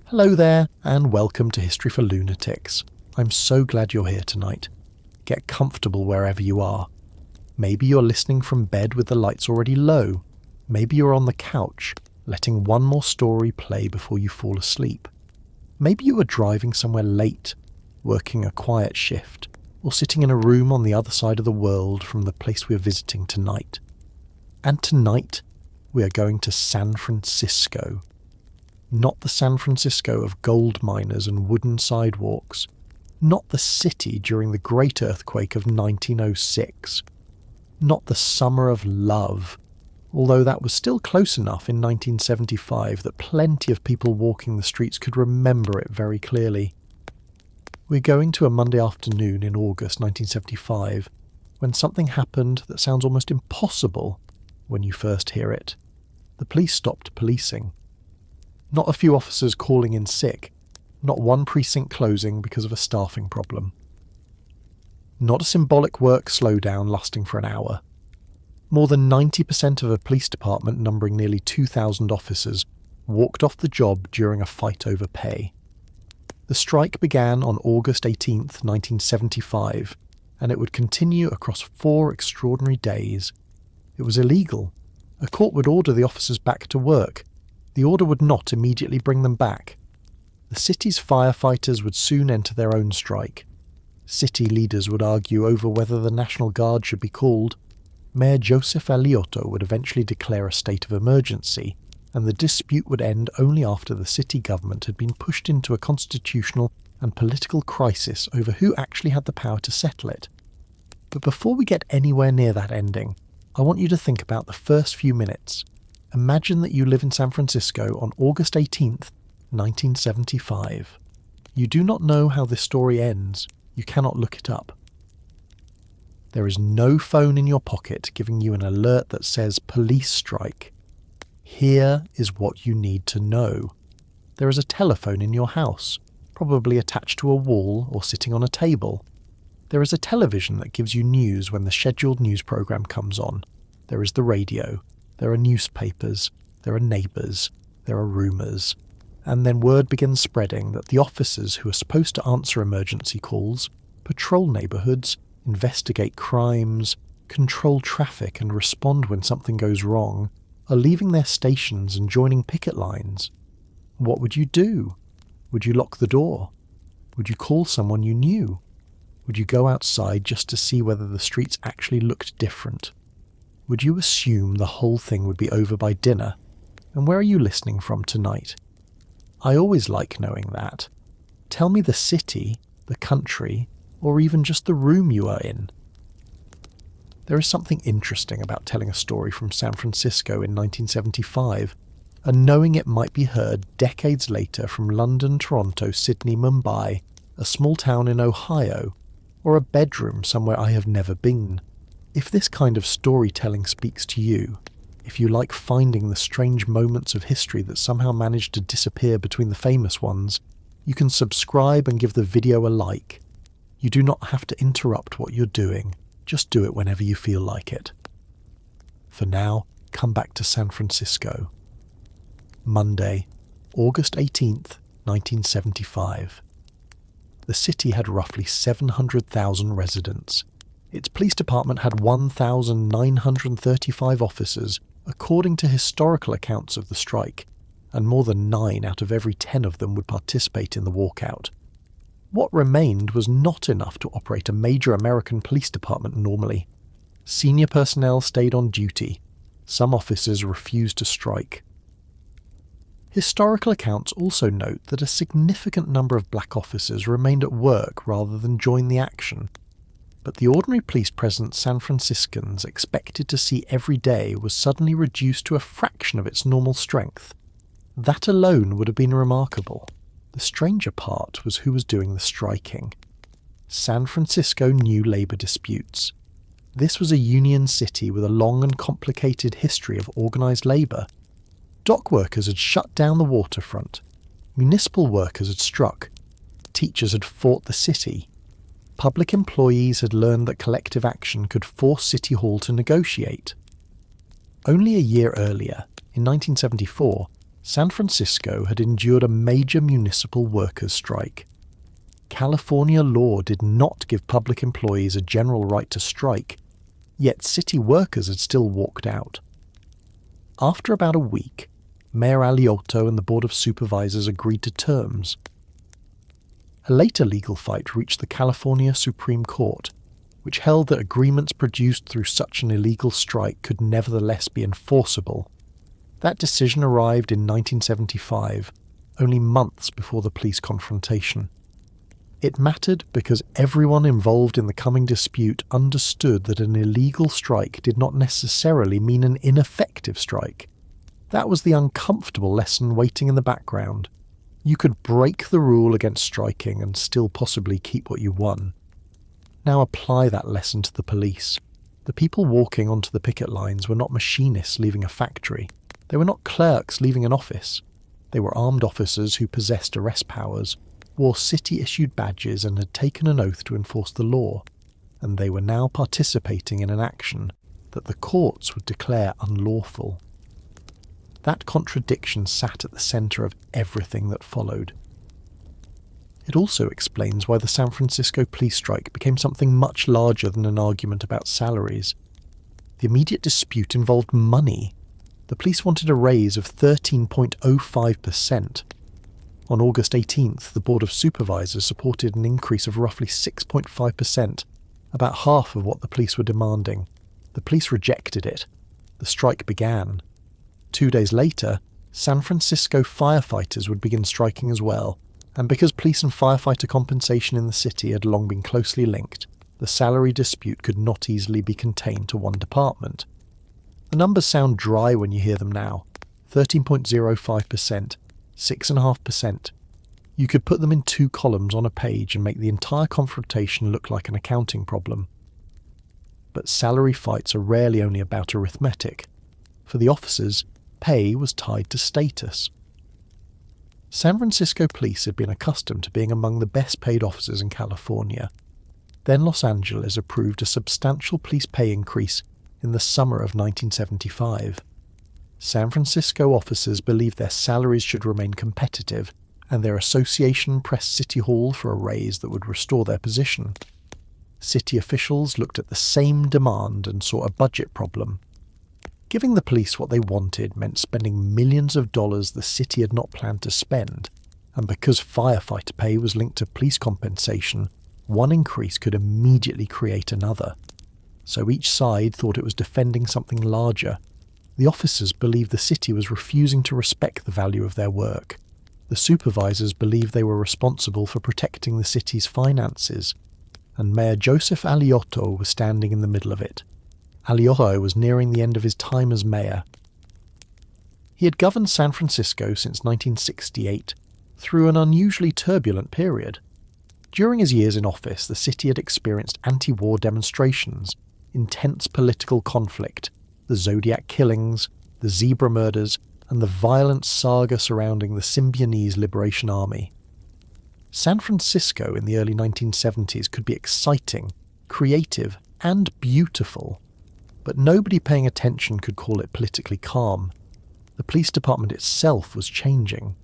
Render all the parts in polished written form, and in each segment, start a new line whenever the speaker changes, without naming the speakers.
Hello there, and welcome to History for Lunatics. I'm so glad you're here tonight. Get comfortable wherever you are. Maybe you're listening from bed with the lights already low. Maybe you're on the couch, letting one more story play before you fall asleep. Maybe you are driving somewhere late, working a quiet shift, or sitting in a room on the other side of the world from the place we're visiting tonight. And tonight, we are going to San Francisco. Not the San Francisco of gold miners and wooden sidewalks. Not the city during the Great Earthquake of 1906. Not the Summer of Love, although that was still close enough in 1975 that plenty of people walking the streets could remember it very clearly. We're going to a Monday afternoon in August 1975, when something happened that sounds almost impossible when you first hear it. The police stopped policing. Not a few officers calling in sick, not one precinct closing because of a staffing problem. Not a symbolic work slowdown lasting for an hour. More than 90% of a police department numbering nearly 2,000 officers walked off the job during a fight over pay. The strike began on August 18th, 1975, and it would continue across 4 extraordinary days. It was illegal. A court would order the officers back to work. The order would not immediately bring them back. The city's firefighters would soon enter their own strike. City leaders would argue over whether the National Guard should be called. Mayor Joseph Alioto would eventually declare a state of emergency, and the dispute would end only after the city government had been pushed into a constitutional and political crisis over who actually had the power to settle it. But before we get anywhere near that ending, I want you to think about the first few minutes. Imagine that you live in San Francisco on August 18th, 1975. You do not know how this story ends. You cannot look it up. There is no phone in your pocket giving you an alert that says police strike. Here is what you need to know. There is a telephone in your house, probably attached to a wall or sitting on a table. There is a television that gives you news when the scheduled news program comes on. There is the radio. There are newspapers, there are neighbours, there are rumours, and then word begins spreading that the officers who are supposed to answer emergency calls, patrol neighbourhoods, investigate crimes, control traffic and respond when something goes wrong, are leaving their stations and joining picket lines. What would you do? Would you lock the door? Would you call someone you knew? Would you go outside just to see whether the streets actually looked different? Would you assume the whole thing would be over by dinner? And where are you listening from tonight? I always like knowing that. Tell me the city, the country, or even just the room you are in. There is something interesting about telling a story from San Francisco in 1975, and knowing it might be heard decades later from London, Toronto, Sydney, Mumbai, a small town in Ohio, or a bedroom somewhere I have never been. If this kind of storytelling speaks to you, if you like finding the strange moments of history that somehow manage to disappear between the famous ones, you can subscribe and give the video a like. You do not have to interrupt what you're doing, just do it whenever you feel like it. For now, come back to San Francisco. Monday, August 18th, 1975. The city had roughly 700,000 residents. Its police department had 1,935 officers, according to historical accounts of the strike, and more than 9 out of every 10 of them would participate in the walkout. What remained was not enough to operate a major American police department normally. Senior personnel stayed on duty. Some officers refused to strike. Historical accounts also note that a significant number of black officers remained at work rather than join the action. But the ordinary police presence San Franciscans expected to see every day was suddenly reduced to a fraction of its normal strength. That alone would have been remarkable. The stranger part was who was doing the striking. San Francisco knew labour disputes. This was a union city with a long and complicated history of organised labour. Dock workers had shut down the waterfront. Municipal workers had struck. Teachers had fought the city. Public employees had learned that collective action could force City Hall to negotiate. Only a year earlier, in 1974, San Francisco had endured a major municipal workers' strike. California law did not give public employees a general right to strike, yet city workers had still walked out. After about a week, Mayor Aliotto and the Board of Supervisors agreed to terms. A later legal fight reached the California Supreme Court, which held that agreements produced through such an illegal strike could nevertheless be enforceable. That decision arrived in 1975, only months before the police confrontation. It mattered because everyone involved in the coming dispute understood that an illegal strike did not necessarily mean an ineffective strike. That was the uncomfortable lesson waiting in the background. You could break the rule against striking and still possibly keep what you won. Now apply that lesson to the police. The people walking onto the picket lines were not machinists leaving a factory. They were not clerks leaving an office. They were armed officers who possessed arrest powers, wore city-issued badges and had taken an oath to enforce the law, and they were now participating in an action that the courts would declare unlawful. That contradiction sat at the centre of everything that followed. It also explains why the San Francisco police strike became something much larger than an argument about salaries. The immediate dispute involved money. The police wanted a raise of 13.05%. On August 18th, the Board of Supervisors supported an increase of roughly 6.5%, about half of what the police were demanding. The police rejected it. The strike began. 2 days later, San Francisco firefighters would begin striking as well, and because police and firefighter compensation in the city had long been closely linked, the salary dispute could not easily be contained to one department. The numbers sound dry when you hear them now. 13.05%, 6.5%. You could put them in 2 columns on a page and make the entire confrontation look like an accounting problem. But salary fights are rarely only about arithmetic. For the officers, pay was tied to status. San Francisco police had been accustomed to being among the best paid officers in California. Then Los Angeles approved a substantial police pay increase in the summer of 1975. San Francisco officers believed their salaries should remain competitive, and their association pressed City Hall for a raise that would restore their position. City officials looked at the same demand and saw a budget problem. Giving the police what they wanted meant spending millions of dollars the city had not planned to spend, and because firefighter pay was linked to police compensation, one increase could immediately create another. So each side thought it was defending something larger. The officers believed the city was refusing to respect the value of their work. The supervisors believed they were responsible for protecting the city's finances, and Mayor Joseph Aliotto was standing in the middle of it. Aliotto was nearing the end of his time as mayor. He had governed San Francisco since 1968, through an unusually turbulent period. During his years in office, the city had experienced anti-war demonstrations, intense political conflict, the Zodiac killings, the zebra murders, and the violent saga surrounding the Symbionese Liberation Army. San Francisco in the early 1970s could be exciting, creative, and beautiful, but nobody paying attention could call it politically calm. The police department itself was changing.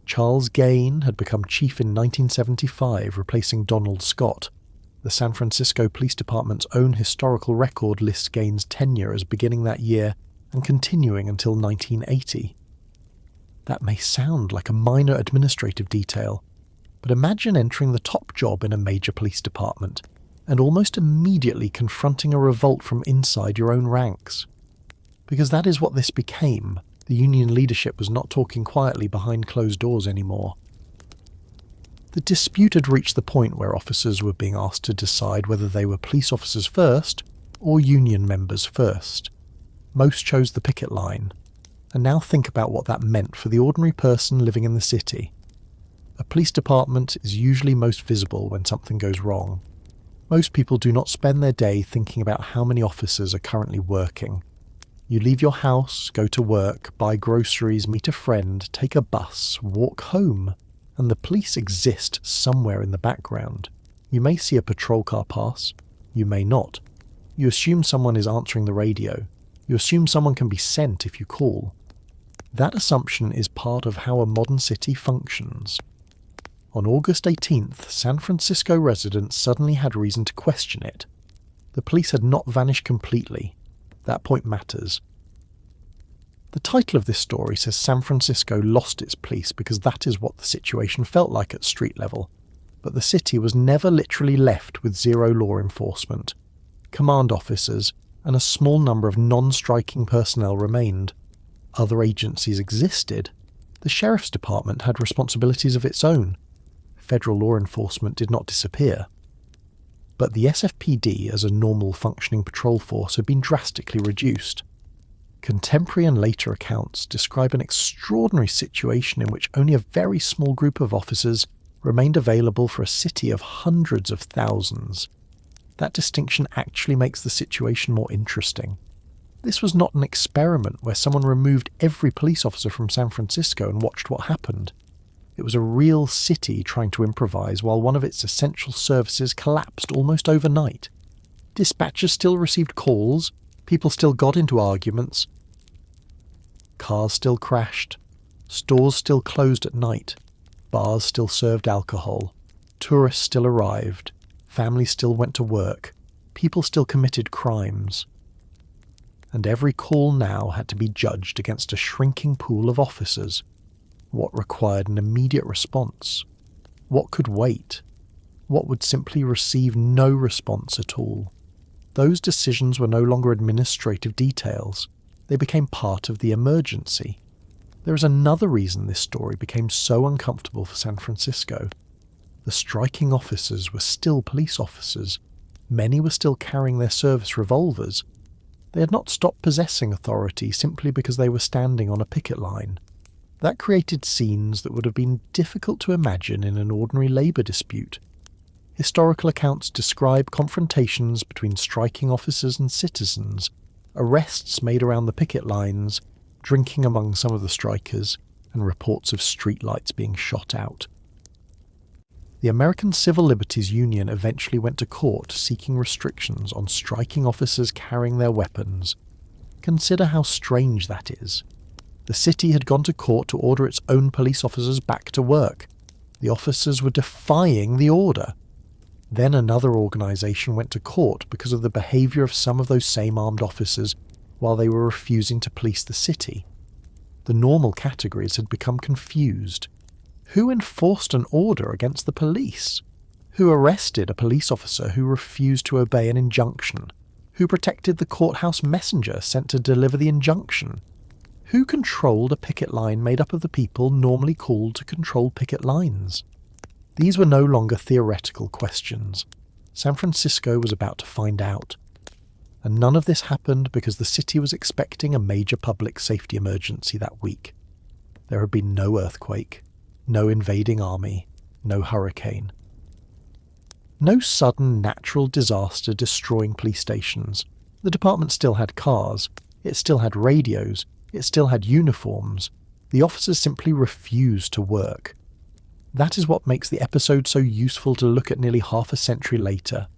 Charles Gaine had become chief in 1975, replacing Donald Scott. The San Francisco Police Department's own historical record lists Gaine's tenure as beginning that year and continuing until 1980. That may sound like a minor administrative detail, but imagine entering the top job in a major police department and almost immediately confronting a revolt from inside your own ranks. Because that is what this became. The union leadership was not talking quietly behind closed doors anymore. The dispute had reached the point where officers were being asked to decide whether they were police officers first or union members first. Most chose the picket line. And now think about what that meant for the ordinary person living in the city. A police department is usually most visible when something goes wrong. Most people do not spend their day thinking about how many officers are currently working. You leave your house, go to work, buy groceries, meet a friend, take a bus, walk home, and the police exist somewhere in the background. You may see a patrol car pass, you may not. You assume someone is answering the radio. You assume someone can be sent if you call. That assumption is part of how a modern city functions. On August 18th, San Francisco residents suddenly had reason to question it. The police had not vanished completely. That point matters. The title of this story says San Francisco lost its police because that is what the situation felt like at street level. But the city was never literally left with zero law enforcement. Command officers and a small number of non-striking personnel remained. Other agencies existed. The sheriff's department had responsibilities of its own. Federal law enforcement did not disappear. But the SFPD as a normal functioning patrol force had been drastically reduced. Contemporary and later accounts describe an extraordinary situation in which only a very small group of officers remained available for a city of hundreds of thousands. That distinction actually makes the situation more interesting. This was not an experiment where someone removed every police officer from San Francisco and watched what happened. It was a real city trying to improvise while one of its essential services collapsed almost overnight. Dispatchers still received calls, people still got into arguments, cars still crashed, stores still closed at night, bars still served alcohol, tourists still arrived, families still went to work, people still committed crimes. And every call now had to be judged against a shrinking pool of officers. What required an immediate response? What could wait? What would simply receive no response at all? Those decisions were no longer administrative details. They became part of the emergency. There is another reason this story became so uncomfortable for San Francisco. The striking officers were still police officers. Many were still carrying their service revolvers. They had not stopped possessing authority simply because they were standing on a picket line. That created scenes that would have been difficult to imagine in an ordinary labour dispute. Historical accounts describe confrontations between striking officers and citizens, arrests made around the picket lines, drinking among some of the strikers, and reports of streetlights being shot out. The American Civil Liberties Union eventually went to court seeking restrictions on striking officers carrying their weapons. Consider how strange that is. The city had gone to court to order its own police officers back to work. The officers were defying the order. Then another organisation went to court because of the behaviour of some of those same armed officers while they were refusing to police the city. The normal categories had become confused. Who enforced an order against the police? Who arrested a police officer who refused to obey an injunction? Who protected the courthouse messenger sent to deliver the injunction? Who controlled a picket line made up of the people normally called to control picket lines? These were no longer theoretical questions. San Francisco was about to find out. And none of this happened because the city was expecting a major public safety emergency that week. There had been no earthquake, no invading army, no hurricane. No sudden natural disaster destroying police stations. The department still had cars, it still had radios, it still had uniforms. The officers simply refused to work. That is what makes the episode so useful to look at nearly half a century later.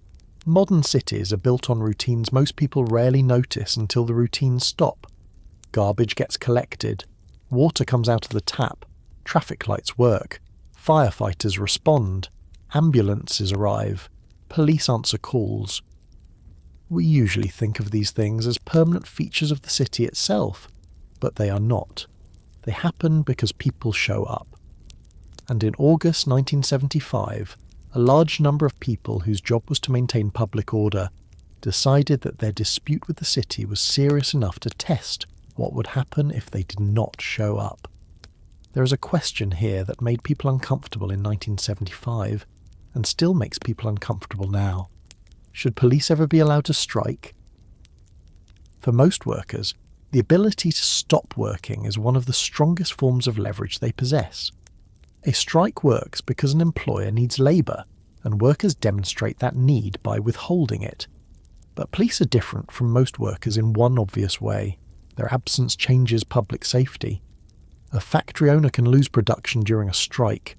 Modern cities are built on routines most people rarely notice until the routines stop. Garbage gets collected, water comes out of the tap, traffic lights work, firefighters respond, ambulances arrive, police answer calls. We usually think of these things as permanent features of the city itself, but they are not. They happen because people show up. And in August 1975, a large number of people whose job was to maintain public order decided that their dispute with the city was serious enough to test what would happen if they did not show up. There is a question here that made people uncomfortable in 1975 and still makes people uncomfortable now. Should police ever be allowed to strike? For most workers, the ability to stop working is one of the strongest forms of leverage they possess. A strike works because an employer needs labour, and workers demonstrate that need by withholding it. But police are different from most workers in one obvious way. Their absence changes public safety. A factory owner can lose production during a strike.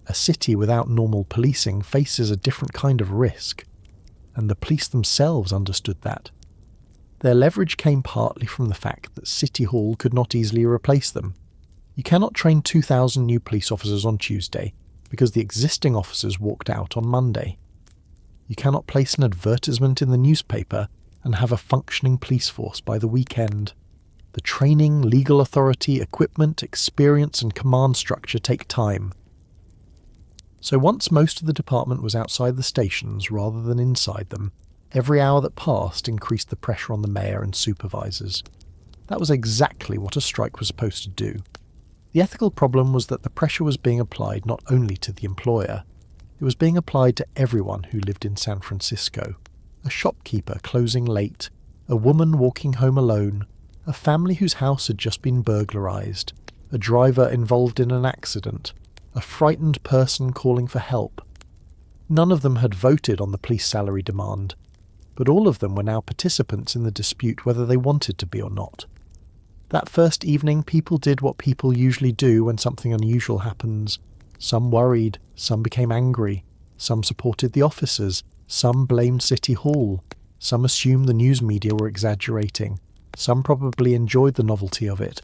A city without normal policing faces a different kind of risk, and the police themselves understood that. Their leverage came partly from the fact that City Hall could not easily replace them. You cannot train 2,000 new police officers on Tuesday because the existing officers walked out on Monday. You cannot place an advertisement in the newspaper and have a functioning police force by the weekend. The training, legal authority, equipment, experience and command structure take time. So once most of the department was outside the stations rather than inside them, every hour that passed increased the pressure on the mayor and supervisors. That was exactly what a strike was supposed to do. The ethical problem was that the pressure was being applied not only to the employer, it was being applied to everyone who lived in San Francisco. A shopkeeper closing late, a woman walking home alone, a family whose house had just been burglarized, a driver involved in an accident, a frightened person calling for help. None of them had voted on the police salary demand, but all of them were now participants in the dispute whether they wanted to be or not. That first evening, people did what people usually do when something unusual happens. Some worried, some became angry, some supported the officers, some blamed City Hall, some assumed the news media were exaggerating, some probably enjoyed the novelty of it.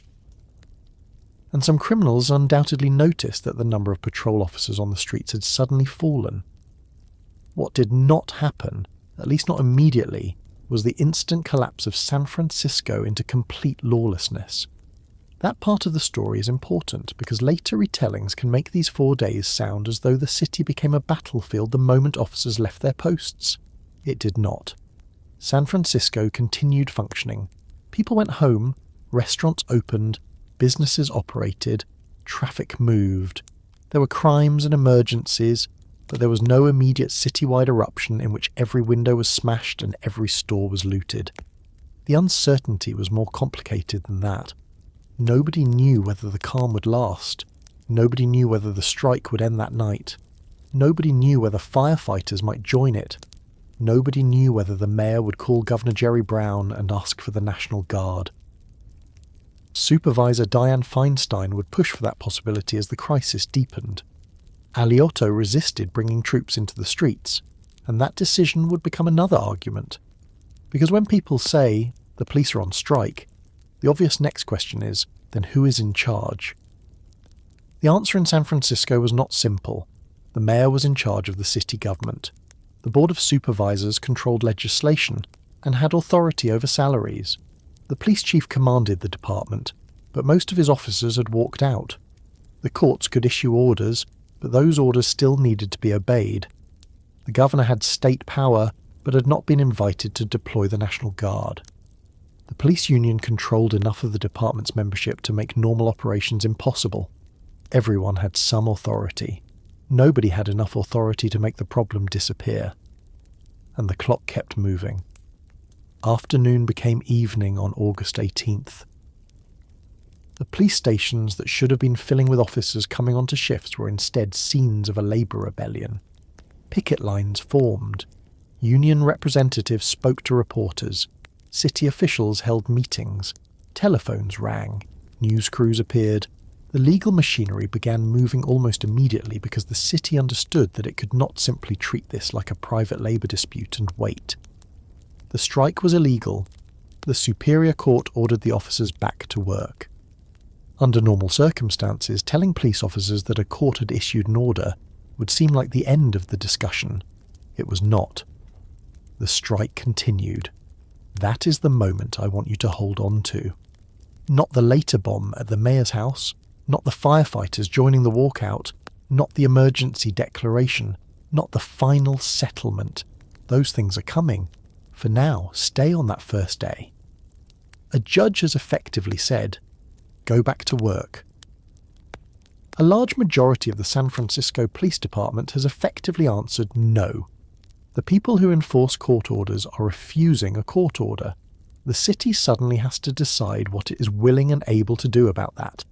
And some criminals undoubtedly noticed that the number of patrol officers on the streets had suddenly fallen. What did not happen, at least not immediately, was the instant collapse of San Francisco into complete lawlessness. That part of the story is important because later retellings can make these 4 days sound as though the city became a battlefield the moment officers left their posts. It did not. San Francisco continued functioning. People went home, restaurants opened, businesses operated, traffic moved. There were crimes and emergencies, but there was no immediate citywide eruption in which every window was smashed and every store was looted. The uncertainty was more complicated than that. Nobody knew whether the calm would last. Nobody knew whether the strike would end that night. Nobody knew whether firefighters might join it. Nobody knew whether the mayor would call Governor Jerry Brown and ask for the National Guard. Supervisor Dianne Feinstein would push for that possibility as the crisis deepened. Alioto resisted bringing troops into the streets, and that decision would become another argument. Because when people say the police are on strike, the obvious next question is, then who is in charge? The answer in San Francisco was not simple. The mayor was in charge of the city government. The Board of Supervisors controlled legislation and had authority over salaries. The police chief commanded the department, but most of his officers had walked out. The courts could issue orders, but those orders still needed to be obeyed. The governor had state power, but had not been invited to deploy the National Guard. The police union controlled enough of the department's membership to make normal operations impossible. Everyone had some authority. Nobody had enough authority to make the problem disappear. And the clock kept moving. Afternoon became evening on August 18th. The police stations that should have been filling with officers coming onto shifts were instead scenes of a labour rebellion. Picket lines formed. Union representatives spoke to reporters. City officials held meetings. Telephones rang. News crews appeared. The legal machinery began moving almost immediately because the city understood that it could not simply treat this like a private labour dispute and wait. The strike was illegal. The Superior Court ordered the officers back to work. Under normal circumstances, telling police officers that a court had issued an order would seem like the end of the discussion. It was not. The strike continued. That is the moment I want you to hold on to. Not the later bomb at the mayor's house, not the firefighters joining the walkout, not the emergency declaration, not the final settlement. Those things are coming. For now, stay on that first day. A judge has effectively said, go back to work. A large majority of the San Francisco Police Department has effectively answered no. The people who enforce court orders are refusing a court order. The city suddenly has to decide what it is willing and able to do about that.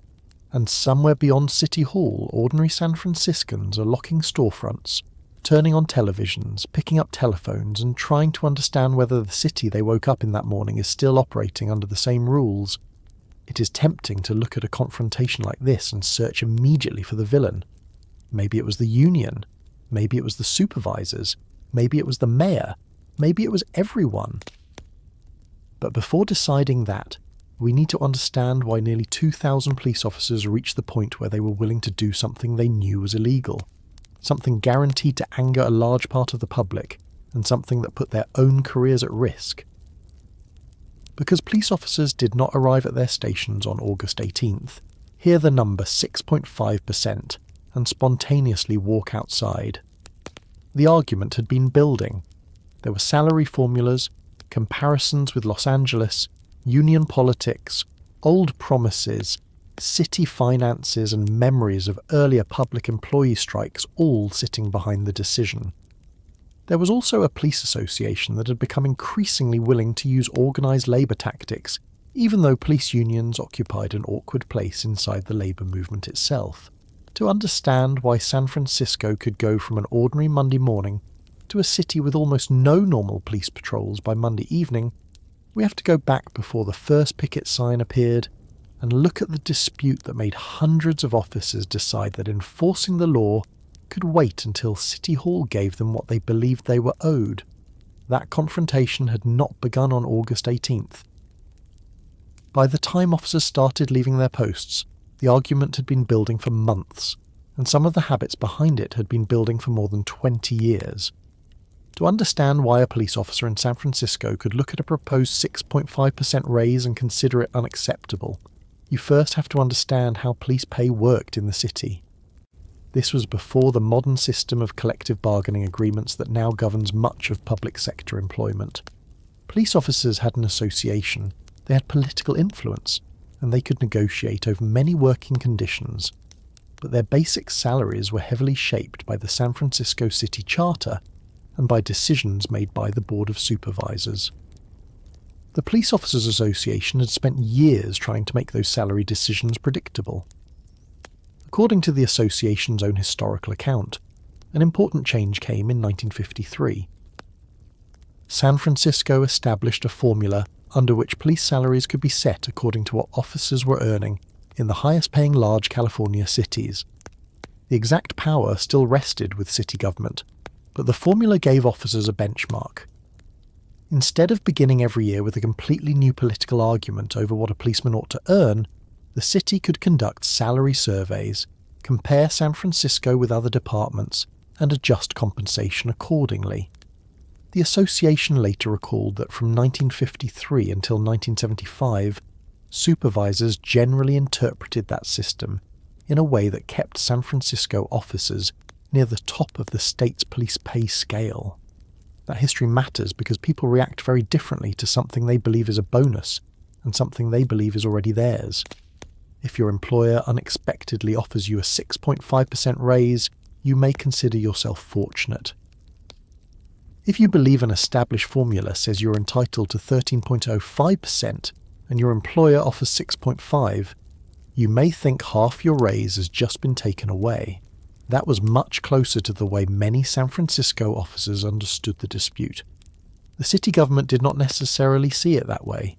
And somewhere beyond City Hall, ordinary San Franciscans are locking storefronts, turning on televisions, picking up telephones and trying to understand whether the city they woke up in that morning is still operating under the same rules. It is tempting to look at a confrontation like this and search immediately for the villain. Maybe it was the union. Maybe it was the supervisors. Maybe it was the mayor. Maybe it was everyone. But before deciding that, we need to understand why nearly 2,000 police officers reached the point where they were willing to do something they knew was illegal, something guaranteed to anger a large part of the public, and something that put their own careers at risk. Because police officers did not arrive at their stations on August 18th, hear the number 6.5%, and spontaneously walk outside. The argument had been building. There were salary formulas, comparisons with Los Angeles, union politics, old promises, city finances and memories of earlier public employee strikes all sitting behind the decision. There was also a police association that had become increasingly willing to use organised labour tactics, even though police unions occupied an awkward place inside the labour movement itself. To understand why San Francisco could go from an ordinary Monday morning to a city with almost no normal police patrols by Monday evening, we have to go back before the first picket sign appeared and look at the dispute that made hundreds of officers decide that enforcing the law could wait until City Hall gave them what they believed they were owed. That confrontation had not begun on August 18th. By the time officers started leaving their posts, the argument had been building for months, and some of the habits behind it had been building for more than 20 years. To understand why a police officer in San Francisco could look at a proposed 6.5% raise and consider it unacceptable, you first have to understand how police pay worked in the city. This was before the modern system of collective bargaining agreements that now governs much of public sector employment. Police officers had an association, they had political influence, and they could negotiate over many working conditions. But their basic salaries were heavily shaped by the San Francisco City Charter and by decisions made by the Board of Supervisors. The Police Officers Association had spent years trying to make those salary decisions predictable. According to the association's own historical account, an important change came in 1953. San Francisco established a formula under which police salaries could be set according to what officers were earning in the highest-paying large California cities. The exact power still rested with city government, but the formula gave officers a benchmark. Instead of beginning every year with a completely new political argument over what a policeman ought to earn, the city could conduct salary surveys, compare San Francisco with other departments, and adjust compensation accordingly. The association later recalled that from 1953 until 1975, supervisors generally interpreted that system in a way that kept San Francisco officers near the top of the state's police pay scale. That history matters because people react very differently to something they believe is a bonus and something they believe is already theirs. If your employer unexpectedly offers you a 6.5% raise, you may consider yourself fortunate. If you believe an established formula says you're entitled to 13.05% and your employer offers 6.5%, you may think half your raise has just been taken away. That was much closer to the way many San Francisco officers understood the dispute. The city government did not necessarily see it that way.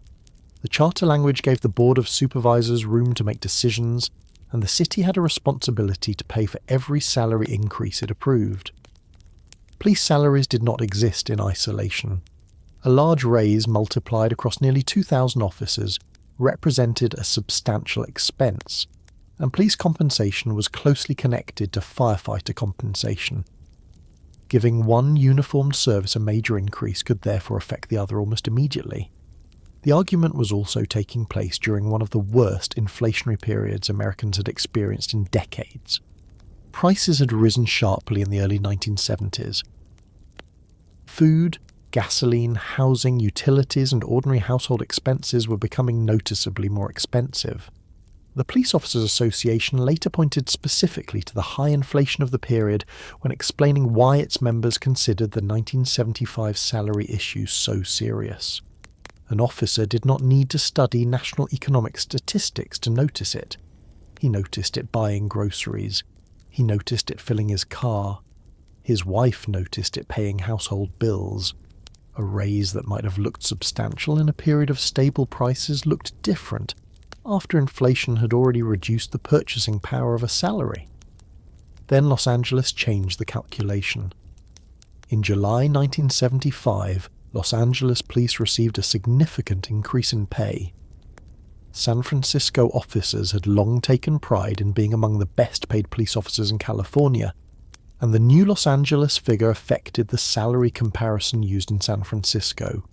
The charter language gave the Board of Supervisors room to make decisions, and the city had a responsibility to pay for every salary increase it approved. Police salaries did not exist in isolation. A large raise multiplied across nearly 2,000 officers represented a substantial expense, and police compensation was closely connected to firefighter compensation. Giving one uniformed service a major increase could therefore affect the other almost immediately. The argument was also taking place during one of the worst inflationary periods Americans had experienced in decades. Prices had risen sharply in the early 1970s. Food, gasoline, housing, utilities, and ordinary household expenses were becoming noticeably more expensive. The Police Officers Association later pointed specifically to the high inflation of the period when explaining why its members considered the 1975 salary issue so serious. An officer did not need to study national economic statistics to notice it. He noticed it buying groceries. He noticed it filling his car. His wife noticed it paying household bills. A raise that might have looked substantial in a period of stable prices looked different after inflation had already reduced the purchasing power of a salary. Then Los Angeles changed the calculation. In July 1975, Los Angeles police received a significant increase in pay. San Francisco officers had long taken pride in being among the best-paid police officers in California, and the new Los Angeles figure affected the salary comparison used in San Francisco.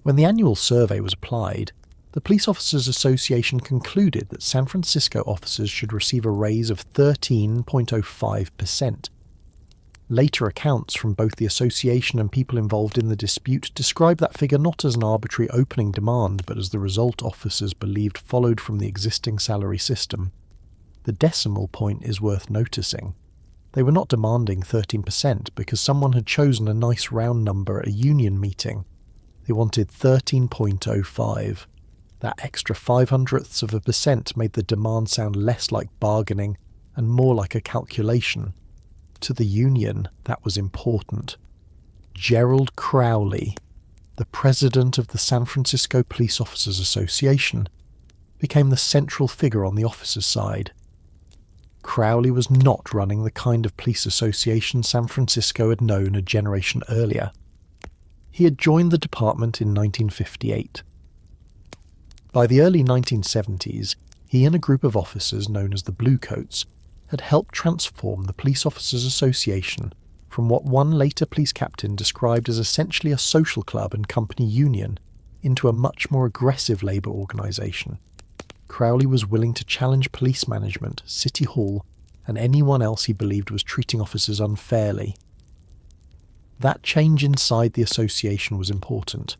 When the annual survey was applied, the Police Officers Association concluded that San Francisco officers should receive a raise of 13.05%. Later accounts from both the association and people involved in the dispute describe that figure not as an arbitrary opening demand, but as the result officers believed followed from the existing salary system. The decimal point is worth noticing. They were not demanding 13% because someone had chosen a nice round number at a union meeting. They wanted 13.05. That extra 0.05% made the demand sound less like bargaining and more like a calculation. To the union, that was important. Gerald Crowley, the president of the San Francisco Police Officers Association, became the central figure on the officers' side. Crowley was not running the kind of police association San Francisco had known a generation earlier. He had joined the department in 1958. By the early 1970s, he and a group of officers known as the Bluecoats had helped transform the Police Officers Association from what one later police captain described as essentially a social club and company union into a much more aggressive labour organisation. Crowley was willing to challenge police management, City Hall, and anyone else he believed was treating officers unfairly. That change inside the association was important.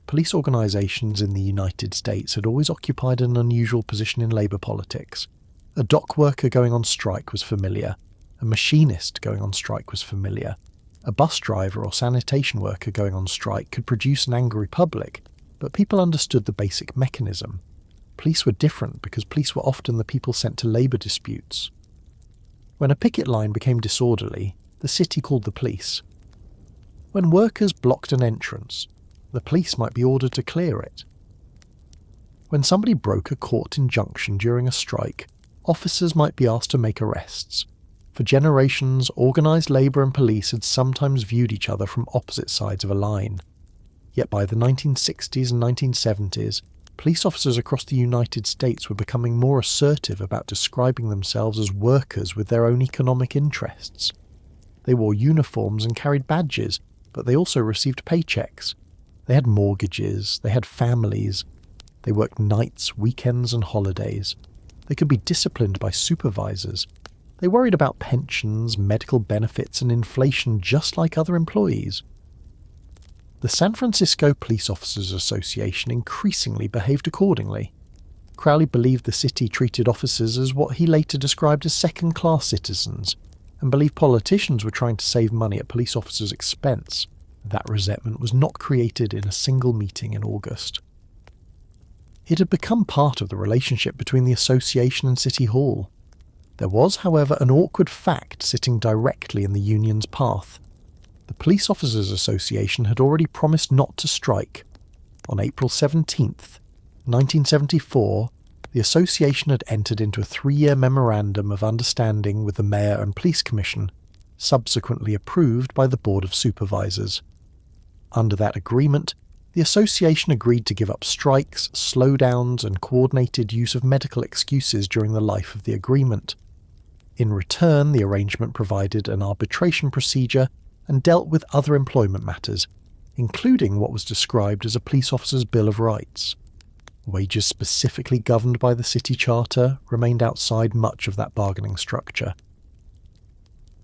Police organisations in the United States had always occupied an unusual position in labour politics. A dock worker going on strike was familiar. A machinist going on strike was familiar. A bus driver or sanitation worker going on strike could produce an angry public, but people understood the basic mechanism. Police were different because police were often the people sent to labour disputes. When a picket line became disorderly, the city called the police. When workers blocked an entrance, the police might be ordered to clear it. When somebody broke a court injunction during a strike, officers might be asked to make arrests. For generations, organised labour and police had sometimes viewed each other from opposite sides of a line. Yet by the 1960s and 1970s, police officers across the United States were becoming more assertive about describing themselves as workers with their own economic interests. They wore uniforms and carried badges, but they also received paychecks. They had mortgages, they had families, they worked nights, weekends and holidays. They could be disciplined by supervisors. They worried about pensions, medical benefits and inflation just like other employees. The San Francisco Police Officers Association increasingly behaved accordingly. Crowley believed the city treated officers as what he later described as second-class citizens, and believed politicians were trying to save money at police officers' expense. That resentment was not created in a single meeting in August. It had become part of the relationship between the association and City Hall. There was, however, an awkward fact sitting directly in the union's path. The Police Officers Association had already promised not to strike. On April 17th, 1974, the association had entered into a 3-year memorandum of understanding with the Mayor and Police Commission, subsequently approved by the Board of Supervisors. Under that agreement, the association agreed to give up strikes, slowdowns, and coordinated use of medical excuses during the life of the agreement. In return, the arrangement provided an arbitration procedure and dealt with other employment matters, including what was described as a police officer's Bill of Rights. Wages specifically governed by the city charter remained outside much of that bargaining structure.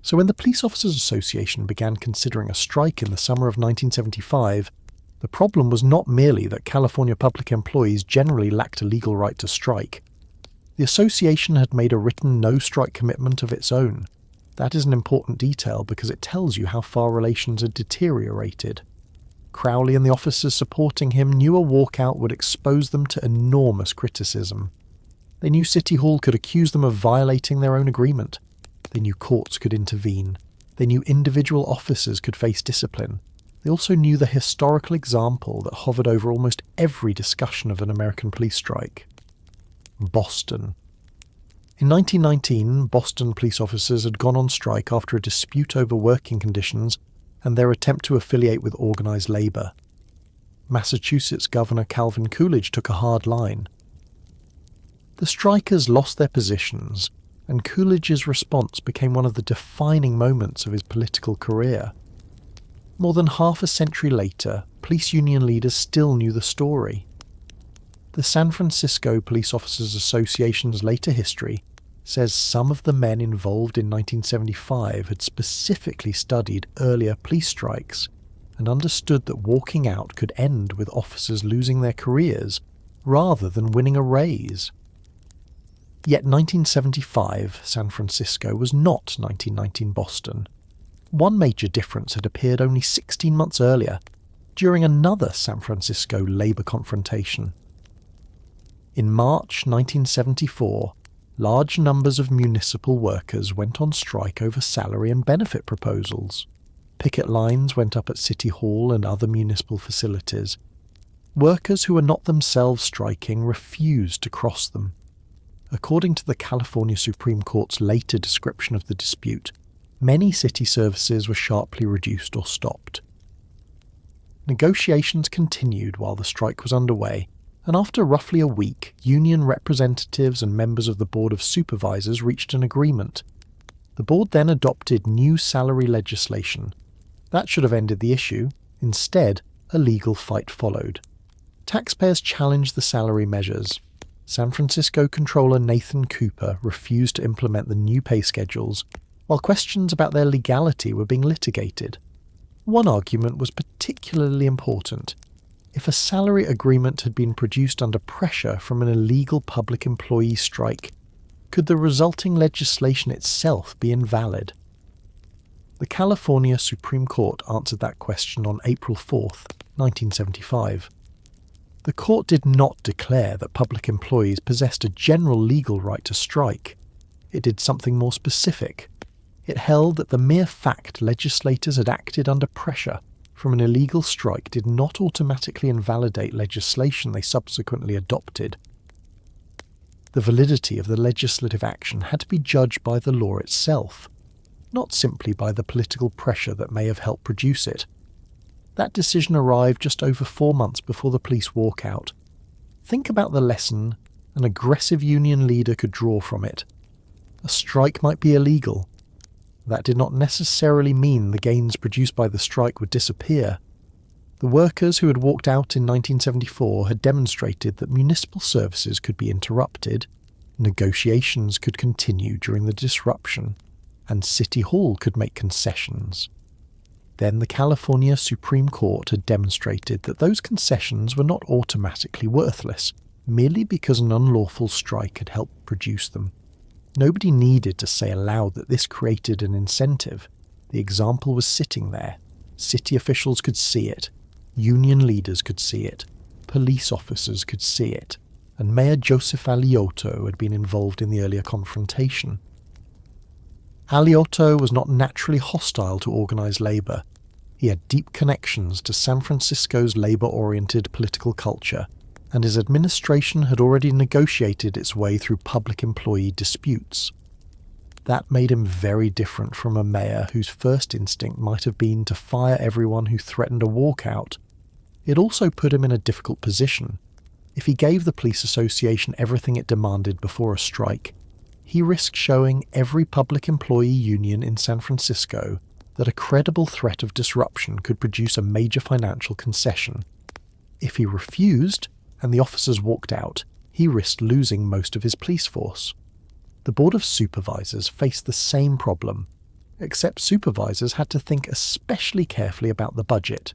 So when the Police Officers Association began considering a strike in the summer of 1975, the problem was not merely that California public employees generally lacked a legal right to strike. The association had made a written no-strike commitment of its own. That is an important detail because it tells you how far relations had deteriorated. Crowley and the officers supporting him knew a walkout would expose them to enormous criticism. They knew City Hall could accuse them of violating their own agreement. They knew courts could intervene. They knew individual officers could face discipline. They also knew the historical example that hovered over almost every discussion of an American police strike. Boston. In 1919, Boston police officers had gone on strike after a dispute over working conditions and their attempt to affiliate with organised labour. Massachusetts Governor Calvin Coolidge took a hard line. The strikers lost their positions, and Coolidge's response became one of the defining moments of his political career. More than half a century later, police union leaders still knew the story. The San Francisco Police Officers Association's later history says some of the men involved in 1975 had specifically studied earlier police strikes and understood that walking out could end with officers losing their careers rather than winning a raise. Yet 1975 San Francisco was not 1919 Boston. One major difference had appeared only 16 months earlier, during another San Francisco labour confrontation. In March 1974, large numbers of municipal workers went on strike over salary and benefit proposals. Picket lines went up at City Hall and other municipal facilities. Workers who were not themselves striking refused to cross them. According to the California Supreme Court's later description of the dispute, many city services were sharply reduced or stopped. Negotiations continued while the strike was underway, and after roughly a week, union representatives and members of the Board of Supervisors reached an agreement. The board then adopted new salary legislation. That should have ended the issue. Instead, a legal fight followed. Taxpayers challenged the salary measures. San Francisco Comptroller Nathan Cooper refused to implement the new pay schedules, while questions about their legality were being litigated. One argument was particularly important. If a salary agreement had been produced under pressure from an illegal public employee strike, could the resulting legislation itself be invalid? The California Supreme Court answered that question on April 4, 1975. The court did not declare that public employees possessed a general legal right to strike. It did something more specific. It held that the mere fact legislators had acted under pressure from an illegal strike did not automatically invalidate legislation they subsequently adopted. The validity of the legislative action had to be judged by the law itself, not simply by the political pressure that may have helped produce it. That decision arrived just over 4 months before the police walkout. Think about the lesson an aggressive union leader could draw from it. A strike might be illegal. That did not necessarily mean the gains produced by the strike would disappear. The workers who had walked out in 1974 had demonstrated that municipal services could be interrupted, negotiations could continue during the disruption, and City Hall could make concessions. Then the California Supreme Court had demonstrated that those concessions were not automatically worthless, merely because an unlawful strike had helped produce them. Nobody needed to say aloud that this created an incentive. The example was sitting there. City officials could see it. Union leaders could see it. Police officers could see it. And Mayor Joseph Alioto had been involved in the earlier confrontation. Alioto was not naturally hostile to organised labour. He had deep connections to San Francisco's labour-oriented political culture, and his administration had already negotiated its way through public employee disputes. That made him very different from a mayor whose first instinct might have been to fire everyone who threatened a walkout. It also put him in a difficult position. If he gave the police association everything it demanded before a strike, he risked showing every public employee union in San Francisco that a credible threat of disruption could produce a major financial concession. If he refused, and the officers walked out, he risked losing most of his police force. The Board of Supervisors faced the same problem, except supervisors had to think especially carefully about the budget.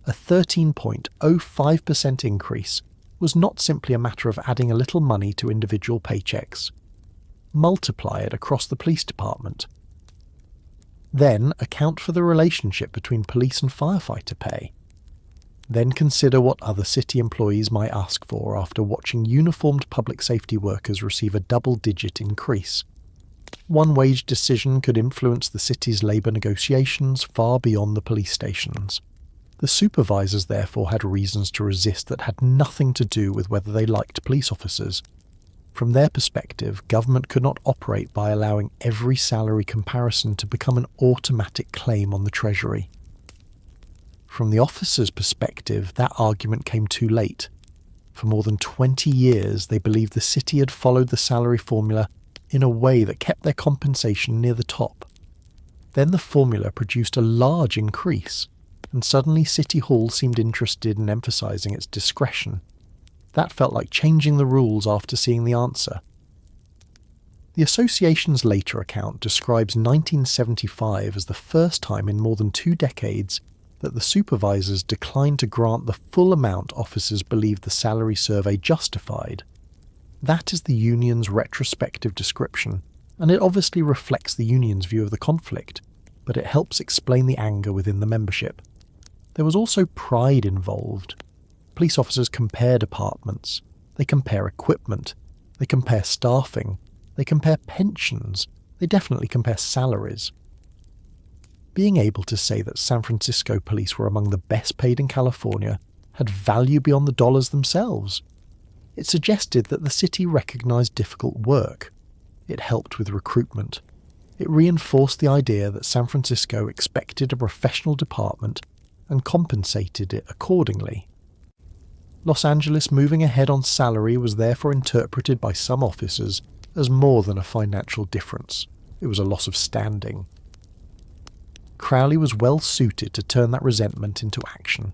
A 13.05% increase was not simply a matter of adding a little money to individual paychecks. Multiply it across the police department. Then account for the relationship between police and firefighter pay. Then consider what other city employees might ask for after watching uniformed public safety workers receive a double-digit increase. One wage decision could influence the city's labour negotiations far beyond the police stations. The supervisors therefore had reasons to resist that had nothing to do with whether they liked police officers. From their perspective, government could not operate by allowing every salary comparison to become an automatic claim on the Treasury. From the officers' perspective, that argument came too late. For more than 20 years, they believed the city had followed the salary formula in a way that kept their compensation near the top. Then the formula produced a large increase, and suddenly City Hall seemed interested in emphasising its discretion. That felt like changing the rules after seeing the answer. The association's later account describes 1975 as the first time in more than 2 decades that the supervisors declined to grant the full amount officers believed the salary survey justified. That is the union's retrospective description, and it obviously reflects the union's view of the conflict, but it helps explain the anger within the membership. There was also pride involved. Police officers compare departments, they compare equipment, they compare staffing, they compare pensions, they definitely compare salaries. Being able to say that San Francisco police were among the best paid in California had value beyond the dollars themselves. It suggested that the city recognized difficult work. It helped with recruitment. It reinforced the idea that San Francisco expected a professional department and compensated it accordingly. Los Angeles moving ahead on salary was therefore interpreted by some officers as more than a financial difference. It was a loss of standing. Crowley was well suited to turn that resentment into action.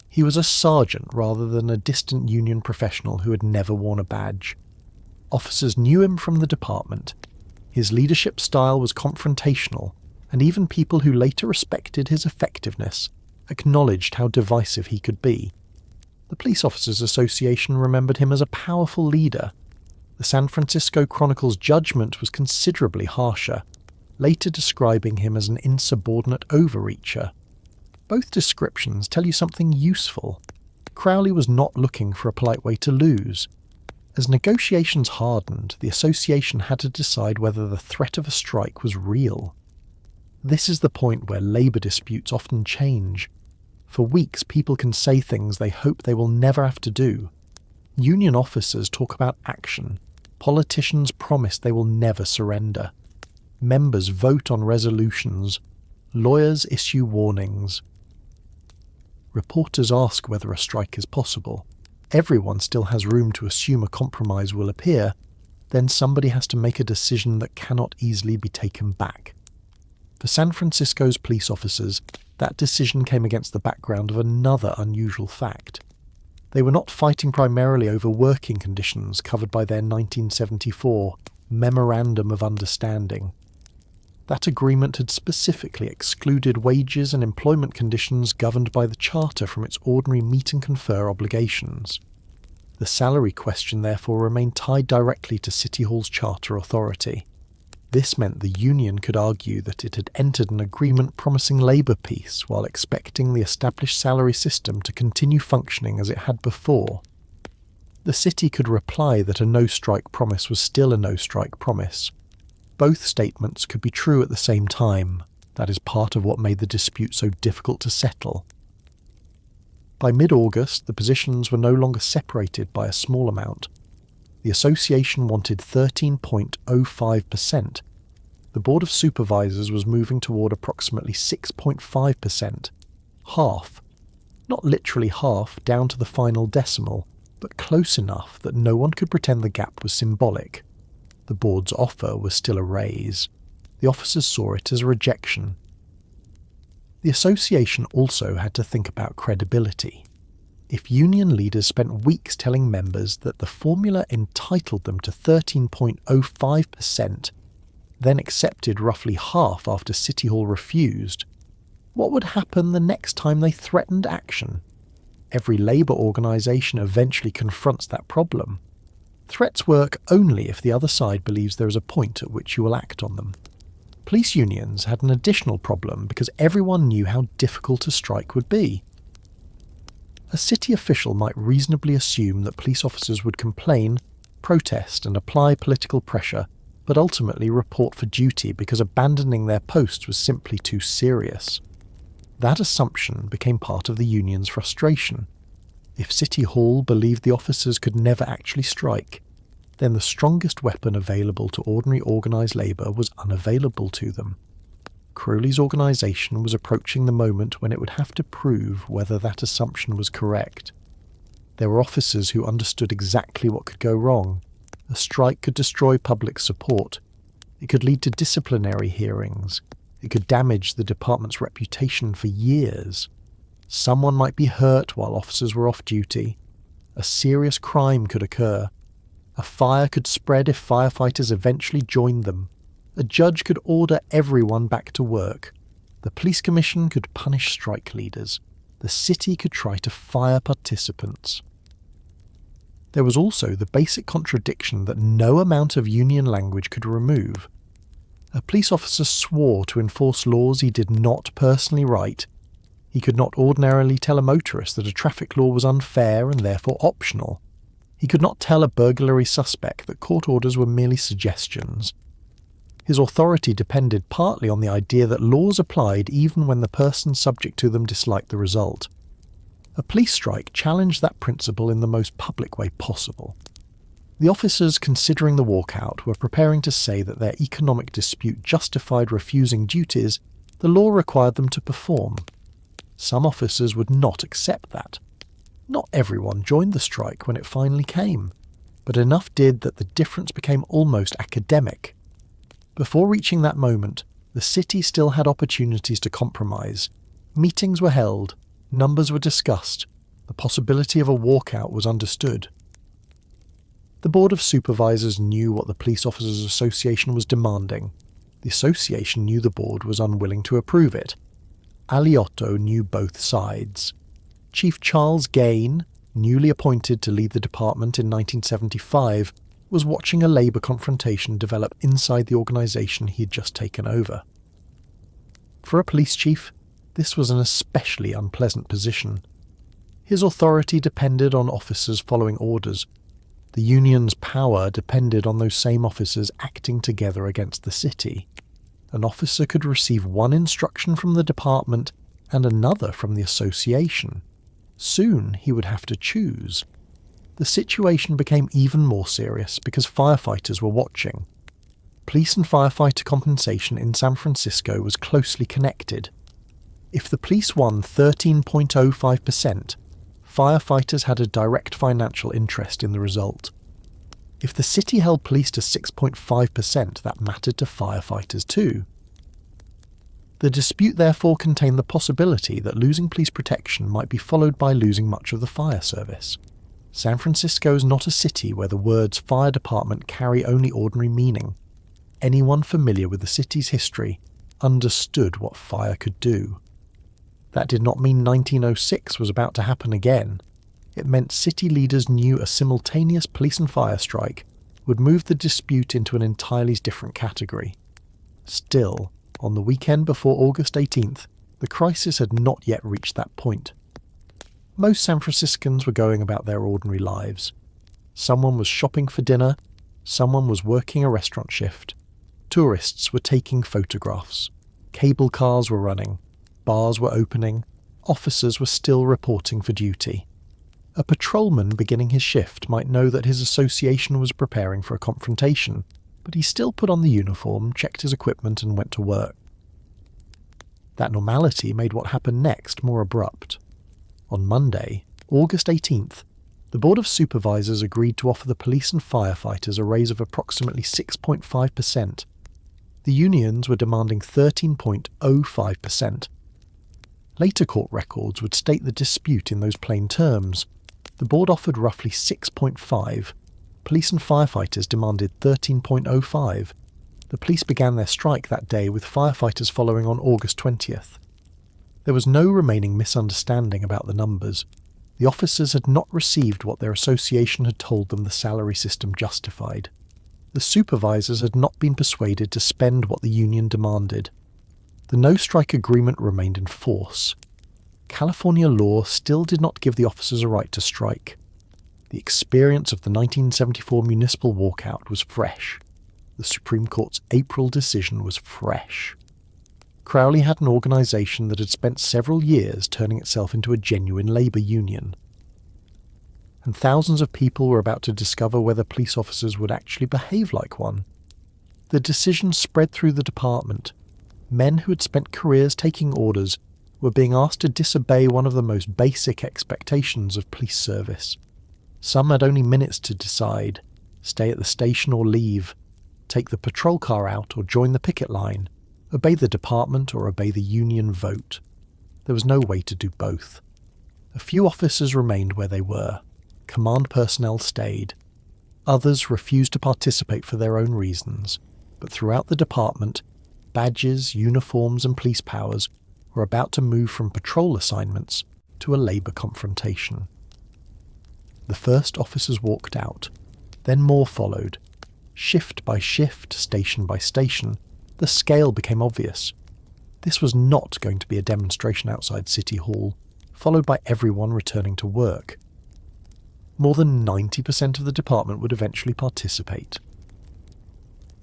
He was a sergeant rather than a distant union professional who had never worn a badge. Officers knew him from the department. His leadership style was confrontational, and even people who later respected his effectiveness acknowledged how divisive he could be. The Police Officers Association remembered him as a powerful leader. The San Francisco Chronicle's judgment was considerably harsher, later describing him as an insubordinate overreacher. Both descriptions tell you something useful. Crowley was not looking for a polite way to lose. As negotiations hardened, the association had to decide whether the threat of a strike was real. This is the point where labour disputes often change. For weeks, people can say things they hope they will never have to do. Union officers talk about action. Politicians promise they will never surrender. Members vote on resolutions. Lawyers issue warnings. Reporters ask whether a strike is possible. Everyone still has room to assume a compromise will appear. Then somebody has to make a decision that cannot easily be taken back. For San Francisco's police officers, that decision came against the background of another unusual fact. They were not fighting primarily over working conditions covered by their 1974 Memorandum of Understanding. That agreement had specifically excluded wages and employment conditions governed by the Charter from its ordinary meet and confer obligations. The salary question therefore remained tied directly to City Hall's charter authority. This meant the union could argue that it had entered an agreement promising labour peace while expecting the established salary system to continue functioning as it had before. The city could reply that a no-strike promise was still a no-strike promise. Both statements could be true at the same time. That is part of what made the dispute so difficult to settle. By mid-August, the positions were no longer separated by a small amount. The association wanted 13.05%. The Board of Supervisors was moving toward approximately 6.5%. Half. Not literally half down to the final decimal, but close enough that no one could pretend the gap was symbolic. The board's offer was still a raise. The officers saw it as a rejection. The association also had to think about credibility. If union leaders spent weeks telling members that the formula entitled them to 13.05%, then accepted roughly half after City Hall refused, what would happen the next time they threatened action? Every labour organisation eventually confronts that problem. Threats work only if the other side believes there is a point at which you will act on them. Police unions had an additional problem because everyone knew how difficult a strike would be. A city official might reasonably assume that police officers would complain, protest and apply political pressure, but ultimately report for duty because abandoning their posts was simply too serious. That assumption became part of the union's frustration. If City Hall believed the officers could never actually strike, then the strongest weapon available to ordinary organised labour was unavailable to them. Crowley's organisation was approaching the moment when it would have to prove whether that assumption was correct. There were officers who understood exactly what could go wrong. A strike could destroy public support. It could lead to disciplinary hearings. It could damage the department's reputation for years. Someone might be hurt while officers were off duty. A serious crime could occur. A fire could spread if firefighters eventually joined them. A judge could order everyone back to work. The police commission could punish strike leaders. The city could try to fire participants. There was also the basic contradiction that no amount of union language could remove. A police officer swore to enforce laws he did not personally write. He could not ordinarily tell a motorist that a traffic law was unfair and therefore optional. He could not tell a burglary suspect that court orders were merely suggestions. His authority depended partly on the idea that laws applied even when the person subject to them disliked the result. A police strike challenged that principle in the most public way possible. The officers considering the walkout were preparing to say that their economic dispute justified refusing duties the law required them to perform. Some officers would not accept that. Not everyone joined the strike when it finally came, but enough did that the difference became almost academic. Before reaching that moment, the city still had opportunities to compromise. Meetings were held, numbers were discussed, the possibility of a walkout was understood. The Board of Supervisors knew what the Police Officers Association was demanding. The association knew the board was unwilling to approve it. Aliotto knew both sides. Chief Charles Gain, newly appointed to lead the department in 1975, was watching a labour confrontation develop inside the organisation he had just taken over. For a police chief, this was an especially unpleasant position. His authority depended on officers following orders. The union's power depended on those same officers acting together against the city. An officer could receive one instruction from the department and another from the association. Soon he would have to choose. The situation became even more serious because firefighters were watching. Police and firefighter compensation in San Francisco was closely connected. If the police won 13.05%, firefighters had a direct financial interest in the result. If the city held police to 6.5%, that mattered to firefighters too. The dispute therefore contained the possibility that losing police protection might be followed by losing much of the fire service. San Francisco is not a city where the words fire department carry only ordinary meaning. Anyone familiar with the city's history understood what fire could do. That did not mean 1906 was about to happen again. It meant city leaders knew a simultaneous police and fire strike would move the dispute into an entirely different category. Still, on the weekend before August 18th, the crisis had not yet reached that point. Most San Franciscans were going about their ordinary lives. Someone was shopping for dinner, someone was working a restaurant shift. Tourists were taking photographs. Cable cars were running. Bars were opening. Officers were still reporting for duty. A patrolman beginning his shift might know that his association was preparing for a confrontation, but he still put on the uniform, checked his equipment and went to work. That normality made what happened next more abrupt. On Monday, August 18th, the Board of Supervisors agreed to offer the police and firefighters a raise of approximately 6.5%. The unions were demanding 13.05%. Later court records would state the dispute in those plain terms. The board offered roughly 6.5. Police and firefighters demanded 13.05. The police began their strike that day, with firefighters following on August 20th. There was no remaining misunderstanding about the numbers. The officers had not received what their association had told them the salary system justified. The supervisors had not been persuaded to spend what the union demanded. The no-strike agreement remained in force. California law still did not give the officers a right to strike. The experience of the 1974 municipal walkout was fresh. The Supreme Court's April decision was fresh. Crowley had an organisation that had spent several years turning itself into a genuine labour union. and thousands of people were about to discover whether police officers would actually behave like one. The decision spread through the department. Men who had spent careers taking orders were being asked to disobey one of the most basic expectations of police service. Some had only minutes to decide: stay at the station or leave, take the patrol car out or join the picket line, obey the department or obey the union vote. There was no way to do both. A few officers remained where they were. Command personnel stayed. Others refused to participate for their own reasons, but throughout the department, badges, uniforms and police powers were about to move from patrol assignments to a labour confrontation. The first officers walked out, then more followed. Shift by shift, station by station, the scale became obvious. This was not going to be a demonstration outside City Hall, followed by everyone returning to work. More than 90% of the department would eventually participate.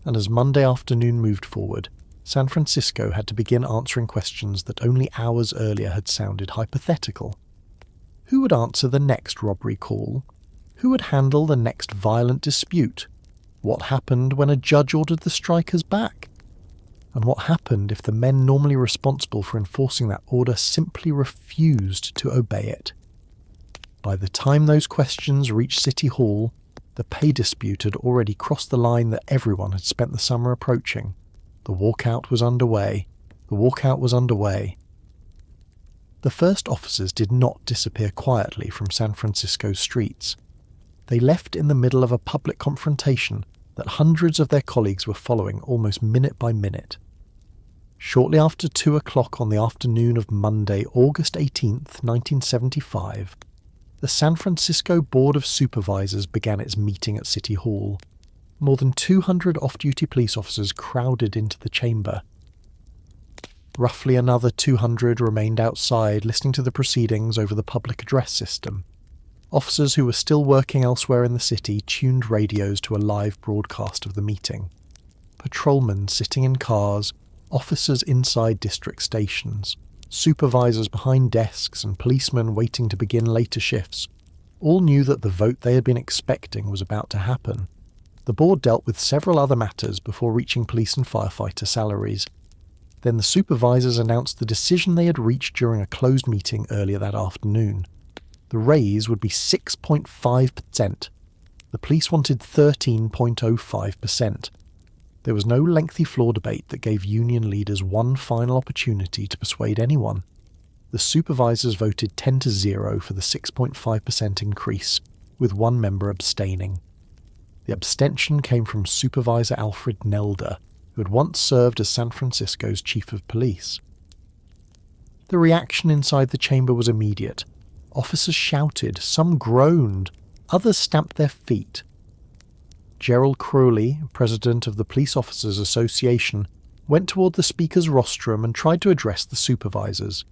And as Monday afternoon moved forward, San Francisco had to begin answering questions that only hours earlier had sounded hypothetical. Who would answer the next robbery call? Who would handle the next violent dispute? What happened when a judge ordered the strikers back? And what happened if the men normally responsible for enforcing that order simply refused to obey it? By the time those questions reached City Hall, the pay dispute had already crossed the line that everyone had spent the summer approaching. The walkout was underway. The walkout was underway. The first officers did not disappear quietly from San Francisco's streets. They left in the middle of a public confrontation that hundreds of their colleagues were following almost minute by minute. Shortly after 2 o'clock on the afternoon of Monday, August 18th, 1975, the San Francisco Board of Supervisors began its meeting at City Hall. More than 200 off-duty police officers crowded into the chamber. Roughly another 200 remained outside listening to the proceedings over the public address system. Officers who were still working elsewhere in the city tuned radios to a live broadcast of the meeting. Patrolmen sitting in cars, officers inside district stations, supervisors behind desks and policemen waiting to begin later shifts all knew that the vote they had been expecting was about to happen. The board dealt with several other matters before reaching police and firefighter salaries. Then the supervisors announced the decision they had reached during a closed meeting earlier that afternoon. The raise would be 6.5%. The police wanted 13.05%. There was no lengthy floor debate that gave union leaders one final opportunity to persuade anyone. The supervisors voted 10-0 for the 6.5% increase, with one member abstaining. The abstention came from Supervisor Alfred Nelder, who had once served as San Francisco's chief of police. The reaction inside the chamber was immediate. Officers shouted, some groaned, others stamped their feet. Gerald Crowley, president of the Police Officers Association, went toward the speaker's rostrum and tried to address the supervisors.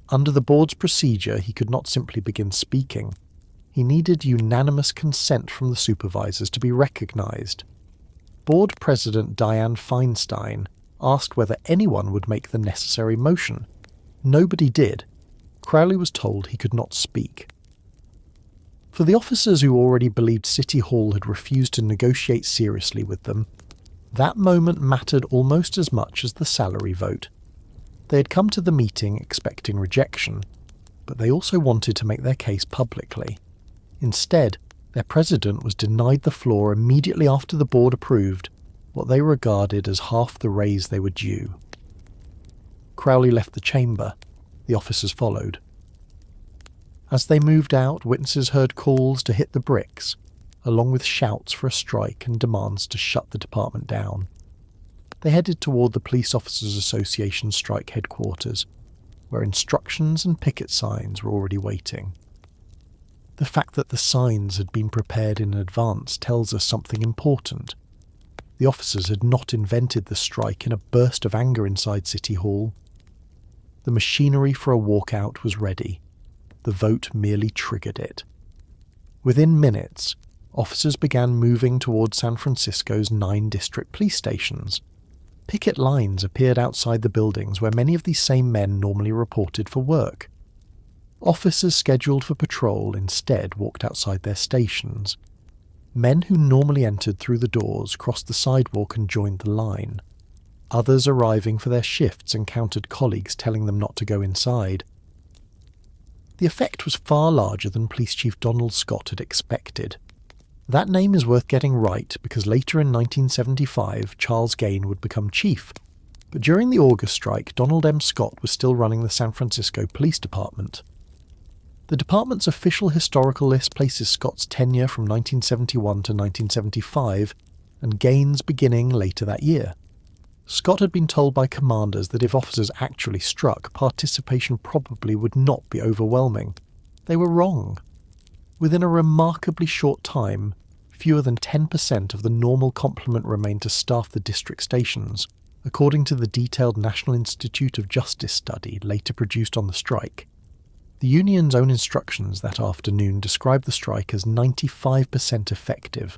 Under the board's procedure, he could not simply begin speaking. He needed unanimous consent from the supervisors to be recognized. Board President Dianne Feinstein asked whether anyone would make the necessary motion. Nobody did. Crowley was told he could not speak. For the officers who already believed City Hall had refused to negotiate seriously with them, that moment mattered almost as much as the salary vote. They had come to the meeting expecting rejection, but they also wanted to make their case publicly. Instead, their president was denied the floor immediately after the board approved what they regarded as half the raise they were due. Crowley left the chamber. The officers followed. As they moved out, witnesses heard calls to hit the bricks, along with shouts for a strike and demands to shut the department down. They headed toward the Police Officers Association strike headquarters, where instructions and picket signs were already waiting. The fact that the signs had been prepared in advance tells us something important. The officers had not invented the strike in a burst of anger inside City Hall. The machinery for a walkout was ready. The vote merely triggered it. Within minutes, officers began moving towards San Francisco's 9 district police stations. Picket lines appeared outside the buildings where many of these same men normally reported for work. Officers scheduled for patrol instead walked outside their stations. Men who normally entered through the doors crossed the sidewalk and joined the line. Others arriving for their shifts encountered colleagues telling them not to go inside. The effect was far larger than Police Chief Donald Scott had expected. That name is worth getting right because later in 1975 Charles Gain would become chief, but during the August strike Donald M. Scott was still running the San Francisco Police Department. The department's official historical list places Scott's tenure from 1971 to 1975 and Gain's beginning later that year. Scott had been told by commanders that if officers actually struck, participation probably would not be overwhelming. They were wrong. Within a remarkably short time, fewer than 10% of the normal complement remained to staff the district stations, according to the detailed National Institute of Justice study later produced on the strike. The union's own instructions that afternoon described the strike as 95% effective.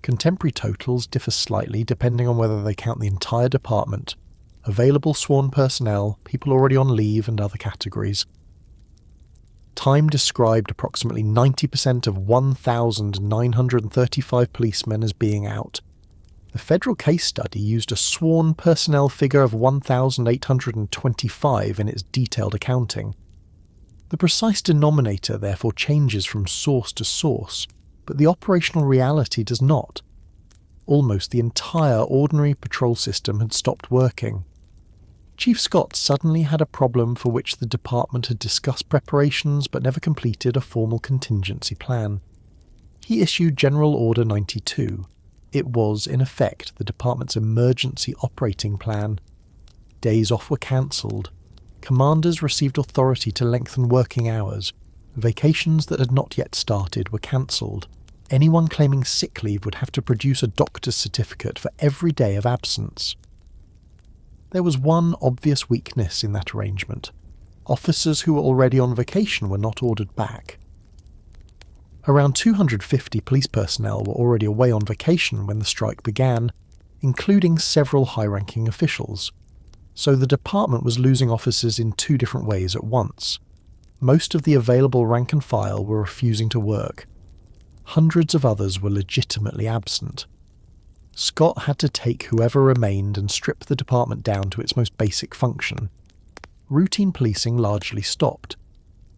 Contemporary totals differ slightly depending on whether they count the entire department, available sworn personnel, people already on leave, and other categories. Time described approximately 90% of 1,935 policemen as being out. The federal case study used a sworn personnel figure of 1,825 in its detailed accounting. The precise denominator therefore changes from source to source, but the operational reality does not. Almost the entire ordinary patrol system had stopped working. Chief Scott suddenly had a problem for which the department had discussed preparations but never completed a formal contingency plan. He issued General Order 92. It was, in effect, the department's emergency operating plan. Days off were cancelled. Commanders received authority to lengthen working hours. Vacations that had not yet started were cancelled. Anyone claiming sick leave would have to produce a doctor's certificate for every day of absence. There was one obvious weakness in that arrangement. Officers who were already on vacation were not ordered back. Around 250 police personnel were already away on vacation when the strike began, including several high-ranking officials. So the department was losing officers in two different ways at once. Most of the available rank and file were refusing to work. Hundreds of others were legitimately absent. Scott had to take whoever remained and strip the department down to its most basic function. Routine policing largely stopped.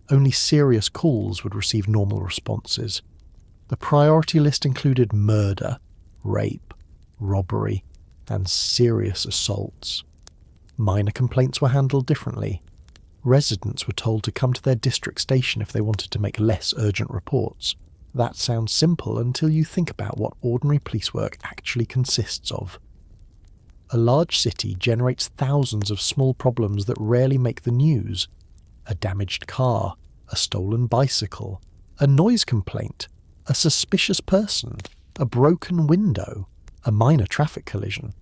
Only serious calls would receive normal responses. The priority list included murder, rape, robbery, and serious assaults. Minor complaints were handled differently. Residents were told to come to their district station if they wanted to make less urgent reports. That sounds simple until you think about what ordinary police work actually consists of. A large city generates thousands of small problems that rarely make the news. A damaged car, a stolen bicycle, a noise complaint, a suspicious person, a broken window, a minor traffic collision.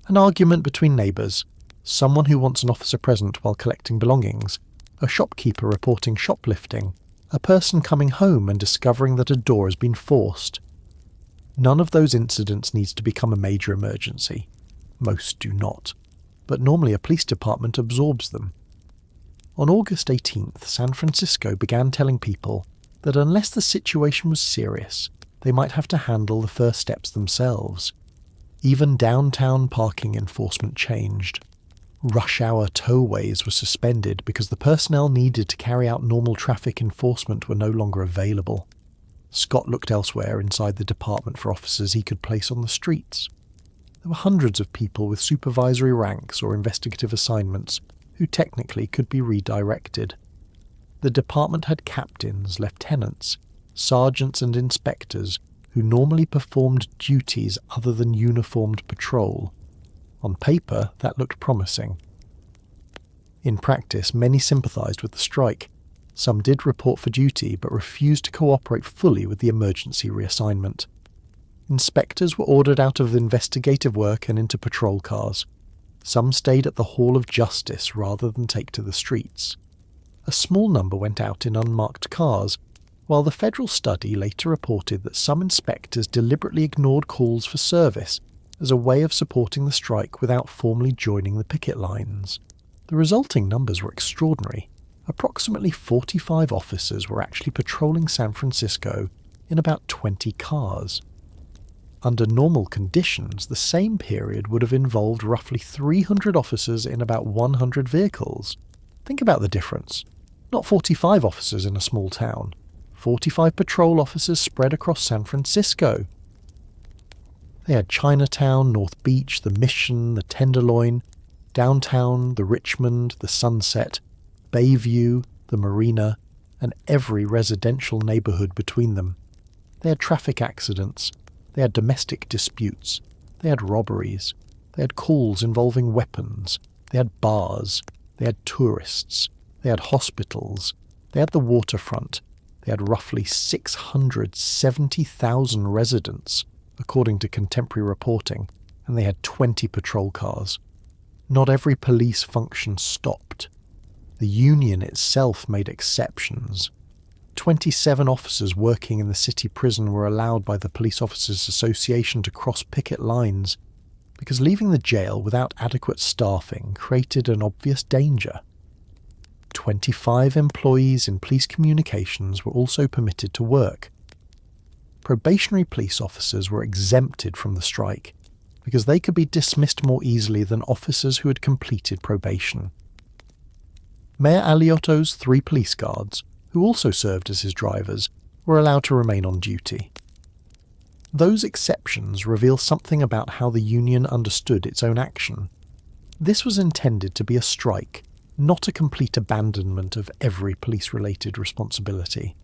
An argument between neighbours, someone who wants an officer present while collecting belongings, a shopkeeper reporting shoplifting, a person coming home and discovering that a door has been forced. None of those incidents needs to become a major emergency. Most do not, but normally a police department absorbs them. On August 18th, San Francisco began telling people that unless the situation was serious, they might have to handle the first steps themselves. Even downtown parking enforcement changed. Rush hour tollways were suspended because the personnel needed to carry out normal traffic enforcement were no longer available. Scott looked elsewhere inside the department for officers he could place on the streets. There were hundreds of people with supervisory ranks or investigative assignments who technically could be redirected. The department had captains, lieutenants, sergeants and inspectors who normally performed duties other than uniformed patrol. On paper, that looked promising. In practice, many sympathised with the strike. Some did report for duty but refused to cooperate fully with the emergency reassignment. Inspectors were ordered out of investigative work and into patrol cars. Some stayed at the Hall of Justice rather than take to the streets. A small number went out in unmarked cars, while the federal study later reported that some inspectors deliberately ignored calls for service as a way of supporting the strike without formally joining the picket lines. The resulting numbers were extraordinary. approximately 45 officers were actually patrolling San Francisco in about 20 cars. Under normal conditions, the same period would have involved roughly 300 officers in about 100 vehicles. Think about the difference. Not 45 officers in a small town. 45 patrol officers spread across San Francisco. They had Chinatown, North Beach, the Mission, the Tenderloin, Downtown, the Richmond, the Sunset, Bayview, the Marina, and every residential neighborhood between them. They had traffic accidents. They had domestic disputes. They had robberies. They had calls involving weapons. They had bars. They had tourists. They had hospitals. They had the waterfront. They had roughly 670,000 residents, according to contemporary reporting, and they had 20 patrol cars. Not every police function stopped. The union itself made exceptions. 27 officers working in the city prison were allowed by the Police Officers Association to cross picket lines because leaving the jail without adequate staffing created an obvious danger. 25 employees in police communications were also permitted to work. Probationary police officers were exempted from the strike because they could be dismissed more easily than officers who had completed probation. Mayor Aliotto's 3 police guards, who also served as his drivers, were allowed to remain on duty. Those exceptions reveal something about how the union understood its own action. This was intended to be a strike, not a complete abandonment of every police-related responsibility.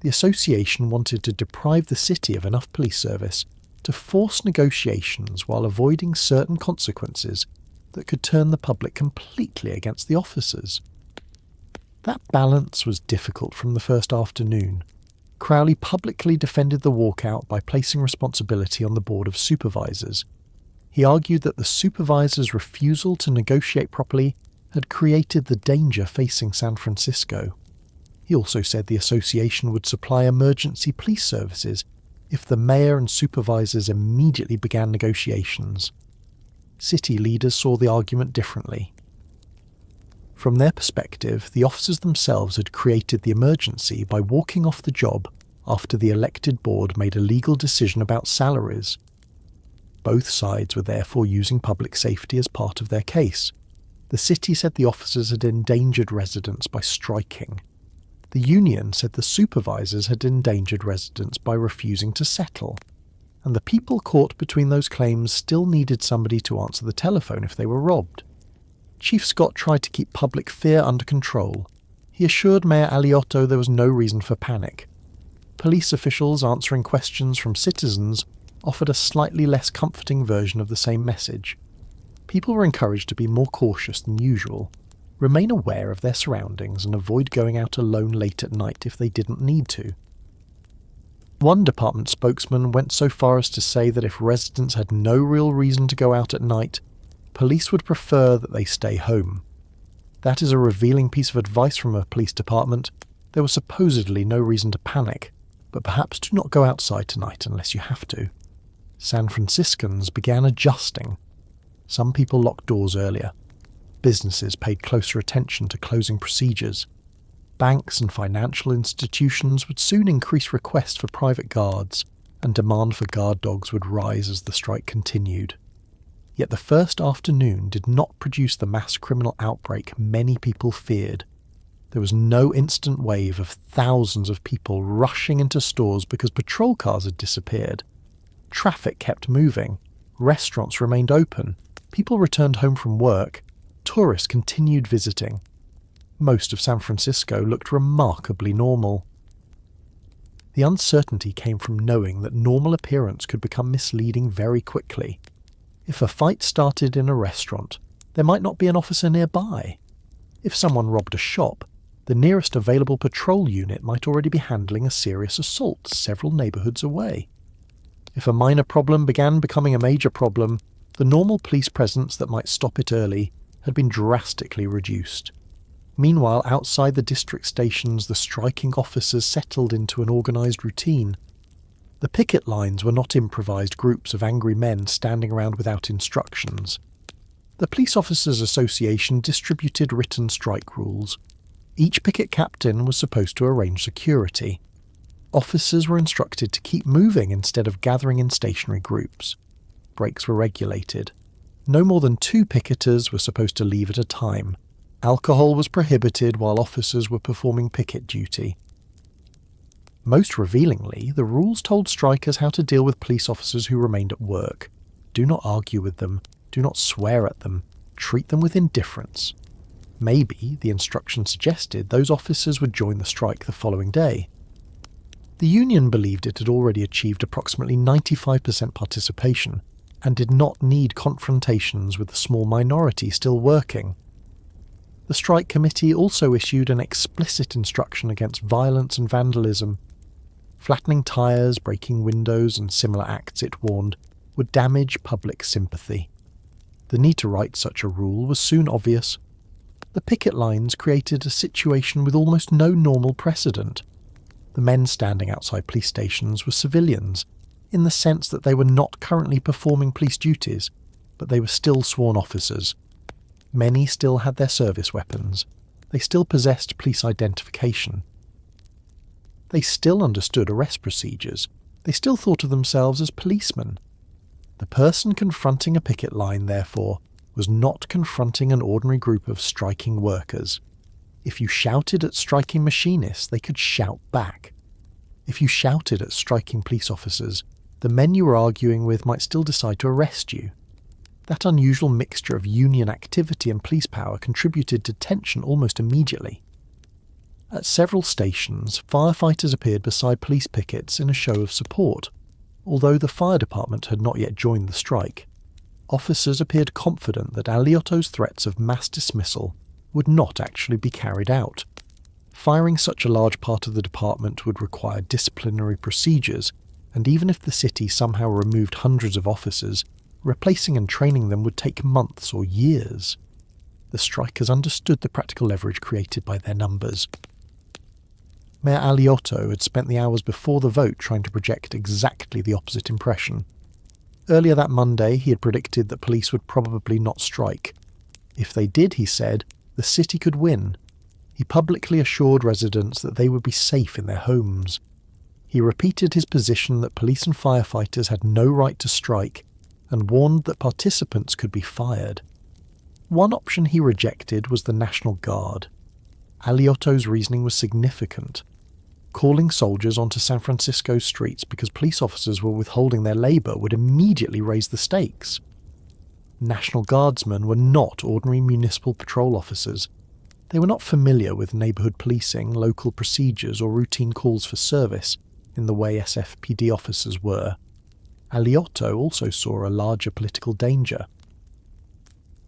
The association wanted to deprive the city of enough police service to force negotiations while avoiding certain consequences that could turn the public completely against the officers. That balance was difficult from the first afternoon. Crowley publicly defended the walkout by placing responsibility on the Board of Supervisors. He argued that the supervisors' refusal to negotiate properly had created the danger facing San Francisco. He also said the association would supply emergency police services if the mayor and supervisors immediately began negotiations. City leaders saw the argument differently. From their perspective, the officers themselves had created the emergency by walking off the job after the elected board made a legal decision about salaries. Both sides were therefore using public safety as part of their case. The city said the officers had endangered residents by striking. The union said the supervisors had endangered residents by refusing to settle. And the people caught between those claims still needed somebody to answer the telephone if they were robbed. Chief Scott tried to keep public fear under control. He assured Mayor Aliotto there was no reason for panic. Police officials answering questions from citizens offered a slightly less comforting version of the same message. People were encouraged to be more cautious than usual, remain aware of their surroundings and avoid going out alone late at night if they didn't need to. One department spokesman went so far as to say that if residents had no real reason to go out at night, police would prefer that they stay home. That is a revealing piece of advice from a police department. There was supposedly no reason to panic, but perhaps do not go outside tonight unless you have to. San Franciscans began adjusting. Some people locked doors earlier. Businesses paid closer attention to closing procedures. Banks and financial institutions would soon increase requests for private guards, and demand for guard dogs would rise as the strike continued. Yet the first afternoon did not produce the mass criminal outbreak many people feared. There was no instant wave of thousands of people rushing into stores because patrol cars had disappeared. Traffic kept moving. Restaurants remained open. People returned home from work. Tourists continued visiting. Most of San Francisco looked remarkably normal. The uncertainty came from knowing that normal appearance could become misleading very quickly. If a fight started in a restaurant, there might not be an officer nearby. If someone robbed a shop, the nearest available patrol unit might already be handling a serious assault several neighborhoods away. If a minor problem began becoming a major problem, the normal police presence that might stop it early had been drastically reduced. Meanwhile, outside the district stations, the striking officers settled into an organized routine. The picket lines were not improvised groups of angry men standing around without instructions. The Police Officers Association distributed written strike rules. Each picket captain was supposed to arrange security. Officers were instructed to keep moving instead of gathering in stationary groups. Breaks were regulated. No more than 2 picketers were supposed to leave at a time. Alcohol was prohibited while officers were performing picket duty. Most revealingly, the rules told strikers how to deal with police officers who remained at work. Do not argue with them. Do not swear at them. Treat them with indifference. Maybe, the instructions suggested, those officers would join the strike the following day. The union believed it had already achieved approximately 95% participation and did not need confrontations with the small minority still working. The strike committee also issued an explicit instruction against violence and vandalism. Flattening tyres, breaking windows, and similar acts, it warned, would damage public sympathy. The need to write such a rule was soon obvious. The picket lines created a situation with almost no normal precedent. The men standing outside police stations were civilians, in the sense that they were not currently performing police duties, but they were still sworn officers. Many still had their service weapons. They still possessed police identification. They still understood arrest procedures. They still thought of themselves as policemen. The person confronting a picket line, therefore, was not confronting an ordinary group of striking workers. If you shouted at striking machinists, they could shout back. If you shouted at striking police officers, the men you were arguing with might still decide to arrest you. That unusual mixture of union activity and police power contributed to tension almost immediately. At several stations, firefighters appeared beside police pickets in a show of support. Although the fire department had not yet joined the strike, officers appeared confident that Aliotto's threats of mass dismissal would not actually be carried out. Firing such a large part of the department would require disciplinary procedures, and even if the city somehow removed hundreds of officers, replacing and training them would take months or years. The strikers understood the practical leverage created by their numbers. Mayor Aliotto had spent the hours before the vote trying to project exactly the opposite impression. Earlier that Monday, he had predicted that police would probably not strike. If they did, he said, the city could win. He publicly assured residents that they would be safe in their homes. He repeated his position that police and firefighters had no right to strike, and warned that participants could be fired. One option he rejected was the National Guard. Aliotto's reasoning was significant. Calling soldiers onto San Francisco streets because police officers were withholding their labour would immediately raise the stakes. National Guardsmen were not ordinary municipal patrol officers. They were not familiar with neighbourhood policing, local procedures, or routine calls for service in the way SFPD officers were. Aliotto also saw a larger political danger.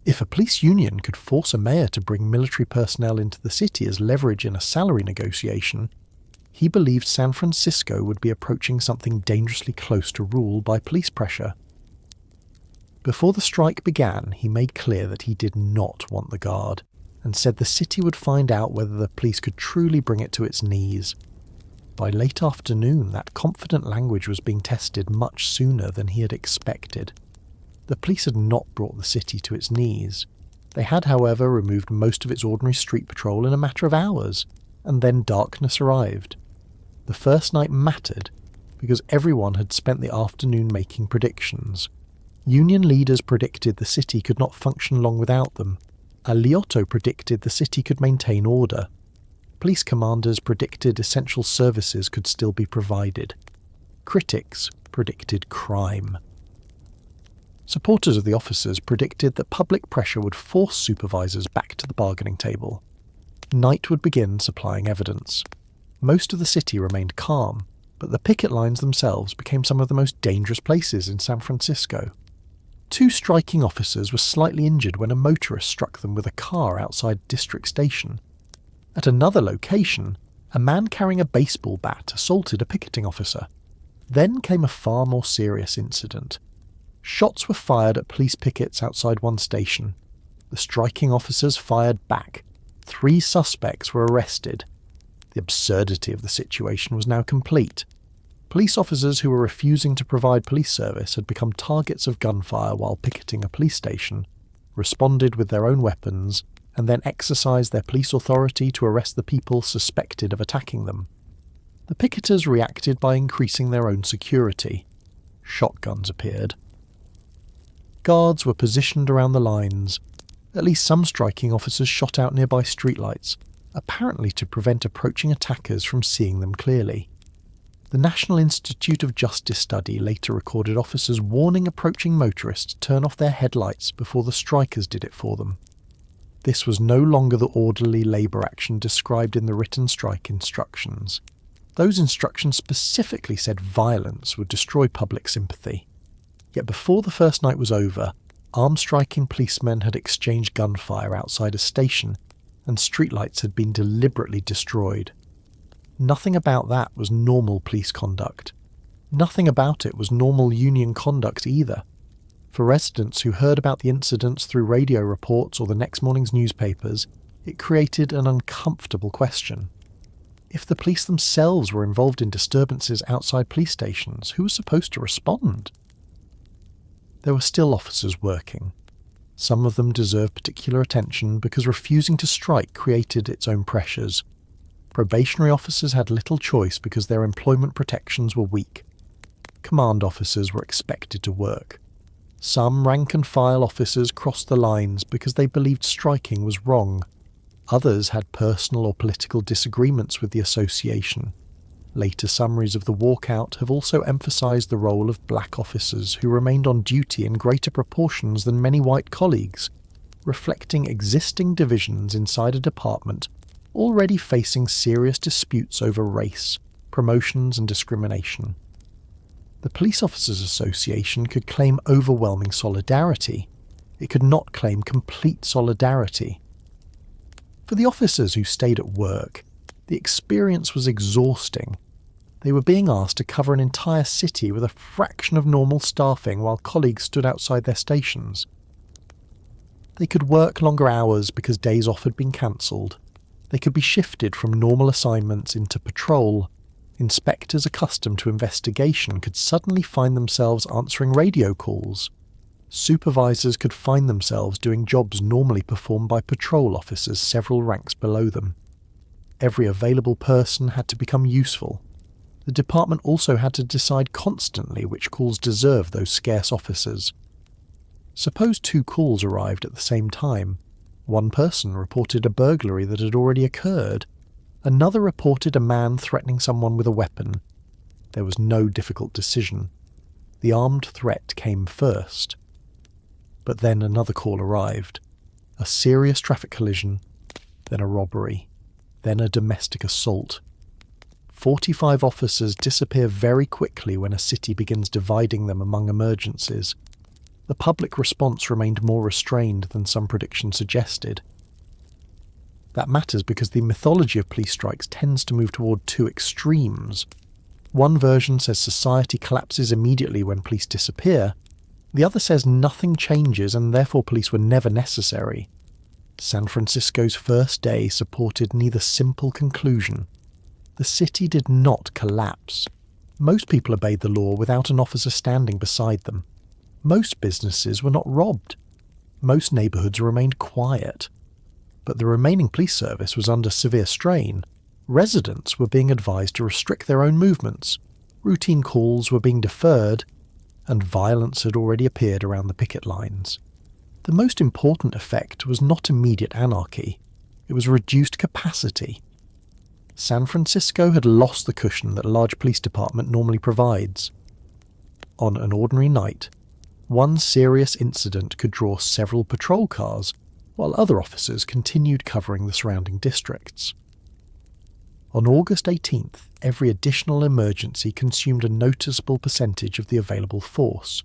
If a police union could force a mayor to bring military personnel into the city as leverage in a salary negotiation, he believed San Francisco would be approaching something dangerously close to rule by police pressure. Before the strike began, he made clear that he did not want the Guard, and said the city would find out whether the police could truly bring it to its knees. By late afternoon, that confident language was being tested much sooner than he had expected. The police had not brought the city to its knees. They had, however, removed most of its ordinary street patrol in a matter of hours, and then darkness arrived. The first night mattered, because everyone had spent the afternoon making predictions. Union leaders predicted the city could not function long without them. Aliotto predicted the city could maintain order. Police commanders predicted essential services could still be provided. Critics predicted crime. Supporters of the officers predicted that public pressure would force supervisors back to the bargaining table. Night would begin supplying evidence. Most of the city remained calm, but the picket lines themselves became some of the most dangerous places in San Francisco. 2 striking officers were slightly injured when a motorist struck them with a car outside District Station. At another location, a man carrying a baseball bat assaulted a picketing officer. Then came a far more serious incident. Shots were fired at police pickets outside one station. The striking officers fired back. 3 suspects were arrested. The absurdity of the situation was now complete. Police officers who were refusing to provide police service had become targets of gunfire while picketing a police station, responded with their own weapons, and then exercise their police authority to arrest the people suspected of attacking them. The picketers reacted by increasing their own security. Shotguns appeared. Guards were positioned around the lines. At least some striking officers shot out nearby streetlights, apparently to prevent approaching attackers from seeing them clearly. The National Institute of Justice study later recorded officers warning approaching motorists to turn off their headlights before the strikers did it for them. This was no longer the orderly labour action described in the written strike instructions. Those instructions specifically said violence would destroy public sympathy. Yet before the first night was over, armed striking policemen had exchanged gunfire outside a station, and streetlights had been deliberately destroyed. Nothing about that was normal police conduct. Nothing about it was normal union conduct either. For residents who heard about the incidents through radio reports or the next morning's newspapers, it created an uncomfortable question. If the police themselves were involved in disturbances outside police stations, who was supposed to respond? There were still officers working. Some of them deserved particular attention because refusing to strike created its own pressures. Probationary officers had little choice because their employment protections were weak. Command officers were expected to work. Some rank-and-file officers crossed the lines because they believed striking was wrong. Others had personal or political disagreements with the association. Later summaries of the walkout have also emphasised the role of black officers who remained on duty in greater proportions than many white colleagues, reflecting existing divisions inside a department already facing serious disputes over race, promotions and discrimination. The Police Officers Association could claim overwhelming solidarity. It could not claim complete solidarity. For the officers who stayed at work, the experience was exhausting. They were being asked to cover an entire city with a fraction of normal staffing while colleagues stood outside their stations. They could work longer hours because days off had been cancelled. They could be shifted from normal assignments into patrol. Inspectors accustomed to investigation could suddenly find themselves answering radio calls. Supervisors could find themselves doing jobs normally performed by patrol officers several ranks below them. Every available person had to become useful. The department also had to decide constantly which calls deserved those scarce officers. Suppose 2 calls arrived at the same time. One person reported a burglary that had already occurred. Another reported a man threatening someone with a weapon. There was no difficult decision. The armed threat came first. But then another call arrived. A serious traffic collision, then a robbery, then a domestic assault. 45 officers disappear very quickly when a city begins dividing them among emergencies. The public response remained more restrained than some predictions suggested. That matters because the mythology of police strikes tends to move toward 2 extremes. One version says society collapses immediately when police disappear. The other says nothing changes and therefore police were never necessary. San Francisco's first day supported neither simple conclusion. The city did not collapse. Most people obeyed the law without an officer standing beside them. Most businesses were not robbed. Most neighbourhoods remained quiet. But the remaining police service was under severe strain. Residents were being advised to restrict their own movements. Routine calls were being deferred, and violence had already appeared around the picket lines. The most important effect was not immediate anarchy. It was reduced capacity. San Francisco had lost the cushion that a large police department normally provides. On an ordinary night, one serious incident could draw several patrol cars, while other officers continued covering the surrounding districts. On August 18th, every additional emergency consumed a noticeable percentage of the available force.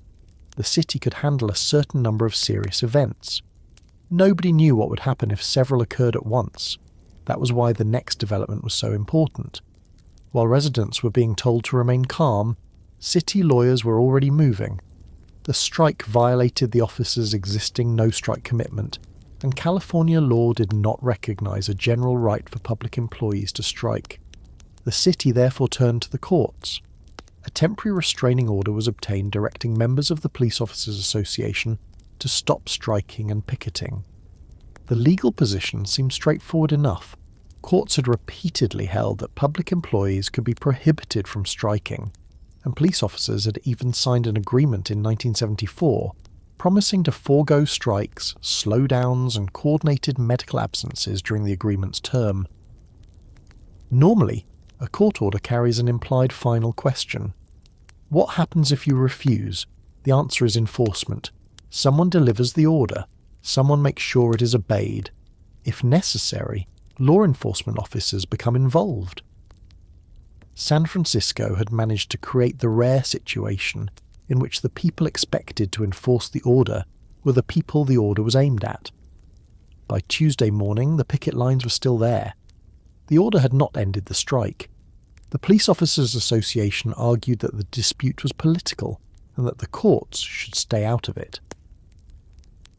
The city could handle a certain number of serious events. Nobody knew what would happen if several occurred at once. That was why the next development was so important. While residents were being told to remain calm, city lawyers were already moving. The strike violated the officers' existing no-strike commitment, and California law did not recognize a general right for public employees to strike. The city therefore turned to the courts. A temporary restraining order was obtained directing members of the Police Officers Association to stop striking and picketing. The legal position seemed straightforward enough. Courts had repeatedly held that public employees could be prohibited from striking, and police officers had even signed an agreement in 1974 promising to forego strikes, slowdowns, and coordinated medical absences during the agreement's term. Normally, a court order carries an implied final question. What happens if you refuse? The answer is enforcement. Someone delivers the order. Someone makes sure it is obeyed. If necessary, law enforcement officers become involved. San Francisco had managed to create the rare situation in which the people expected to enforce the order were the people the order was aimed at. By Tuesday morning, the picket lines were still there. The order had not ended the strike. The Police Officers Association argued that the dispute was political and that the courts should stay out of it.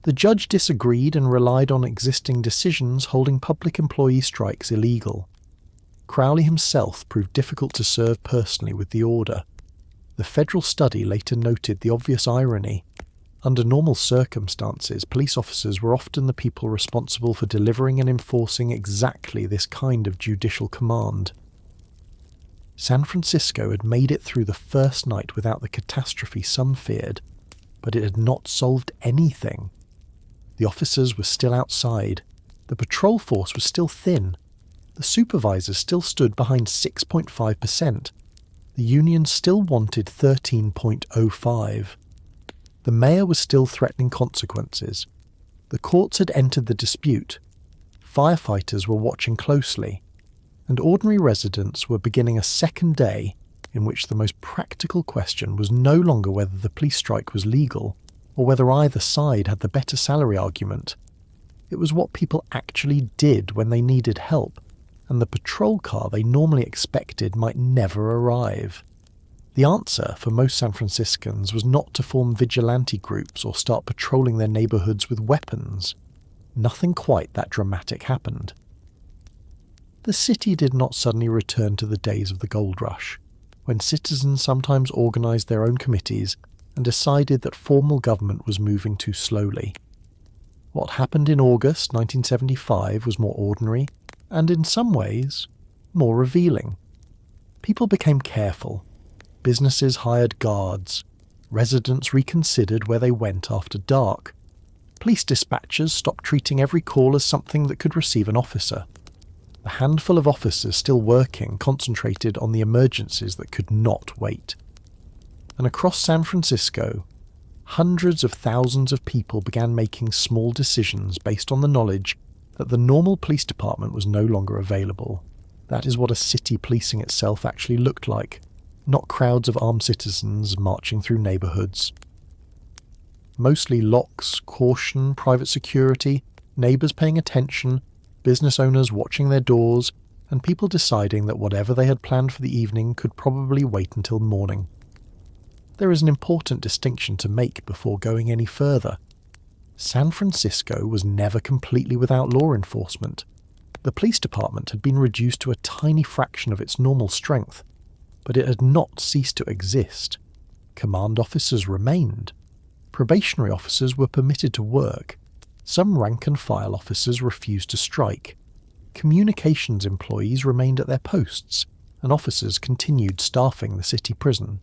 The judge disagreed and relied on existing decisions holding public employee strikes illegal. Crowley himself proved difficult to serve personally with the order. The federal study later noted the obvious irony. Under normal circumstances, police officers were often the people responsible for delivering and enforcing exactly this kind of judicial command. San Francisco had made it through the first night without the catastrophe some feared, but it had not solved anything. The officers were still outside. The patrol force was still thin. The supervisors still stood behind 6.5%. The union still wanted 13.05. The mayor was still threatening consequences. The courts had entered the dispute. Firefighters were watching closely. And ordinary residents were beginning a second day in which the most practical question was no longer whether the police strike was legal or whether either side had the better salary argument. It was what people actually did when they needed help, and the patrol car they normally expected might never arrive. The answer for most San Franciscans was not to form vigilante groups or start patrolling their neighborhoods with weapons. Nothing quite that dramatic happened. The city did not suddenly return to the days of the gold rush, when citizens sometimes organized their own committees and decided that formal government was moving too slowly. What happened in August 1975 was more ordinary, and in some ways, more revealing. People became careful. Businesses hired guards. Residents reconsidered where they went after dark. Police dispatchers stopped treating every call as something that could receive an officer. The handful of officers still working concentrated on the emergencies that could not wait. And across San Francisco, hundreds of thousands of people began making small decisions based on the knowledge that the normal police department was no longer available. That is what a city policing itself actually looked like, not crowds of armed citizens marching through neighborhoods. Mostly locks, caution, private security, neighbors paying attention, business owners watching their doors, and people deciding that whatever they had planned for the evening could probably wait until morning. There is an important distinction to make before going any further. San Francisco was never completely without law enforcement. The police department had been reduced to a tiny fraction of its normal strength, but it had not ceased to exist. Command officers remained. Probationary officers were permitted to work. Some rank-and-file officers refused to strike. Communications employees remained at their posts, and officers continued staffing the city prison.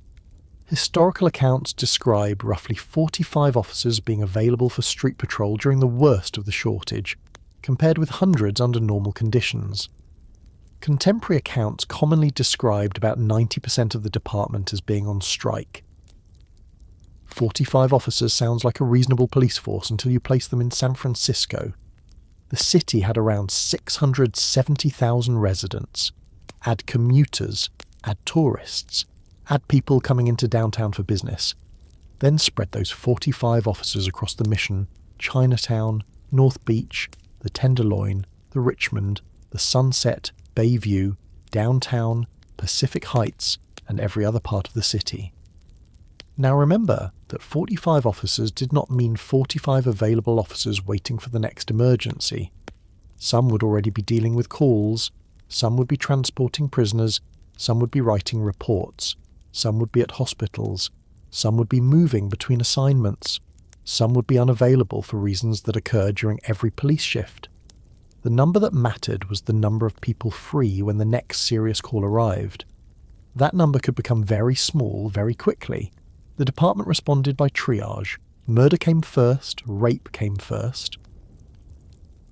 Historical accounts describe roughly 45 officers being available for street patrol during the worst of the shortage, compared with hundreds under normal conditions. Contemporary accounts commonly described about 90% of the department as being on strike. 45 officers sounds like a reasonable police force until you place them in San Francisco. The city had around 670,000 residents. Add commuters, add tourists, add people coming into downtown for business. Then spread those 45 officers across the Mission, Chinatown, North Beach, the Tenderloin, the Richmond, the Sunset, Bayview, downtown, Pacific Heights, and every other part of the city. Now remember that 45 officers did not mean 45 available officers waiting for the next emergency. Some would already be dealing with calls, some would be transporting prisoners, some would be writing reports, some would be at hospitals, some would be moving between assignments, Some would be unavailable for reasons that occur during every police shift. The number that mattered was the number of people free when the next serious call arrived. That number could become very small very quickly. The department responded by triage. Murder came first, rape came first.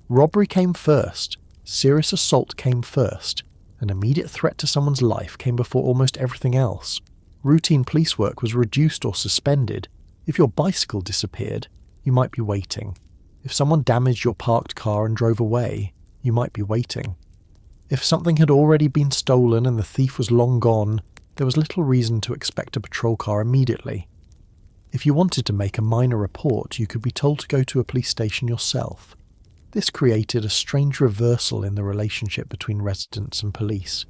Robbery came first, serious assault came first. An immediate threat to someone's life came before almost everything else. Routine police work was reduced or suspended. If your bicycle disappeared, you might be waiting. If someone damaged your parked car and drove away, you might be waiting. If something had already been stolen and the thief was long gone, there was little reason to expect a patrol car immediately. If you wanted to make a minor report, you could be told to go to a police station yourself. This created a strange reversal in the relationship between residents and police.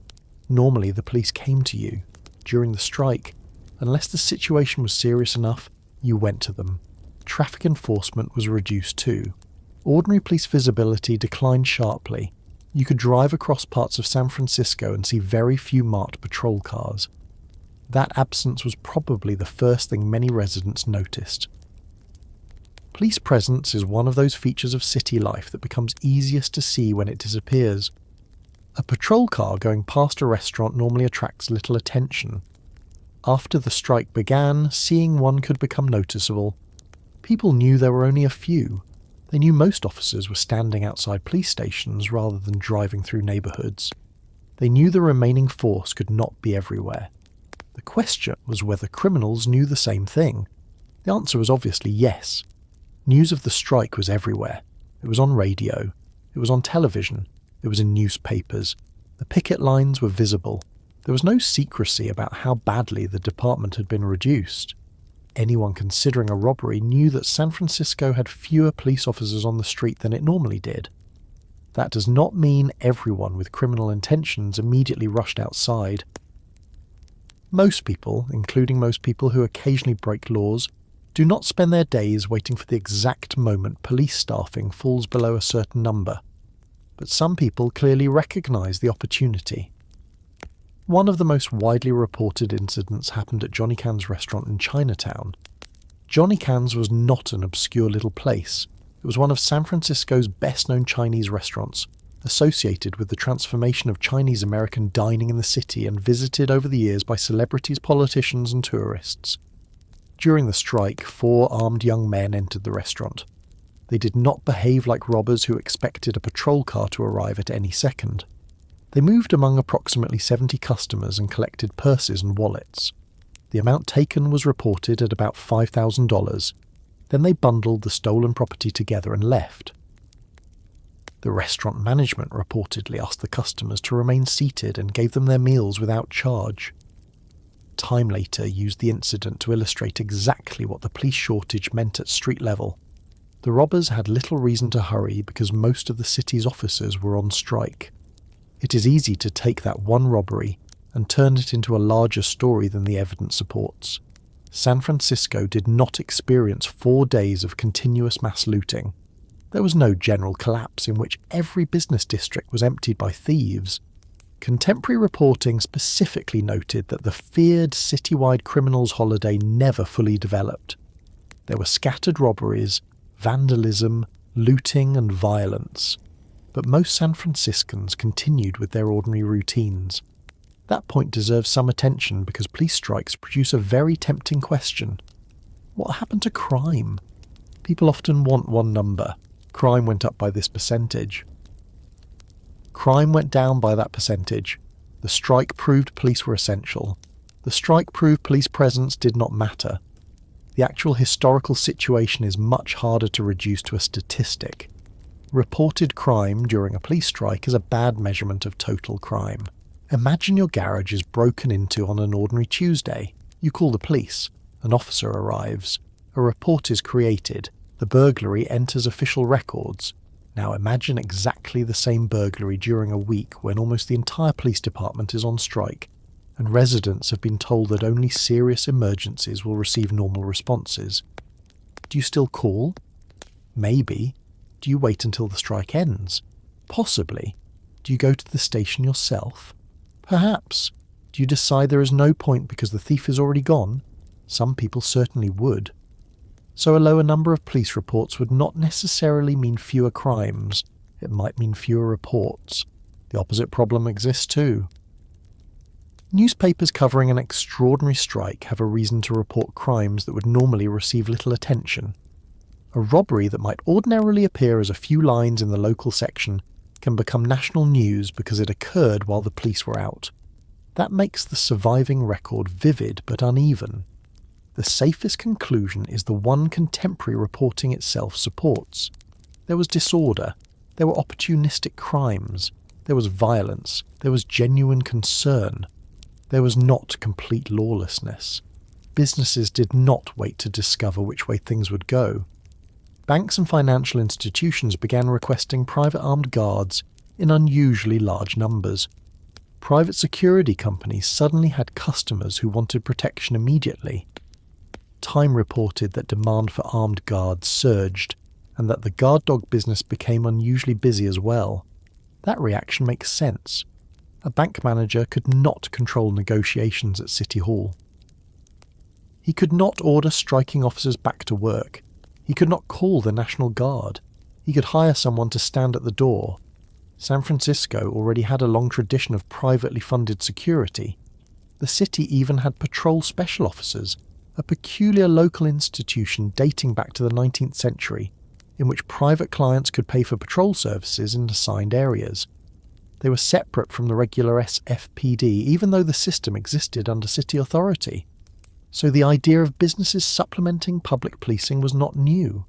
Normally, the police came to you. During the strike, unless the situation was serious enough, you went to them. Traffic enforcement was reduced too. Ordinary police visibility declined sharply. You could drive across parts of San Francisco and see very few marked patrol cars. That absence was probably the first thing many residents noticed. Police presence is one of those features of city life that becomes easiest to see when it disappears. A patrol car going past a restaurant normally attracts little attention. After the strike began, seeing one could become noticeable. People knew there were only a few. They knew most officers were standing outside police stations rather than driving through neighborhoods. They knew the remaining force could not be everywhere. The question was whether criminals knew the same thing. The answer was obviously yes. News of the strike was everywhere. It was on radio. It was on television. It was in newspapers. The picket lines were visible. There was no secrecy about how badly the department had been reduced. Anyone considering a robbery knew that San Francisco had fewer police officers on the street than it normally did. That does not mean everyone with criminal intentions immediately rushed outside. Most people, including most people who occasionally break laws, do not spend their days waiting for the exact moment police staffing falls below a certain number. But some people clearly recognize the opportunity. One of the most widely reported incidents happened at Johnny Can's restaurant in Chinatown. Johnny Can's was not an obscure little place. It was one of San Francisco's best-known Chinese restaurants, associated with the transformation of Chinese-American dining in the city and visited over the years by celebrities, politicians, and tourists. During the strike, 4 armed young men entered the restaurant. They did not behave like robbers who expected a patrol car to arrive at any second. They moved among approximately 70 customers and collected purses and wallets. The amount taken was reported at about $5,000. Then they bundled the stolen property together and left. The restaurant management reportedly asked the customers to remain seated and gave them their meals without charge. Time later used the incident to illustrate exactly what the police shortage meant at street level. The robbers had little reason to hurry because most of the city's officers were on strike. It is easy to take that one robbery and turn it into a larger story than the evidence supports. San Francisco did not experience 4 days of continuous mass looting. There was no general collapse in which every business district was emptied by thieves. Contemporary reporting specifically noted that the feared citywide criminals' holiday never fully developed. There were scattered robberies, vandalism, looting, and violence. But most San Franciscans continued with their ordinary routines. That point deserves some attention because police strikes produce a very tempting question. What happened to crime? People often want one number. Crime went up by this percentage. Crime went down by that percentage. The strike proved police were essential. The strike proved police presence did not matter. The actual historical situation is much harder to reduce to a statistic. Reported crime during a police strike is a bad measurement of total crime. Imagine your garage is broken into on an ordinary Tuesday. You call the police. An officer arrives. A report is created. The burglary enters official records. Now imagine exactly the same burglary during a week when almost the entire police department is on strike, and residents have been told that only serious emergencies will receive normal responses. Do you still call? Maybe. Do you wait until the strike ends? Possibly. Do you go to the station yourself? Perhaps. Do you decide there is no point because the thief is already gone? Some people certainly would. So a lower number of police reports would not necessarily mean fewer crimes, it might mean fewer reports. The opposite problem exists too. Newspapers covering an extraordinary strike have a reason to report crimes that would normally receive little attention. A robbery that might ordinarily appear as a few lines in the local section can become national news because it occurred while the police were out. That makes the surviving record vivid but uneven. The safest conclusion is the one contemporary reporting itself supports. There was disorder, there were opportunistic crimes, there was violence, there was genuine concern. There was not complete lawlessness. Businesses did not wait to discover which way things would go. Banks and financial institutions began requesting private armed guards in unusually large numbers. Private security companies suddenly had customers who wanted protection immediately. Time reported that demand for armed guards surged, and that the guard dog business became unusually busy as well. That reaction makes sense. A bank manager could not control negotiations at City Hall. He could not order striking officers back to work. He could not call the National Guard. He could hire someone to stand at the door. San Francisco already had a long tradition of privately funded security. The city even had patrol special officers, a peculiar local institution dating back to the 19th century, in which private clients could pay for patrol services in assigned areas. They were separate from the regular SFPD, even though the system existed under city authority. So the idea of businesses supplementing public policing was not new.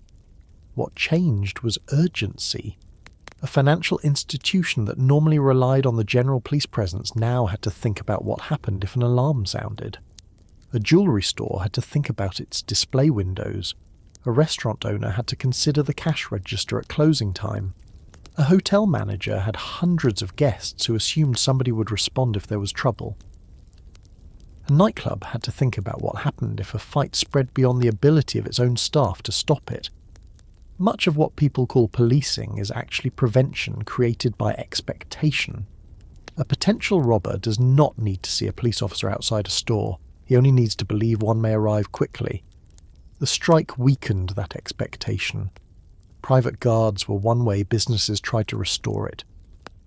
What changed was urgency. A financial institution that normally relied on the general police presence now had to think about what happened if an alarm sounded. A jewellery store had to think about its display windows. A restaurant owner had to consider the cash register at closing time. A hotel manager had hundreds of guests who assumed somebody would respond if there was trouble. A nightclub had to think about what happened if a fight spread beyond the ability of its own staff to stop it. Much of what people call policing is actually prevention created by expectation. A potential robber does not need to see a police officer outside a store. He only needs to believe one may arrive quickly. The strike weakened that expectation. Private guards were one way businesses tried to restore it.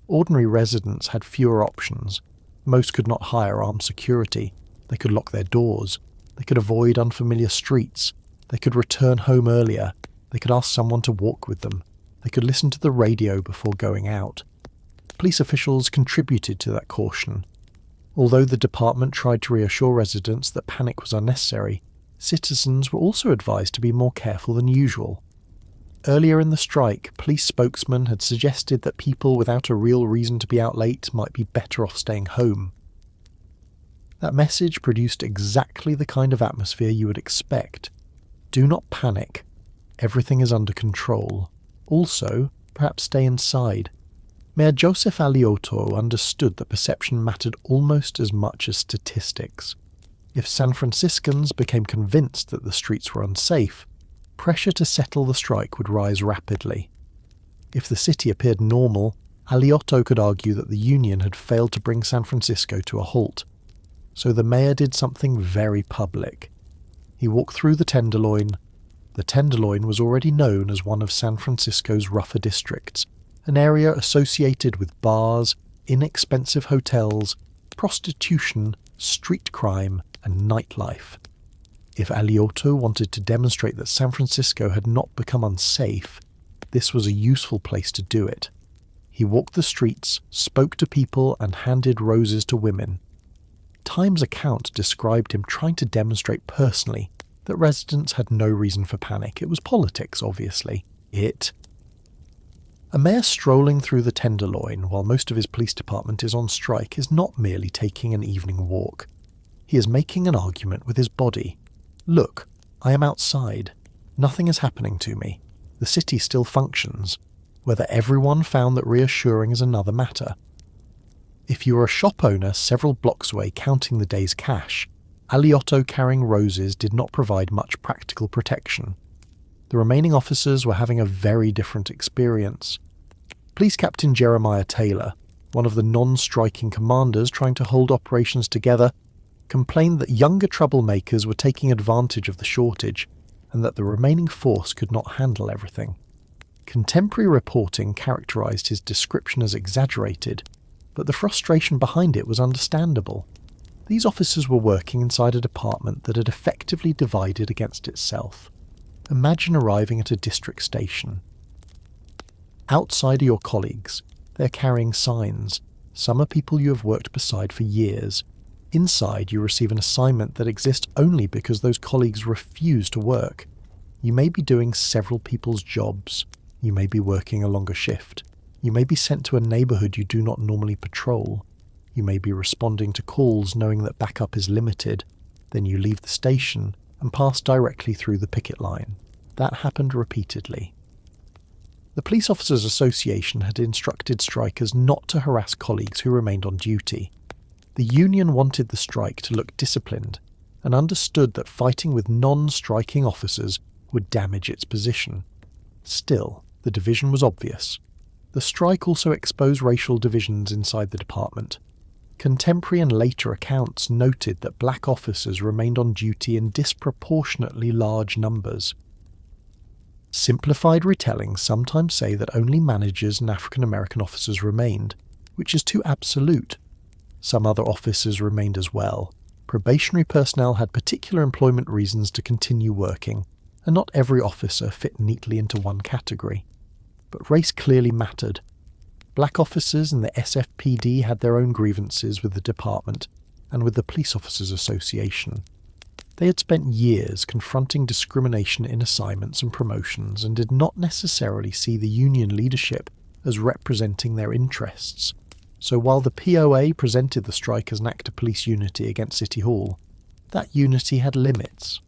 Ordinary residents had fewer options. Most could not hire armed security. They could lock their doors. They could avoid unfamiliar streets. They could return home earlier. They could ask someone to walk with them. They could listen to the radio before going out. Police officials contributed to that caution. Although the department tried to reassure residents that panic was unnecessary, citizens were also advised to be more careful than usual. Earlier in the strike, police spokesmen had suggested that people without a real reason to be out late might be better off staying home. That message produced exactly the kind of atmosphere you would expect. Do not panic. Everything is under control. Also, perhaps stay inside. Mayor Joseph Alioto understood that perception mattered almost as much as statistics. If San Franciscans became convinced that the streets were unsafe, pressure to settle the strike would rise rapidly. If the city appeared normal, Alioto could argue that the union had failed to bring San Francisco to a halt. So the mayor did something very public. He walked through the Tenderloin. The Tenderloin was already known as one of San Francisco's rougher districts, an area associated with bars, inexpensive hotels, prostitution, street crime, and nightlife. If Alioto wanted to demonstrate that San Francisco had not become unsafe, this was a useful place to do it. He walked the streets, spoke to people, and handed roses to women. Time's account described him trying to demonstrate personally that residents had no reason for panic. It was politics, obviously. A mayor strolling through the Tenderloin while most of his police department is on strike is not merely taking an evening walk. He is making an argument with his body. Look, I am outside. Nothing is happening to me. The city still functions. Whether everyone found that reassuring is another matter. If you were a shop owner several blocks away counting the day's cash, Alioto carrying roses did not provide much practical protection. The remaining officers were having a very different experience. Police Captain Jeremiah Taylor, one of the non-striking commanders trying to hold operations together, complained that younger troublemakers were taking advantage of the shortage and that the remaining force could not handle everything. Contemporary reporting characterized his description as exaggerated, but the frustration behind it was understandable. These officers were working inside a department that had effectively divided against itself. Imagine arriving at a district station. Outside are your colleagues. They're carrying signs. Some are people you have worked beside for years. Inside, you receive an assignment that exists only because those colleagues refuse to work. You may be doing several people's jobs. You may be working a longer shift. You may be sent to a neighbourhood you do not normally patrol. You may be responding to calls knowing that backup is limited. Then you leave the station and pass directly through the picket line. That happened repeatedly. The Police Officers Association had instructed strikers not to harass colleagues who remained on duty. The union wanted the strike to look disciplined and understood that fighting with non-striking officers would damage its position. Still, the division was obvious. The strike also exposed racial divisions inside the department. Contemporary and later accounts noted that black officers remained on duty in disproportionately large numbers. Simplified retellings sometimes say that only managers and African American officers remained, which is too absolute. Some other officers remained as well. Probationary personnel had particular employment reasons to continue working, and not every officer fit neatly into one category. But race clearly mattered. Black officers in the SFPD had their own grievances with the department and with the Police Officers Association. They had spent years confronting discrimination in assignments and promotions and did not necessarily see the union leadership as representing their interests. So while the POA presented the strike as an act of police unity against City Hall, that unity had limits.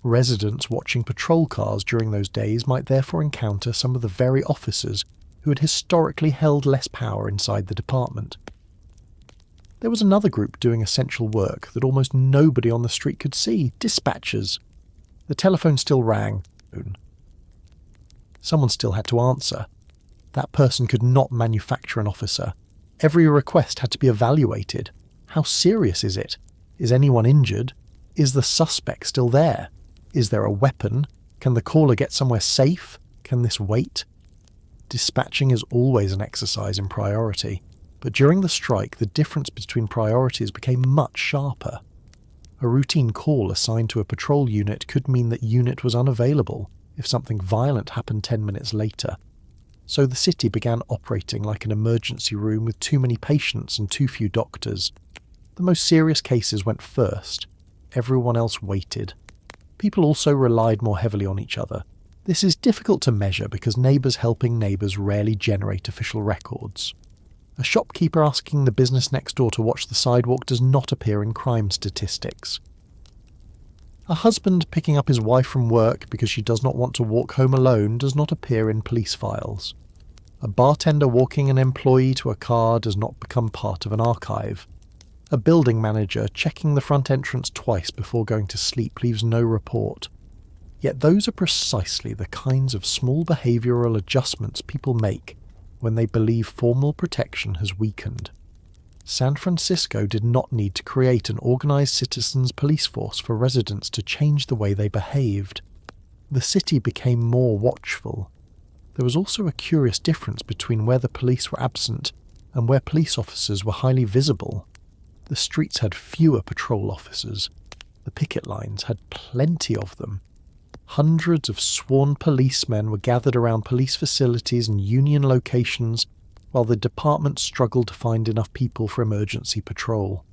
Residents watching patrol cars during those days might therefore encounter some of the very officers who had historically held less power inside the department. There was another group doing essential work that almost nobody on the street could see: dispatchers. The telephone still rang. Someone still had to answer. That person could not manufacture an officer. Every request had to be evaluated. How serious is it? Is anyone injured? Is the suspect still there? Is there a weapon? Can the caller get somewhere safe? Can this wait? Dispatching is always an exercise in priority. But during the strike, the difference between priorities became much sharper. A routine call assigned to a patrol unit could mean that unit was unavailable if something violent happened 10 minutes later. So the city began operating like an emergency room with too many patients and too few doctors. The most serious cases went first. Everyone else waited. People also relied more heavily on each other. This is difficult to measure because neighbours helping neighbours rarely generate official records. A shopkeeper asking the business next door to watch the sidewalk does not appear in crime statistics. A husband picking up his wife from work because she does not want to walk home alone does not appear in police files. A bartender walking an employee to a car does not become part of an archive. A building manager checking the front entrance twice before going to sleep leaves no report. Yet those are precisely the kinds of small behavioural adjustments people make when they believe formal protection has weakened. San Francisco did not need to create an organised citizens' police force for residents to change the way they behaved. The city became more watchful. There was also a curious difference between where the police were absent and where police officers were highly visible. The streets had fewer patrol officers. The picket lines had plenty of them. Hundreds of sworn policemen were gathered around police facilities and union locations, while the department struggled to find enough people for emergency patrol.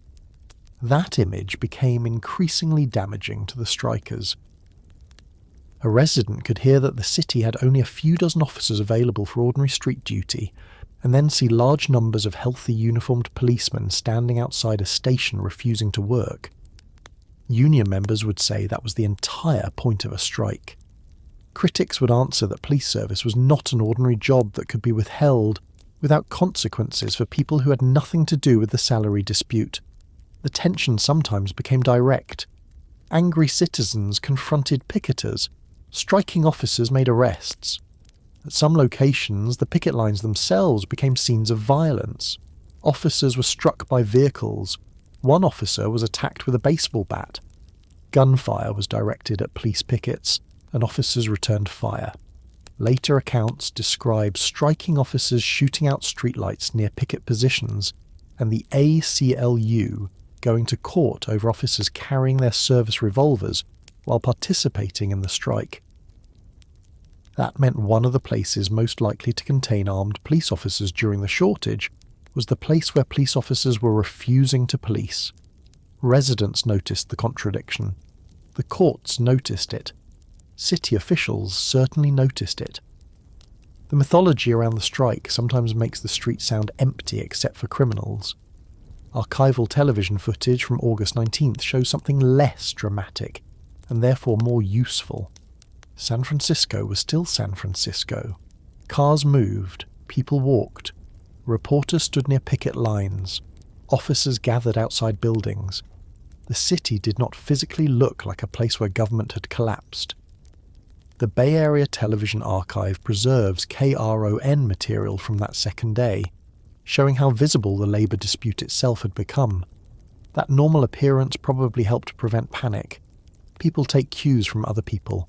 That image became increasingly damaging to the strikers. A resident could hear that the city had only a few dozen officers available for ordinary street duty, and then see large numbers of healthy uniformed policemen standing outside a station refusing to work. Union members would say that was the entire point of a strike. Critics would answer that police service was not an ordinary job that could be withheld without consequences for people who had nothing to do with the salary dispute. The tension sometimes became direct. Angry citizens confronted picketers. Striking officers made arrests. At some locations, the picket lines themselves became scenes of violence. Officers were struck by vehicles. One officer was attacked with a baseball bat. Gunfire was directed at police pickets. and officers returned fire. Later accounts describe striking officers shooting out streetlights near picket positions and the ACLU going to court over officers carrying their service revolvers while participating in the strike. That meant one of the places most likely to contain armed police officers during the shortage was the place where police officers were refusing to police. Residents noticed the contradiction. The courts noticed it. City officials certainly noticed it. The mythology around the strike sometimes makes the street sound empty except for criminals. Archival television footage from August 19th shows something less dramatic, and therefore more useful. San Francisco was still San Francisco. Cars moved, people walked, reporters stood near picket lines, officers gathered outside buildings. The city did not physically look like a place where government had collapsed. The Bay Area Television Archive preserves KRON material from that second day, showing how visible the labour dispute itself had become. That normal appearance probably helped prevent panic. People take cues from other people.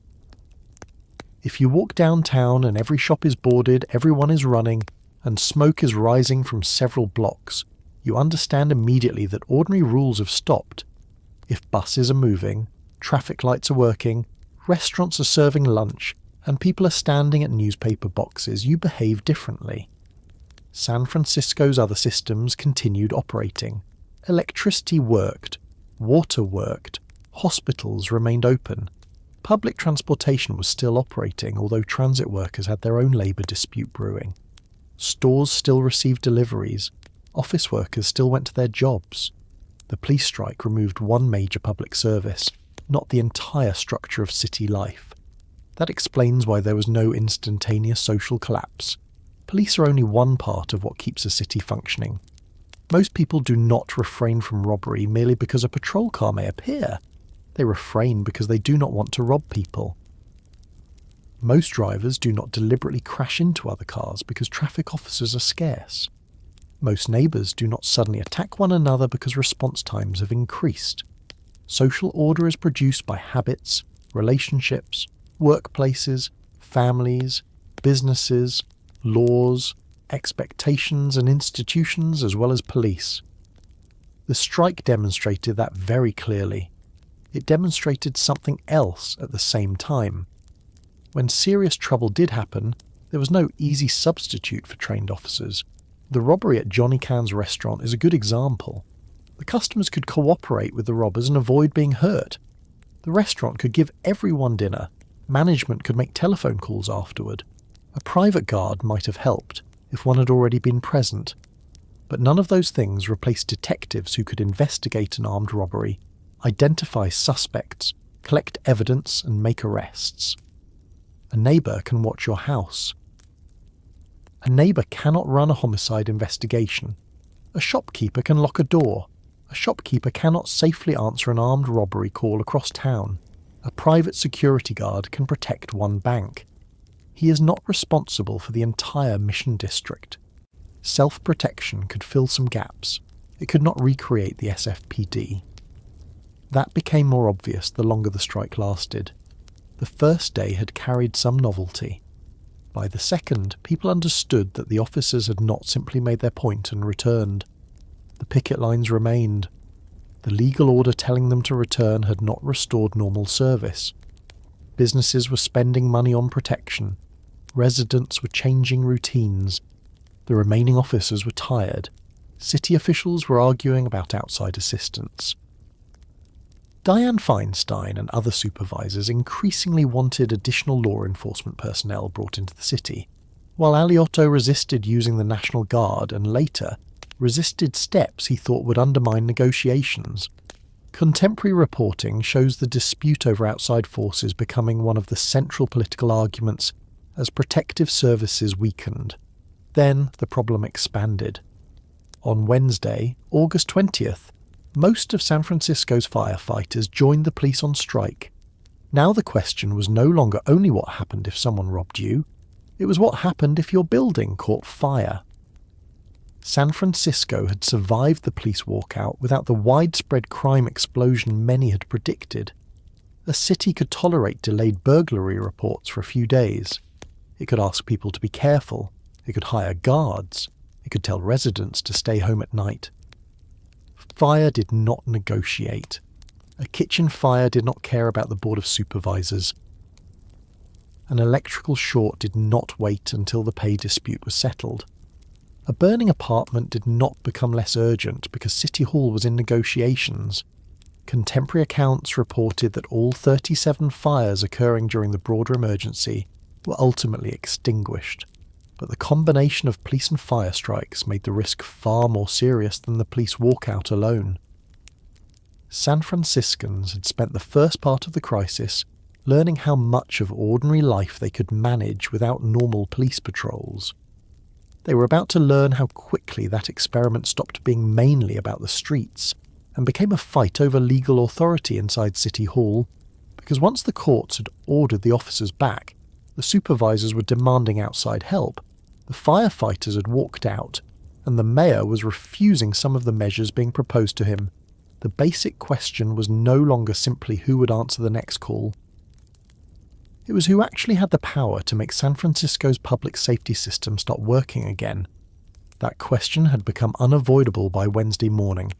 If you walk downtown and every shop is boarded, everyone is running, and smoke is rising from several blocks, you understand immediately that ordinary rules have stopped. If buses are moving, traffic lights are working, restaurants are serving lunch, and people are standing at newspaper boxes, you behave differently. San Francisco's other systems continued operating. Electricity worked, water worked, hospitals remained open. Public transportation was still operating, although transit workers had their own labour dispute brewing. Stores still received deliveries. Office workers still went to their jobs. The police strike removed one major public service, not the entire structure of city life. That explains why there was no instantaneous social collapse. Police are only one part of what keeps a city functioning. Most people do not refrain from robbery merely because a patrol car may appear. They refrain because they do not want to rob people. Most drivers do not deliberately crash into other cars because traffic officers are scarce. Most neighbours do not suddenly attack one another because response times have increased. Social order is produced by habits, relationships, workplaces, families, businesses, laws, expectations and institutions, as well as police. The strike demonstrated that very clearly. It demonstrated something else at the same time. When serious trouble did happen, there was no easy substitute for trained officers. The robbery at Johnny Can's restaurant is a good example. The customers could cooperate with the robbers and avoid being hurt. The restaurant could give everyone dinner. Management could make telephone calls afterward. A private guard might have helped if one had already been present. But none of those things replaced detectives who could investigate an armed robbery, identify suspects, collect evidence and make arrests. A neighbour can watch your house. A neighbour cannot run a homicide investigation. A shopkeeper can lock a door. A shopkeeper cannot safely answer an armed robbery call across town. A private security guard can protect one bank. He is not responsible for the entire Mission District. Self-protection could fill some gaps. It could not recreate the SFPD. That became more obvious the longer the strike lasted. The first day had carried some novelty. By the second, people understood that the officers had not simply made their point and returned. The picket lines remained. The legal order telling them to return had not restored normal service. Businesses were spending money on protection. Residents were changing routines. The remaining officers were tired. City officials were arguing about outside assistance. Dianne Feinstein and other supervisors increasingly wanted additional law enforcement personnel brought into the city, while Aliotto resisted using the National Guard and later resisted steps he thought would undermine negotiations. Contemporary reporting shows the dispute over outside forces becoming one of the central political arguments as protective services weakened. Then the problem expanded. On Wednesday, August 20th, most of San Francisco's firefighters joined the police on strike. Now the question was no longer only what happened if someone robbed you, it was what happened if your building caught fire. San Francisco had survived the police walkout without the widespread crime explosion many had predicted. A city could tolerate delayed burglary reports for a few days. It could ask people to be careful. It could hire guards. It could tell residents to stay home at night. Fire did not negotiate. A kitchen fire did not care about the Board of Supervisors. An electrical short did not wait until the pay dispute was settled. A burning apartment did not become less urgent because City Hall was in negotiations. Contemporary accounts reported that all 37 fires occurring during the broader emergency were ultimately extinguished, but the combination of police and fire strikes made the risk far more serious than the police walkout alone. San Franciscans had spent the first part of the crisis learning how much of ordinary life they could manage without normal police patrols. They were about to learn how quickly that experiment stopped being mainly about the streets and became a fight over legal authority inside City Hall, because once the courts had ordered the officers back, the supervisors were demanding outside help, the firefighters had walked out, and the mayor was refusing some of the measures being proposed to him. The basic question was no longer simply who would answer the next call. It was who actually had the power to make San Francisco's public safety system start working again. That question had become unavoidable by Wednesday morning.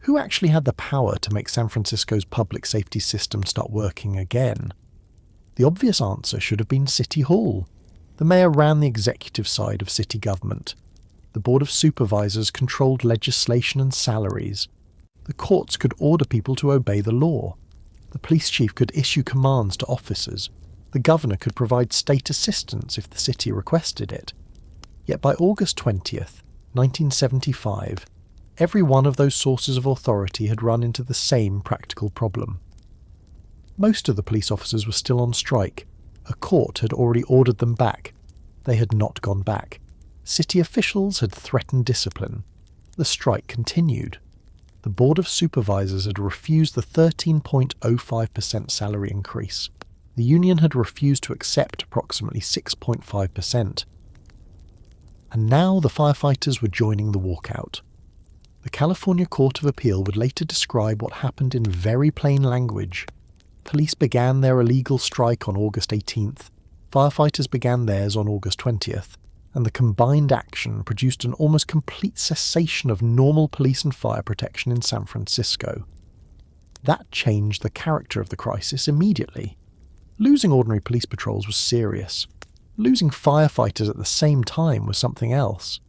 Who actually had the power to make San Francisco's public safety system start working again? The obvious answer should have been City Hall. The mayor ran the executive side of city government. The Board of Supervisors controlled legislation and salaries. The courts could order people to obey the law. The police chief could issue commands to officers. The governor could provide state assistance if the city requested it. Yet by August 20th, 1975, every one of those sources of authority had run into the same practical problem. Most of the police officers were still on strike. A court had already ordered them back. They had not gone back. City officials had threatened discipline. The strike continued. The Board of Supervisors had refused the 13.05% salary increase. The union had refused to accept approximately 6.5%. And now the firefighters were joining the walkout. The California Court of Appeal would later describe what happened in very plain language. Police began their illegal strike on August 18th, firefighters began theirs on August 20th, and the combined action produced an almost complete cessation of normal police and fire protection in San Francisco. That changed the character of the crisis immediately. Losing ordinary police patrols was serious. Losing firefighters at the same time was something else.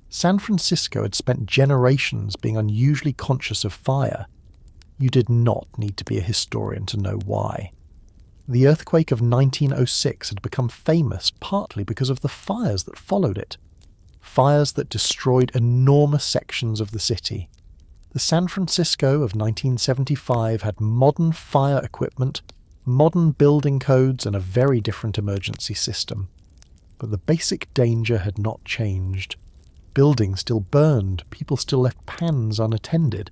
San Francisco had spent generations being unusually conscious of fire. You did not need to be a historian to know why. The earthquake of 1906 had become famous partly because of the fires that followed it. Fires that destroyed enormous sections of the city. The San Francisco of 1975 had modern fire equipment, modern building codes, and a very different emergency system. But the basic danger had not changed. Buildings still burned, people still left pans unattended.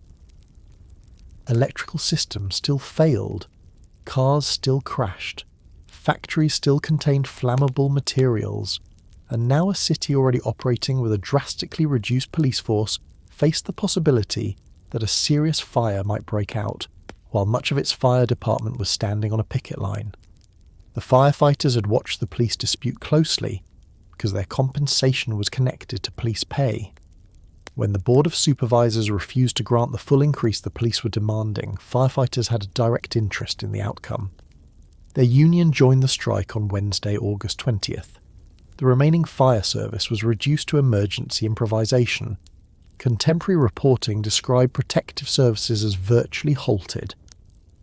Electrical systems still failed. Cars still crashed. Factories still contained flammable materials. And now a city already operating with a drastically reduced police force faced the possibility that a serious fire might break out, while much of its fire department was standing on a picket line. The firefighters had watched the police dispute closely because their compensation was connected to police pay. When the Board of Supervisors refused to grant the full increase the police were demanding, firefighters had a direct interest in the outcome. Their union joined the strike on Wednesday, August 20th. The remaining fire service was reduced to emergency improvisation. Contemporary reporting described protective services as virtually halted.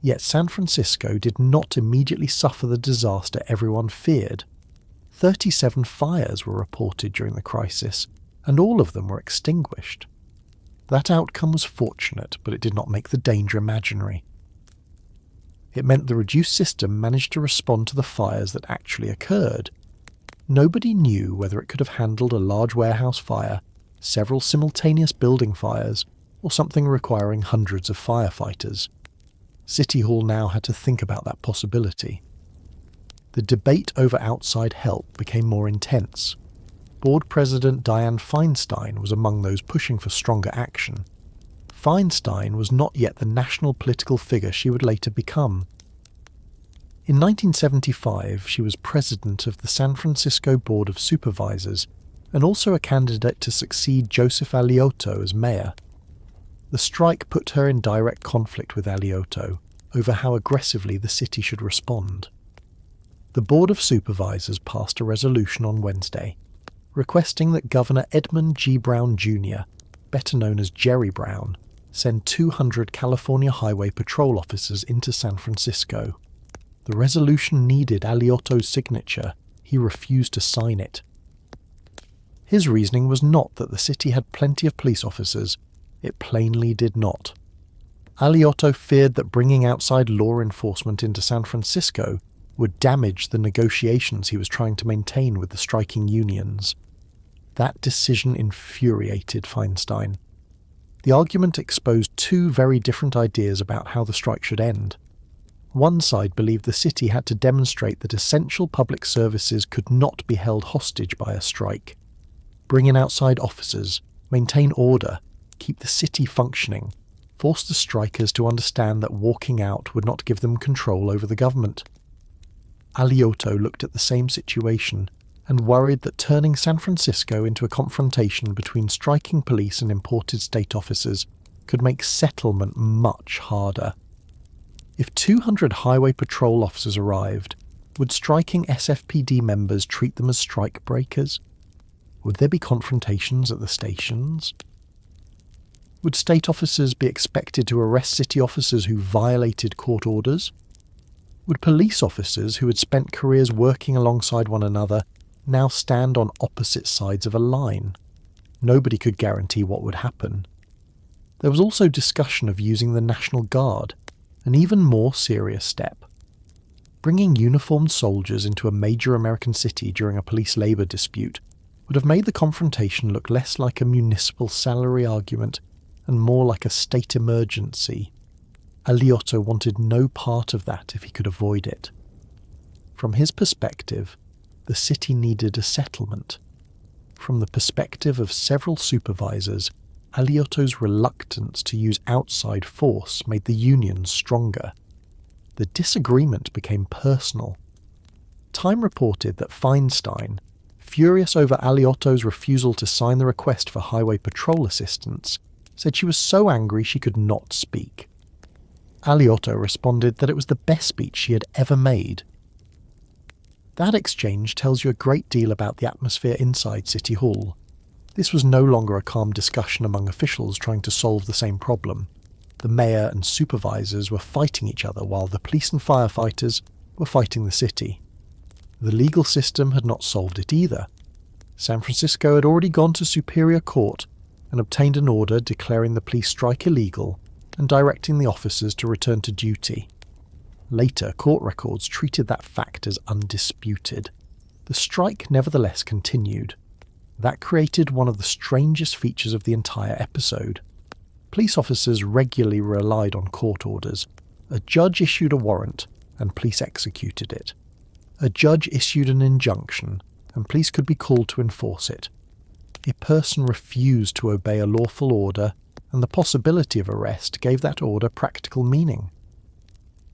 Yet San Francisco did not immediately suffer the disaster everyone feared. 37 fires were reported during the crisis, and all of them were extinguished. That outcome was fortunate, but it did not make the danger imaginary. It meant the reduced system managed to respond to the fires that actually occurred. Nobody knew whether it could have handled a large warehouse fire, several simultaneous building fires, or something requiring hundreds of firefighters. City Hall now had to think about that possibility. The debate over outside help became more intense. Board President Dianne Feinstein was among those pushing for stronger action. Feinstein was not yet the national political figure she would later become. In 1975, she was president of the San Francisco Board of Supervisors and also a candidate to succeed Joseph Alioto as mayor. The strike put her in direct conflict with Alioto over how aggressively the city should respond. The Board of Supervisors passed a resolution on Wednesday requesting that Governor Edmund G. Brown Jr., better known as Jerry Brown, send 200 California Highway Patrol officers into San Francisco. The resolution needed Alioto's signature. He refused to sign it. His reasoning was not that the city had plenty of police officers. It plainly did not. Alioto feared that bringing outside law enforcement into San Francisco would damage the negotiations he was trying to maintain with the striking unions. That decision infuriated Feinstein. The argument exposed two very different ideas about how the strike should end. One side believed the city had to demonstrate that essential public services could not be held hostage by a strike. Bring in outside officers, maintain order, keep the city functioning, force the strikers to understand that walking out would not give them control over the government. Alioto looked at the same situation and worried that turning San Francisco into a confrontation between striking police and imported state officers could make settlement much harder. If 200 highway patrol officers arrived, would striking SFPD members treat them as strike breakers? Would there be confrontations at the stations? Would state officers be expected to arrest city officers who violated court orders? Would police officers who had spent careers working alongside one another now stand on opposite sides of a line? Nobody could guarantee what would happen. There was also discussion of using the National Guard, an even more serious step. Bringing uniformed soldiers into a major American city during a police labour dispute would have made the confrontation look less like a municipal salary argument and more like a state emergency. Alioto wanted no part of that if he could avoid it. From his perspective, the city needed a settlement. From the perspective of several supervisors, Alioto's reluctance to use outside force made the unions stronger. The disagreement became personal. Time reported that Feinstein, furious over Alioto's refusal to sign the request for highway patrol assistance, said she was so angry she could not speak. Alioto responded that it was the best speech she had ever made. That exchange tells you a great deal about the atmosphere inside City Hall. This was no longer a calm discussion among officials trying to solve the same problem. The mayor and supervisors were fighting each other while the police and firefighters were fighting the city. The legal system had not solved it either. San Francisco had already gone to Superior Court and obtained an order declaring the police strike illegal and directing the officers to return to duty. Later, court records treated that fact as undisputed. The strike nevertheless continued. That created one of the strangest features of the entire episode. Police officers regularly relied on court orders. A judge issued a warrant, and police executed it. A judge issued an injunction, and police could be called to enforce it. A person refused to obey a lawful order, and the possibility of arrest gave that order practical meaning.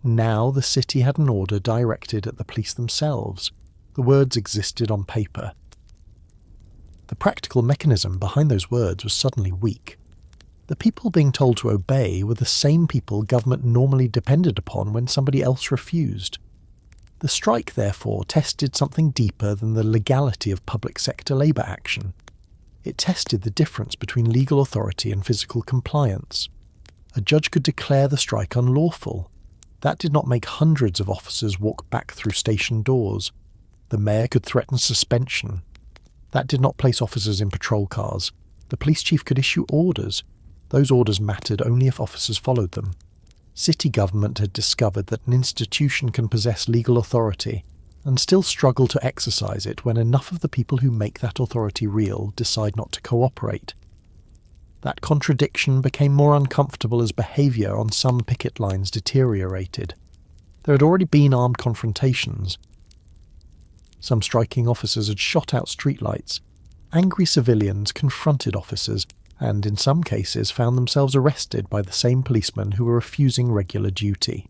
Now the city had an order directed at the police themselves. The words existed on paper. The practical mechanism behind those words was suddenly weak. The people being told to obey were the same people government normally depended upon when somebody else refused. The strike, therefore, tested something deeper than the legality of public sector labour action. It tested the difference between legal authority and physical compliance. A judge could declare the strike unlawful. That did not make hundreds of officers walk back through station doors. The mayor could threaten suspension. That did not place officers in patrol cars. The police chief could issue orders. Those orders mattered only if officers followed them. City government had discovered that an institution can possess legal authority and still struggle to exercise it when enough of the people who make that authority real decide not to cooperate. That contradiction became more uncomfortable as behaviour on some picket lines deteriorated. There had already been armed confrontations. Some striking officers had shot out streetlights. Angry civilians confronted officers and, in some cases, found themselves arrested by the same policemen who were refusing regular duty.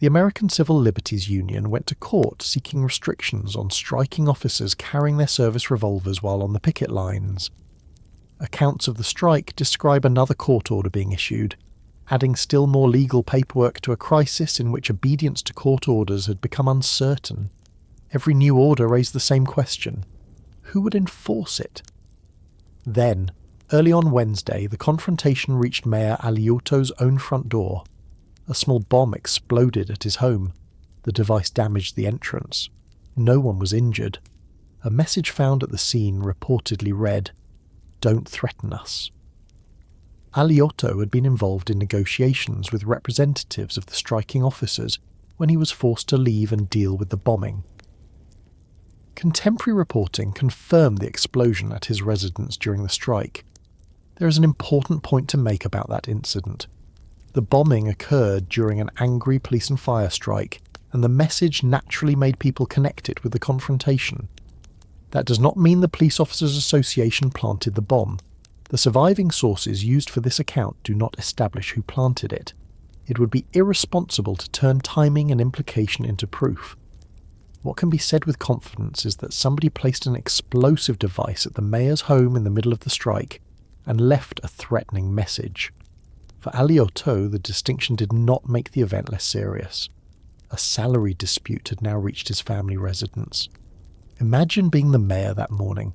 The American Civil Liberties Union went to court seeking restrictions on striking officers carrying their service revolvers while on the picket lines. Accounts of the strike describe another court order being issued, adding still more legal paperwork to a crisis in which obedience to court orders had become uncertain. Every new order raised the same question: who would enforce it? Then, early on Wednesday, the confrontation reached Mayor Aliotto's own front door. A small bomb exploded at his home. The device damaged the entrance. No one was injured. A message found at the scene reportedly read, "Don't threaten us." Aliotto had been involved in negotiations with representatives of the striking officers when he was forced to leave and deal with the bombing. Contemporary reporting confirmed the explosion at his residence during the strike. There is an important point to make about that incident. The bombing occurred during an angry police and fire strike, and the message naturally made people connect it with the confrontation. That does not mean the Police Officers Association planted the bomb. The surviving sources used for this account do not establish who planted it. It would be irresponsible to turn timing and implication into proof. What can be said with confidence is that somebody placed an explosive device at the mayor's home in the middle of the strike and left a threatening message. For Aliotto, the distinction did not make the event less serious. A salary dispute had now reached his family residence. Imagine being the mayor that morning.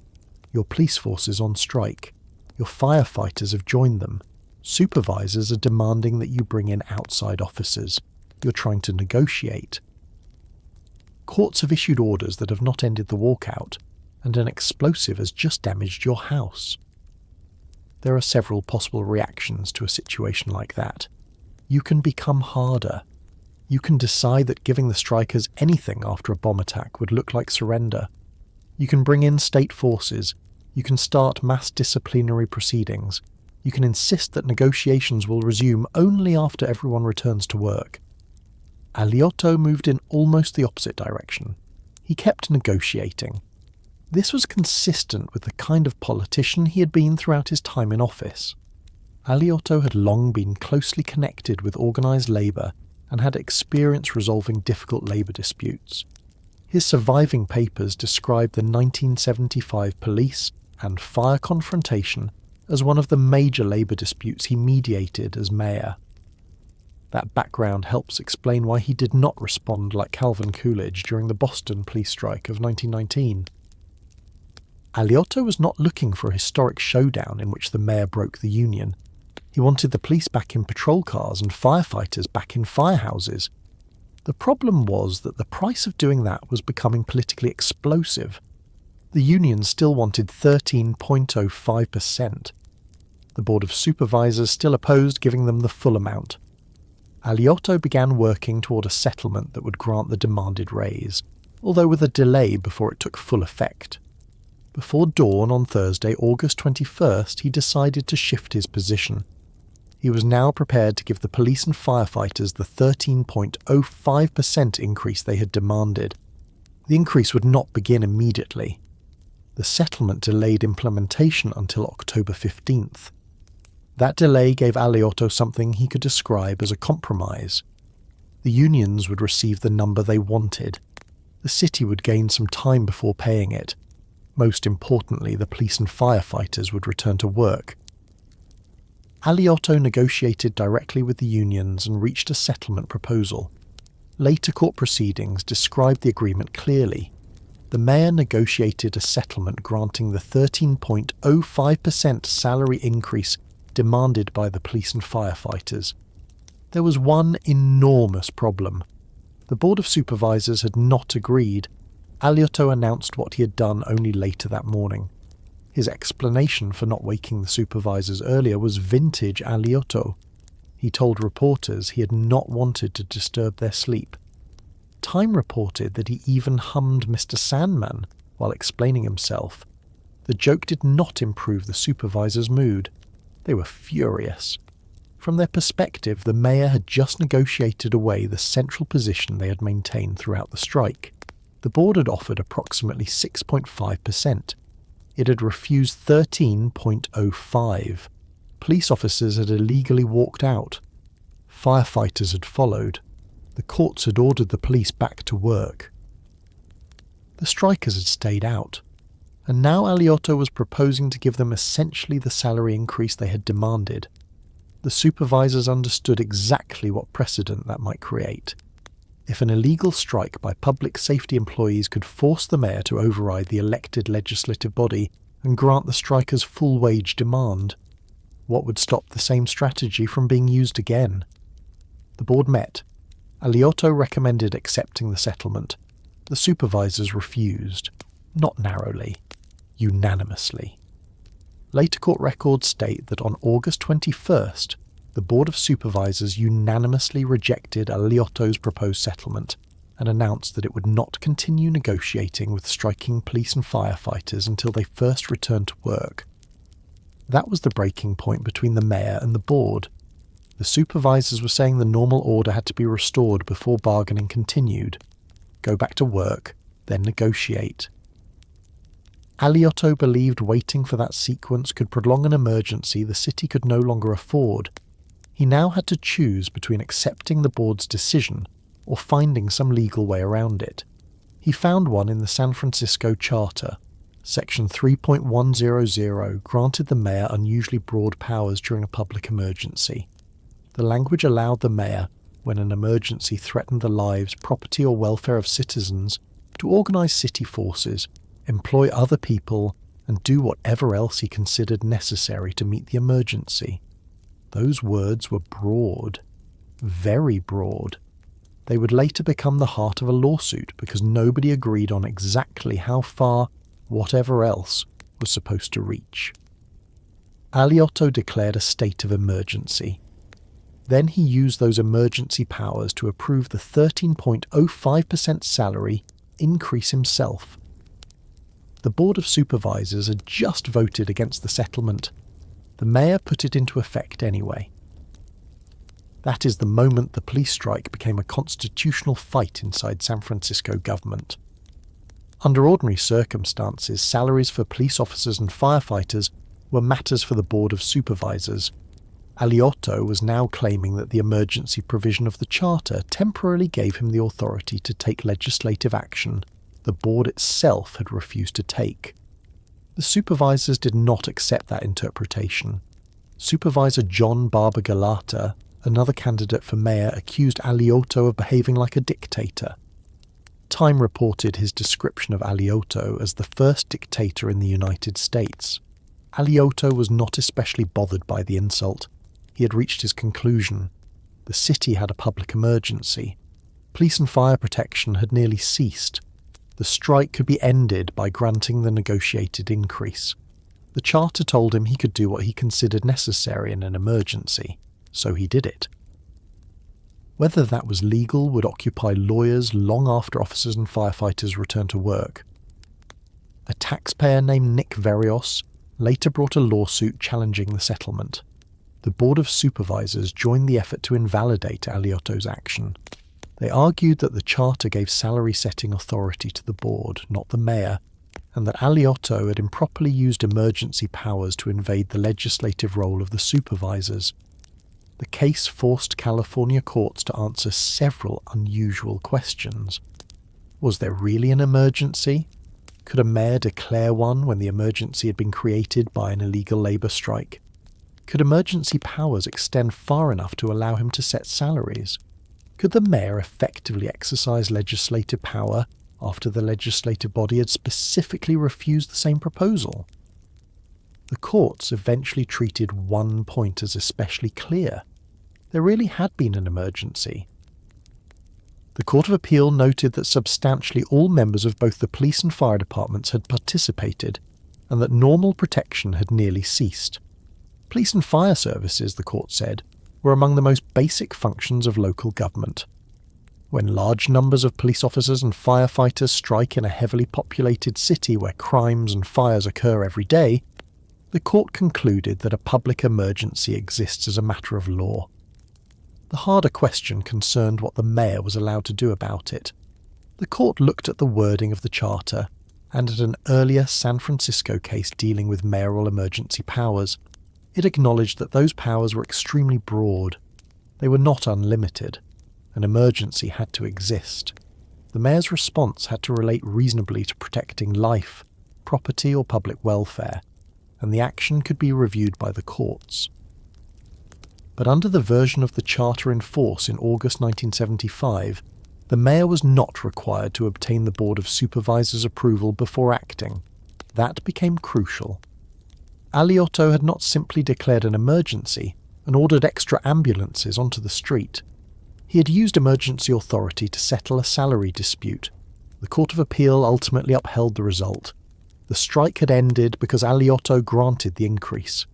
Your police force is on strike. Your firefighters have joined them. Supervisors are demanding that you bring in outside officers. You're trying to negotiate. Courts have issued orders that have not ended the walkout, and an explosive has just damaged your house. There are several possible reactions to a situation like that. You can become harder. You can decide that giving the strikers anything after a bomb attack would look like surrender. You can bring in state forces. You can start mass disciplinary proceedings. You can insist that negotiations will resume only after everyone returns to work. Aliotto moved in almost the opposite direction. He kept negotiating. This was consistent with the kind of politician he had been throughout his time in office. Aliotto had long been closely connected with organised labour and had experience resolving difficult labour disputes. His surviving papers describe the 1975 police and fire confrontation as one of the major labour disputes he mediated as mayor. That background helps explain why he did not respond like Calvin Coolidge during the Boston police strike of 1919. Aliotto was not looking for a historic showdown in which the mayor broke the union. He wanted the police back in patrol cars and firefighters back in firehouses. The problem was that the price of doing that was becoming politically explosive. The union still wanted 13.05%. The Board of Supervisors still opposed giving them the full amount. Aliotto began working toward a settlement that would grant the demanded raise, although with a delay before it took full effect. Before dawn on Thursday, August 21st, he decided to shift his position. He was now prepared to give the police and firefighters the 13.05% increase they had demanded. The increase would not begin immediately. The settlement delayed implementation until October 15th. That delay gave Aliotto something he could describe as a compromise. The unions would receive the number they wanted. The city would gain some time before paying it. Most importantly, the police and firefighters would return to work. Aliotto negotiated directly with the unions and reached a settlement proposal. Later court proceedings described the agreement clearly. The mayor negotiated a settlement granting the 13.05% salary increase demanded by the police and firefighters. There was one enormous problem. The Board of Supervisors had not agreed. Aliotto announced what he had done only later that morning. His explanation for not waking the supervisors earlier was vintage Aliotto. He told reporters he had not wanted to disturb their sleep. Time reported that he even hummed Mr. Sandman while explaining himself. The joke did not improve the supervisors' mood. They were furious. From their perspective, the mayor had just negotiated away the central position they had maintained throughout the strike. The board had offered approximately 6.5%. It had refused 13.05. Police officers had illegally walked out. Firefighters had followed. The courts had ordered the police back to work. The strikers had stayed out, and now Aliotto was proposing to give them essentially the salary increase they had demanded. The supervisors understood exactly what precedent that might create. If an illegal strike by public safety employees could force the mayor to override the elected legislative body and grant the strikers full wage demand, what would stop the same strategy from being used again? The board met. Aliotto recommended accepting the settlement. The supervisors refused, not narrowly, unanimously. Later court records state that on August 21st, the Board of Supervisors unanimously rejected Aliotto's proposed settlement and announced that it would not continue negotiating with striking police and firefighters until they first returned to work. That was the breaking point between the mayor and the board. The supervisors were saying the normal order had to be restored before bargaining continued. Go back to work, then negotiate. Aliotto believed waiting for that sequence could prolong an emergency the city could no longer afford. He now had to choose between accepting the board's decision or finding some legal way around it. He found one in the San Francisco Charter. Section 3.100 granted the mayor unusually broad powers during a public emergency. The language allowed the mayor, when an emergency threatened the lives, property or welfare of citizens, to organise city forces, employ other people, and do whatever else he considered necessary to meet the emergency. Those words were broad, very broad. They would later become the heart of a lawsuit because nobody agreed on exactly how far whatever else was supposed to reach. Aliotto declared a state of emergency. Then he used those emergency powers to approve the 13.05% salary increase himself. The Board of Supervisors had just voted against the settlement. The mayor put it into effect anyway. That is the moment the police strike became a constitutional fight inside San Francisco government. Under ordinary circumstances, salaries for police officers and firefighters were matters for the Board of Supervisors. Aliotto was now claiming that the emergency provision of the Charter temporarily gave him the authority to take legislative action the board itself had refused to take. The supervisors did not accept that interpretation. Supervisor John Barber Galata, another candidate for mayor, accused Aliotto of behaving like a dictator. Time reported his description of Aliotto as the first dictator in the United States. Aliotto was not especially bothered by the insult. He had reached his conclusion. The city had a public emergency. Police and fire protection had nearly ceased. The strike could be ended by granting the negotiated increase. The charter told him he could do what he considered necessary in an emergency, so he did it. Whether that was legal would occupy lawyers long after officers and firefighters returned to work. A taxpayer named Nick Verios later brought a lawsuit challenging the settlement. The Board of Supervisors joined the effort to invalidate Aliotto's action. They argued that the charter gave salary-setting authority to the board, not the mayor, and that Aliotto had improperly used emergency powers to invade the legislative role of the supervisors. The case forced California courts to answer several unusual questions. Was there really an emergency? Could a mayor declare one when the emergency had been created by an illegal labour strike? Could emergency powers extend far enough to allow him to set salaries? Could the mayor effectively exercise legislative power after the legislative body had specifically refused the same proposal? The courts eventually treated one point as especially clear. There really had been an emergency. The Court of Appeal noted that substantially all members of both the police and fire departments had participated, and that normal protection had nearly ceased. Police and fire services, the court said, were among the most basic functions of local government. When large numbers of police officers and firefighters strike in a heavily populated city where crimes and fires occur every day, the court concluded that a public emergency exists as a matter of law. The harder question concerned what the mayor was allowed to do about it. The court looked at the wording of the charter and at an earlier San Francisco case dealing with mayoral emergency powers. It acknowledged that those powers were extremely broad. They were not unlimited, An emergency had to exist. The mayor's response had to relate reasonably to protecting life, property or public welfare, and the action could be reviewed by the courts. But under the version of the charter in force in August 1975, the mayor was not required to obtain the Board of Supervisors' approval before acting. That became crucial. Aliotto had not simply declared an emergency and ordered extra ambulances onto the street. He had used emergency authority to settle a salary dispute. The Court of Appeal ultimately upheld the result. The strike had ended because Aliotto granted the increase.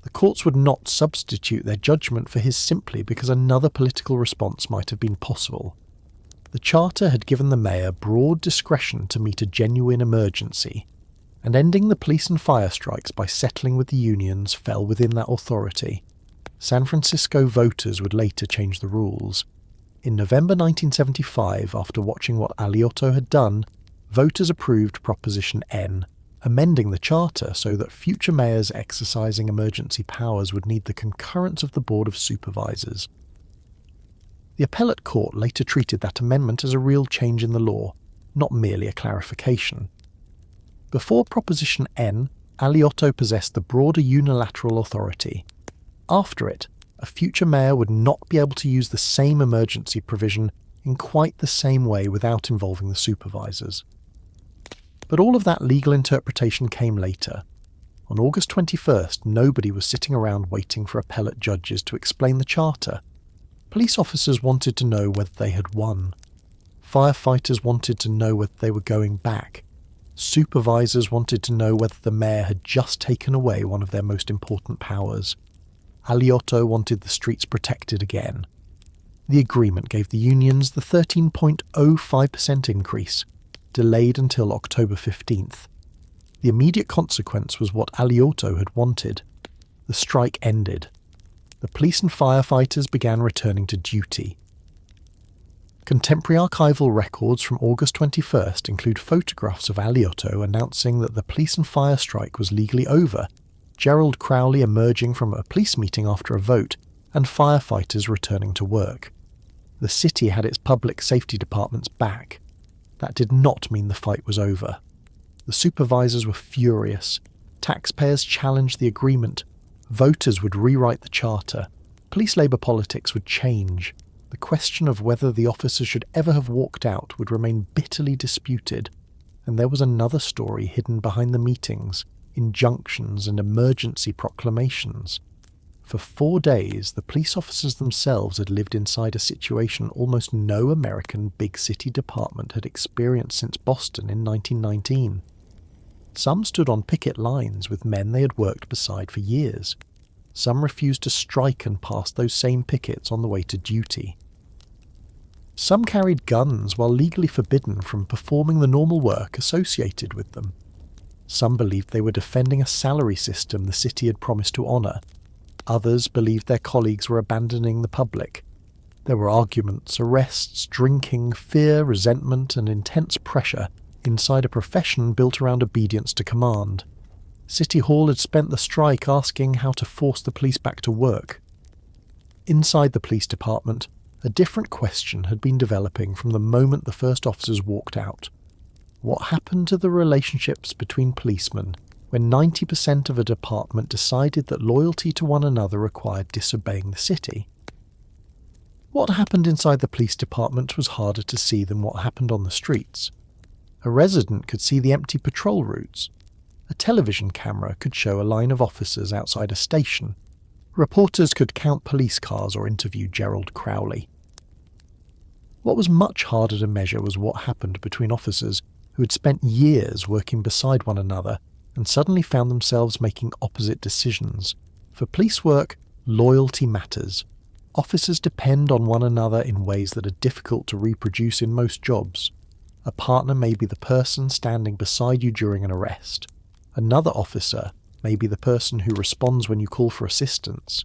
The courts would not substitute their judgment for his simply because another political response might have been possible. The charter had given the mayor broad discretion to meet a genuine emergency, and ending the police and fire strikes by settling with the unions fell within that authority. San Francisco voters would later change the rules. In November 1975, after watching what Aliotto had done, voters approved Proposition N, amending the charter so that future mayors exercising emergency powers would need the concurrence of the Board of Supervisors. The appellate court later treated that amendment as a real change in the law, not merely a clarification. Before Proposition N, Aliotto possessed the broader unilateral authority. After it, a future mayor would not be able to use the same emergency provision in quite the same way without involving the supervisors. But all of that legal interpretation came later. On August 21st, nobody was sitting around waiting for appellate judges to explain the charter. Police officers wanted to know whether they had won. Firefighters wanted to know whether they were going back. Supervisors wanted to know whether the mayor had just taken away one of their most important powers. Aliotto wanted the streets protected again. The agreement gave the unions the 13.05% increase, delayed until October 15th. The immediate consequence was what Aliotto had wanted. The strike ended. The police and firefighters began returning to duty. Contemporary archival records from August 21st include photographs of Aliotto announcing that the police and fire strike was legally over, Gerald Crowley emerging from a police meeting after a vote, and firefighters returning to work. The city had its public safety departments back. That did not mean the fight was over. The supervisors were furious. Taxpayers challenged the agreement. Voters would rewrite the charter. Police labour politics would change. The question of whether the officers should ever have walked out would remain bitterly disputed. And there was another story hidden behind the meetings, injunctions and emergency proclamations. For 4 days, the police officers themselves had lived inside a situation almost no American big city department had experienced since Boston in 1919. Some stood on picket lines with men they had worked beside for years. Some refused to strike and passed those same pickets on the way to duty. Some carried guns while legally forbidden from performing the normal work associated with them. Some believed they were defending a salary system the city had promised to honour. Others believed their colleagues were abandoning the public. There were arguments, arrests, drinking, fear, resentment, and intense pressure inside a profession built around obedience to command. City Hall had spent the strike asking how to force the police back to work. Inside the police department, a different question had been developing from the moment the first officers walked out. What happened to the relationships between policemen when 90% of a department decided that loyalty to one another required disobeying the city? What happened inside the police department was harder to see than what happened on the streets. A resident could see the empty patrol routes. A television camera could show a line of officers outside a station. Reporters could count police cars or interview Gerald Crowley. What was much harder to measure was what happened between officers who had spent years working beside one another and suddenly found themselves making opposite decisions. For police work, loyalty matters. Officers depend on one another in ways that are difficult to reproduce in most jobs. A partner may be the person standing beside you during an arrest. Another officer may be the person who responds when you call for assistance.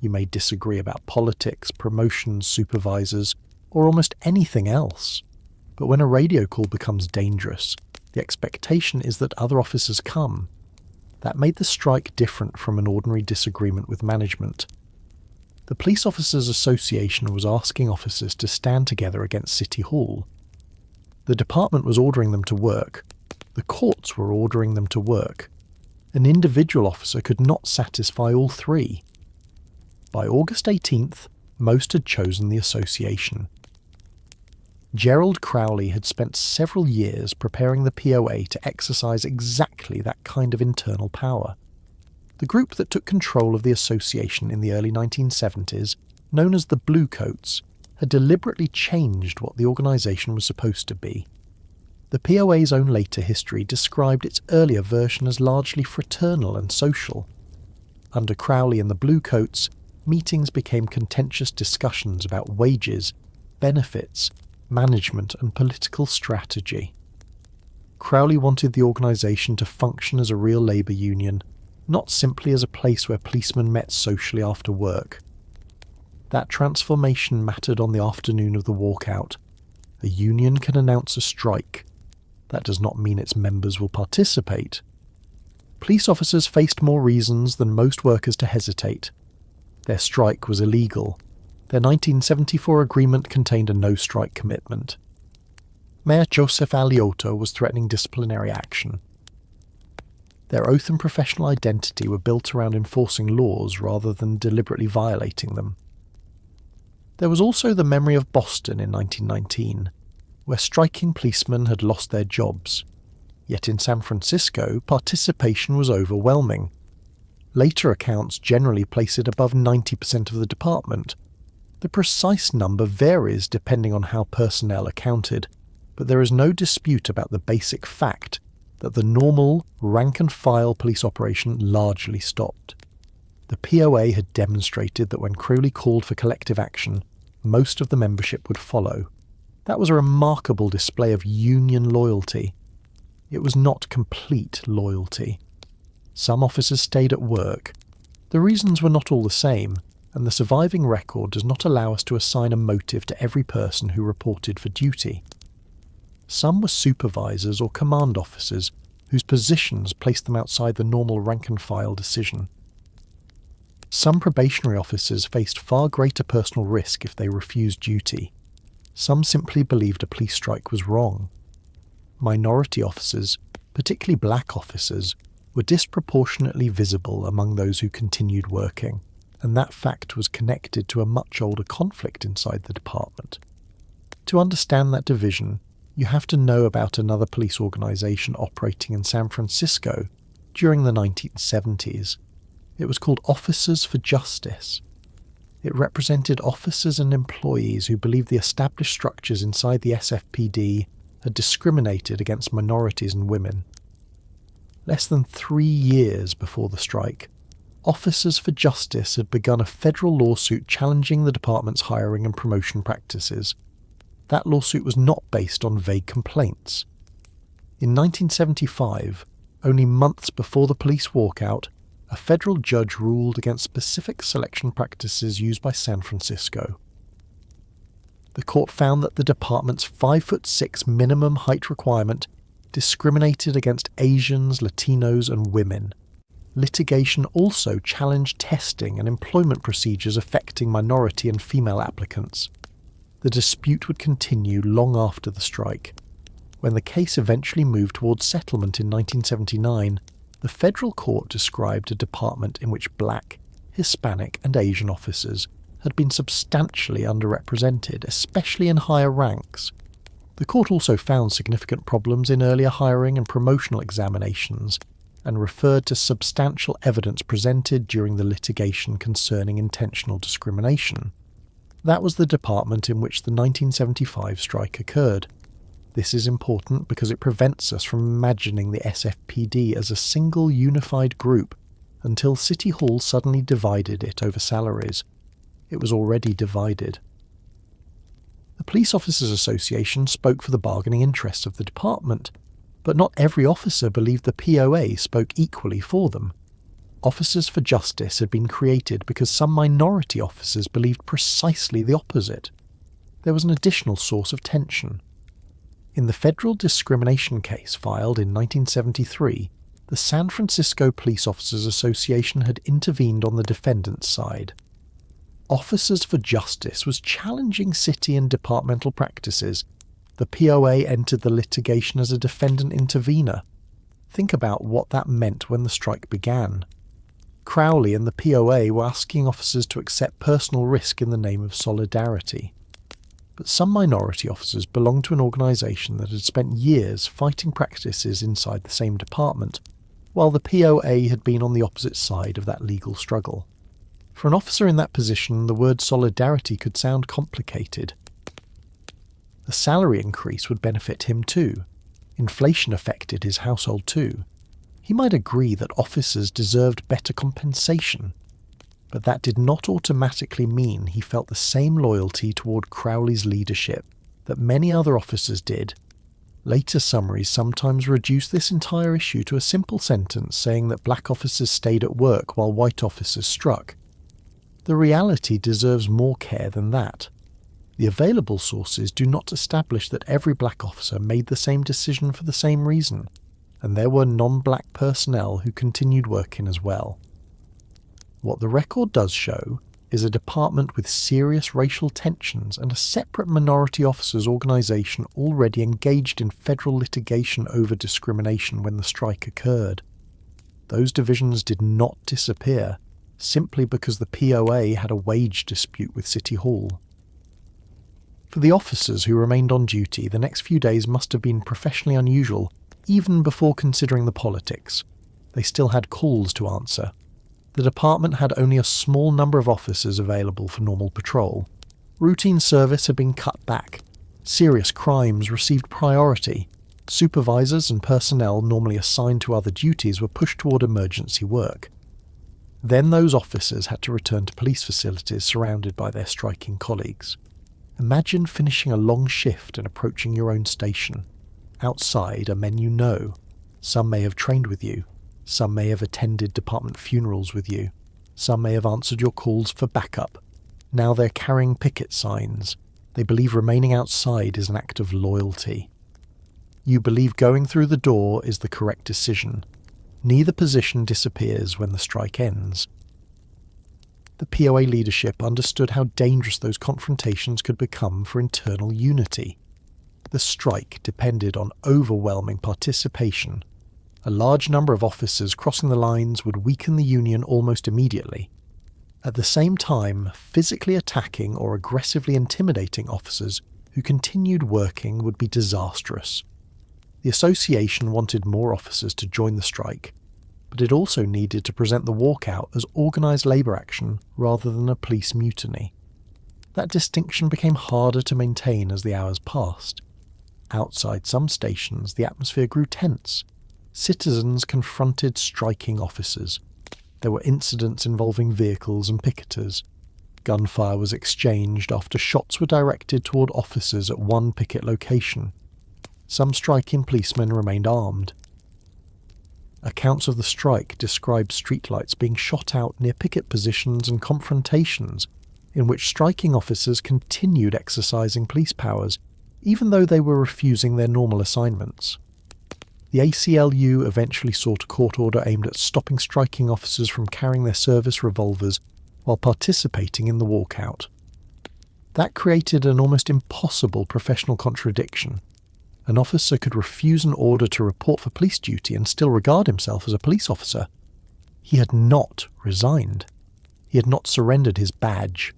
You may disagree about politics, promotions, supervisors, or almost anything else. But when a radio call becomes dangerous, the expectation is that other officers come. That made the strike different from an ordinary disagreement with management. The Police Officers Association was asking officers to stand together against City Hall. The department was ordering them to work. The courts were ordering them to work. An individual officer could not satisfy all three. By August 18th, most had chosen the association. Gerald Crowley had spent several years preparing the POA to exercise exactly that kind of internal power. The group that took control of the association in the early 1970s, known as the Bluecoats, had deliberately changed what the organisation was supposed to be. The POA's own later history described its earlier version as largely fraternal and social. Under Crowley and the Bluecoats, meetings became contentious discussions about wages, benefits, management and political strategy. Crowley wanted the organisation to function as a real labour union, not simply as a place where policemen met socially after work. That transformation mattered on the afternoon of the walkout. A union can announce a strike. That does not mean its members will participate. Police officers faced more reasons than most workers to hesitate. Their strike was illegal. Their 1974 agreement contained a no-strike commitment. Mayor Joseph Alioto was threatening disciplinary action. Their oath and professional identity were built around enforcing laws rather than deliberately violating them. There was also the memory of Boston in 1919, where striking policemen had lost their jobs. Yet in San Francisco, participation was overwhelming. Later accounts generally place it above 90% of the department. The precise number varies depending on how personnel are counted, but there is no dispute about the basic fact that the normal, rank-and-file police operation largely stopped. The POA had demonstrated that when Crowley called for collective action, most of the membership would follow. That was a remarkable display of union loyalty. It was not complete loyalty. Some officers stayed at work. The reasons were not all the same, and the surviving record does not allow us to assign a motive to every person who reported for duty. Some were supervisors or command officers whose positions placed them outside the normal rank-and-file decision. Some probationary officers faced far greater personal risk if they refused duty. Some simply believed a police strike was wrong. Minority officers, particularly black officers, were disproportionately visible among those who continued working, and that fact was connected to a much older conflict inside the department. To understand that division, you have to know about another police organisation operating in San Francisco during the 1970s. It was called Officers for Justice. It represented officers and employees who believed the established structures inside the SFPD had discriminated against minorities and women. Less than 3 years before the strike, Officers for Justice had begun a federal lawsuit challenging the department's hiring and promotion practices. That lawsuit was not based on vague complaints. In 1975, only months before the police walkout, a federal judge ruled against specific selection practices used by San Francisco. The court found that the department's 5'6" minimum height requirement discriminated against Asians, Latinos, and women. Litigation also challenged testing and employment procedures affecting minority and female applicants. The dispute would continue long after the strike. When the case eventually moved towards settlement in 1979, the federal court described a department in which black, Hispanic, and Asian officers had been substantially underrepresented, especially in higher ranks. The court also found significant problems in earlier hiring and promotional examinations, and referred to substantial evidence presented during the litigation concerning intentional discrimination. That was the department in which the 1975 strike occurred. This is important because it prevents us from imagining the SFPD as a single unified group until City Hall suddenly divided it over salaries. It was already divided. The Police Officers Association spoke for the bargaining interests of the department, but not every officer believed the POA spoke equally for them. Officers for Justice had been created because some minority officers believed precisely the opposite. There was an additional source of tension. In the federal discrimination case filed in 1973, the San Francisco Police Officers Association had intervened on the defendant's side. Officers for Justice was challenging city and departmental practices. The POA entered the litigation as a defendant intervener. Think about what that meant when the strike began. Crowley and the POA were asking officers to accept personal risk in the name of solidarity. But some minority officers belonged to an organisation that had spent years fighting practices inside the same department, while the POA had been on the opposite side of that legal struggle. For an officer in that position, the word solidarity could sound complicated. The salary increase would benefit him too. Inflation affected his household too. He might agree that officers deserved better compensation, but that did not automatically mean he felt the same loyalty toward Crowley's leadership that many other officers did. Later summaries sometimes reduce this entire issue to a simple sentence saying that black officers stayed at work while white officers struck. The reality deserves more care than that. The available sources do not establish that every black officer made the same decision for the same reason, and there were non-black personnel who continued working as well. What the record does show is a department with serious racial tensions and a separate minority officers organisation already engaged in federal litigation over discrimination when the strike occurred. Those divisions did not disappear simply because the POA had a wage dispute with City Hall. For the officers who remained on duty, the next few days must have been professionally unusual, even before considering the politics. They still had calls to answer. The department had only a small number of officers available for normal patrol. Routine service had been cut back. Serious crimes received priority. Supervisors and personnel normally assigned to other duties were pushed toward emergency work. Then those officers had to return to police facilities surrounded by their striking colleagues. Imagine finishing a long shift and approaching your own station. Outside are men you know. Some may have trained with you. Some may have attended department funerals with you. Some may have answered your calls for backup. Now they're carrying picket signs. They believe remaining outside is an act of loyalty. You believe going through the door is the correct decision. Neither position disappears when the strike ends. The POA leadership understood how dangerous those confrontations could become for internal unity. The strike depended on overwhelming participation. A large number of officers crossing the lines would weaken the union almost immediately. At the same time, physically attacking or aggressively intimidating officers who continued working would be disastrous. The association wanted more officers to join the strike, but it also needed to present the walkout as organised labour action rather than a police mutiny. That distinction became harder to maintain as the hours passed. Outside some stations, the atmosphere grew tense. Citizens confronted striking officers. There were incidents involving vehicles and picketers. Gunfire was exchanged after shots were directed toward officers at one picket location. Some striking policemen remained armed. Accounts of the strike describe streetlights being shot out near picket positions and confrontations, in which striking officers continued exercising police powers, even though they were refusing their normal assignments. The ACLU eventually sought a court order aimed at stopping striking officers from carrying their service revolvers while participating in the walkout. That created an almost impossible professional contradiction. An officer could refuse an order to report for police duty and still regard himself as a police officer. He had not resigned. He had not surrendered his badge.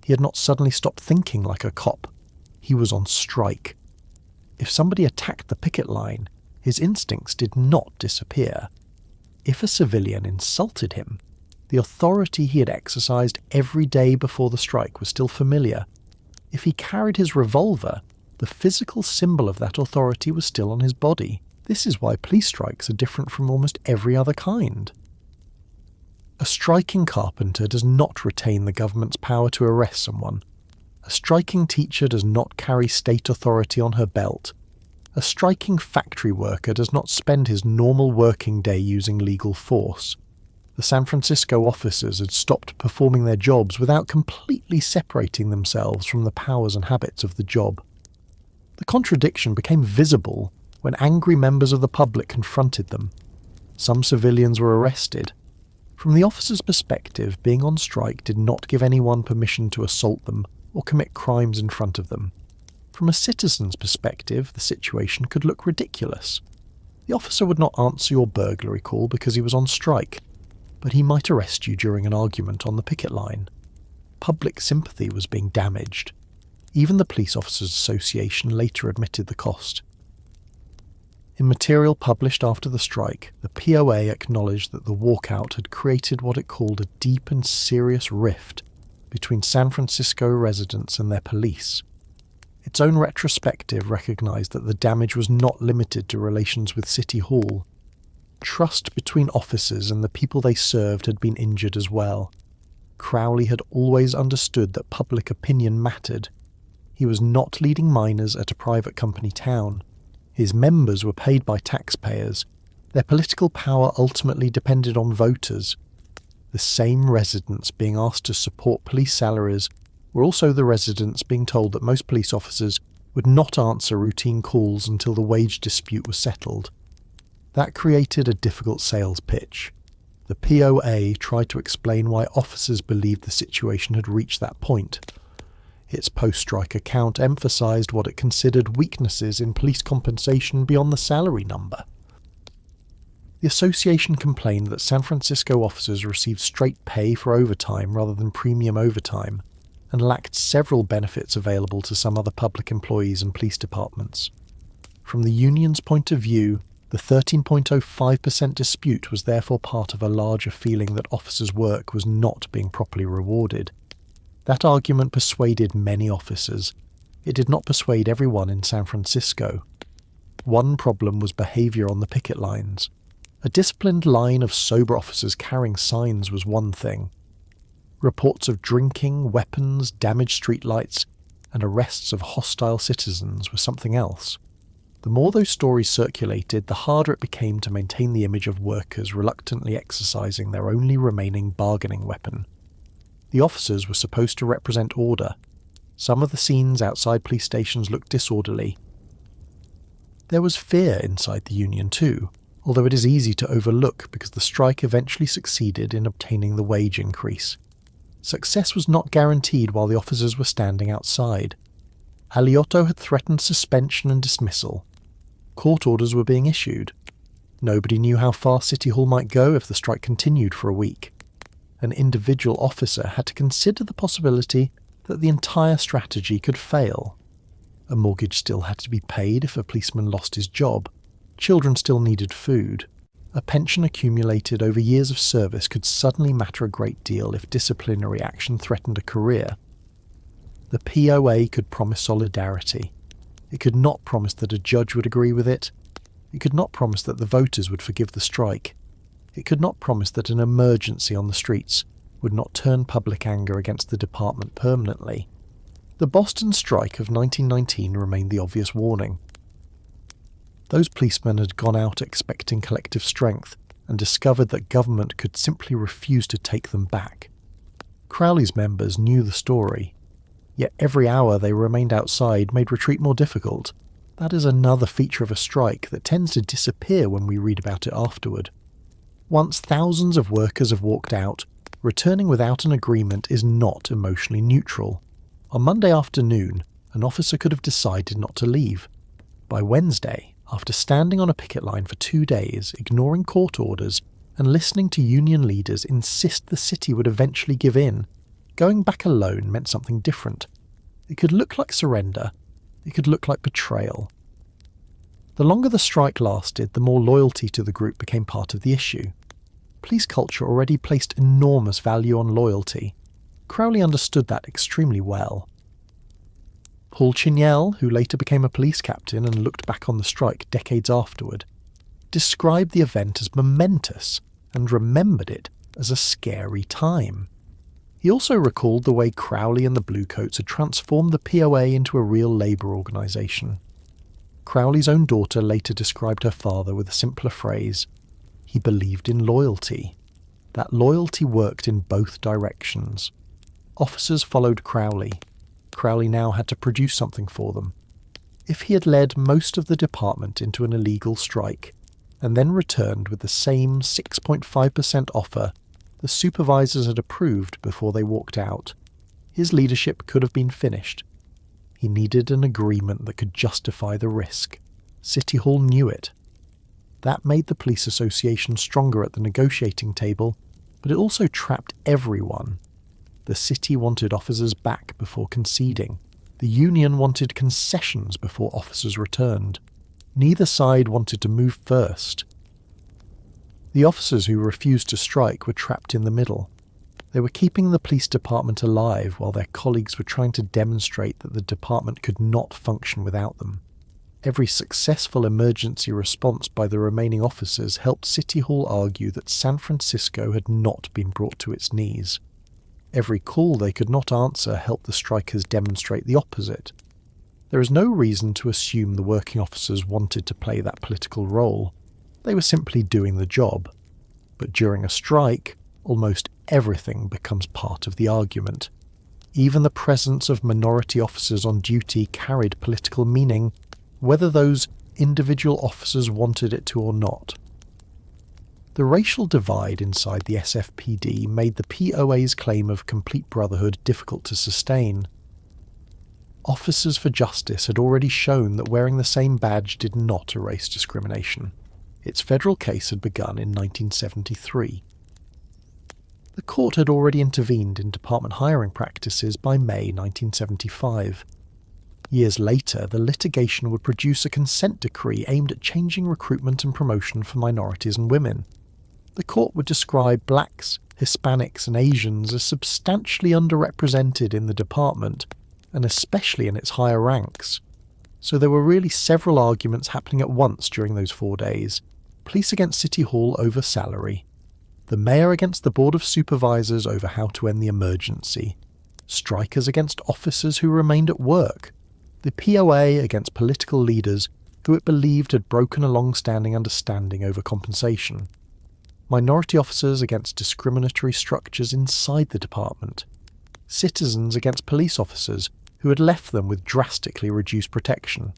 He had not suddenly stopped thinking like a cop. He was on strike. If somebody attacked the picket line, his instincts did not disappear. If a civilian insulted him, the authority he had exercised every day before the strike was still familiar. If he carried his revolver, the physical symbol of that authority was still on his body. This is why police strikes are different from almost every other kind. A striking carpenter does not retain the government's power to arrest someone. A striking teacher does not carry state authority on her belt. A striking factory worker does not spend his normal working day using legal force. The San Francisco officers had stopped performing their jobs without completely separating themselves from the powers and habits of the job. The contradiction became visible when angry members of the public confronted them. Some civilians were arrested. From the officers' perspective, being on strike did not give anyone permission to assault them or commit crimes in front of them. From a citizen's perspective, the situation could look ridiculous. The officer would not answer your burglary call because he was on strike, but he might arrest you during an argument on the picket line. Public sympathy was being damaged. Even the Police Officers Association later admitted the cost. In material published after the strike, the POA acknowledged that the walkout had created what it called a deep and serious rift between San Francisco residents and their police. Its own retrospective recognised that the damage was not limited to relations with City Hall. Trust between officers and the people they served had been injured as well. Crowley had always understood that public opinion mattered. He was not leading miners at a private company town. His members were paid by taxpayers. Their political power ultimately depended on voters. The same residents being asked to support police salaries were also the residents being told that most police officers would not answer routine calls until the wage dispute was settled. That created a difficult sales pitch. The POA tried to explain why officers believed the situation had reached that point. Its post-strike account emphasised what it considered weaknesses in police compensation beyond the salary number. The association complained that San Francisco officers received straight pay for overtime rather than premium overtime, and lacked several benefits available to some other public employees and police departments. From the union's point of view, the 13.05% dispute was therefore part of a larger feeling that officers' work was not being properly rewarded. That argument persuaded many officers. It did not persuade everyone in San Francisco. One problem was behaviour on the picket lines. A disciplined line of sober officers carrying signs was one thing. Reports of drinking, weapons, damaged streetlights, and arrests of hostile citizens were something else. The more those stories circulated, the harder it became to maintain the image of workers reluctantly exercising their only remaining bargaining weapon. The officers were supposed to represent order. Some of the scenes outside police stations looked disorderly. There was fear inside the union too, although it is easy to overlook because the strike eventually succeeded in obtaining the wage increase. Success was not guaranteed while the officers were standing outside. Aliotto had threatened suspension and dismissal. Court orders were being issued. Nobody knew how far City Hall might go if the strike continued for a week. An individual officer had to consider the possibility that the entire strategy could fail. A mortgage still had to be paid if a policeman lost his job. Children still needed food. A pension accumulated over years of service could suddenly matter a great deal if disciplinary action threatened a career. The POA could promise solidarity. It could not promise that a judge would agree with it. It could not promise that the voters would forgive the strike. It could not promise that an emergency on the streets would not turn public anger against the department permanently. The Boston strike of 1919 remained the obvious warning. Those policemen had gone out expecting collective strength and discovered that government could simply refuse to take them back. Crowley's members knew the story, yet every hour they remained outside made retreat more difficult. That is another feature of a strike that tends to disappear when we read about it afterward. Once thousands of workers have walked out, returning without an agreement is not emotionally neutral. On Monday afternoon, an officer could have decided not to leave. By Wednesday, after standing on a picket line for 2 days, ignoring court orders, and listening to union leaders insist the city would eventually give in, going back alone meant something different. It could look like surrender. It could look like betrayal. The longer the strike lasted, the more loyalty to the group became part of the issue. Police culture already placed enormous value on loyalty. Crowley understood that extremely well. Paul Chignell, who later became a police captain and looked back on the strike decades afterward, described the event as momentous and remembered it as a scary time. He also recalled the way Crowley and the Bluecoats had transformed the POA into a real labour organisation. Crowley's own daughter later described her father with a simpler phrase: he believed in loyalty. That loyalty worked in both directions. Officers followed Crowley. Crowley now had to produce something for them. If he had led most of the department into an illegal strike, and then returned with the same 6.5% offer, The supervisors had approved before they walked out. His leadership could have been finished. He needed an agreement that could justify the risk. City Hall knew it. That made the police association stronger at the negotiating table, but it also trapped everyone. The city wanted officers back before conceding. The union wanted concessions before officers returned. Neither side wanted to move first. The officers who refused to strike were trapped in the middle. They were keeping the police department alive while their colleagues were trying to demonstrate that the department could not function without them. Every successful emergency response by the remaining officers helped City Hall argue that San Francisco had not been brought to its knees. Every call they could not answer helped the strikers demonstrate the opposite. There is no reason to assume the working officers wanted to play that political role. They were simply doing the job. But during a strike, almost everything becomes part of the argument. Even the presence of minority officers on duty carried political meaning, whether those individual officers wanted it to or not. The racial divide inside the SFPD made the POA's claim of complete brotherhood difficult to sustain. Officers for Justice had already shown that wearing the same badge did not erase discrimination. Its federal case had begun in 1973. The court had already intervened in department hiring practices by May 1975. Years later, the litigation would produce a consent decree aimed at changing recruitment and promotion for minorities and women. The court would describe blacks, Hispanics, and Asians as substantially underrepresented in the department, and especially in its higher ranks. So there were really several arguments happening at once during those 4 days. Police against City Hall over salary. The mayor against the Board of Supervisors over how to end the emergency. Strikers against officers who remained at work. The POA against political leaders who it believed had broken a long-standing understanding over compensation. Minority officers against discriminatory structures inside the department. Citizens against police officers who had left them with drastically reduced protection.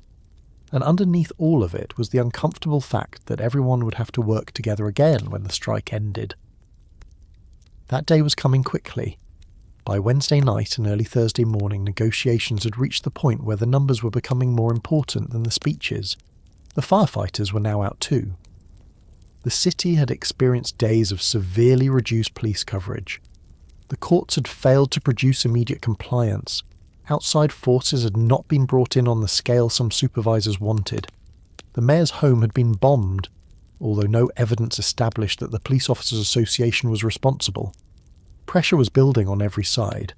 And underneath all of it was the uncomfortable fact that everyone would have to work together again when the strike ended. That day was coming quickly. By Wednesday night and early Thursday morning, negotiations had reached the point where the numbers were becoming more important than the speeches. The firefighters were now out too. The city had experienced days of severely reduced police coverage. The courts had failed to produce immediate compliance. Outside forces had not been brought in on the scale some supervisors wanted. The mayor's home had been bombed, although no evidence established that the Police Officers Association was responsible. Pressure was building on every side.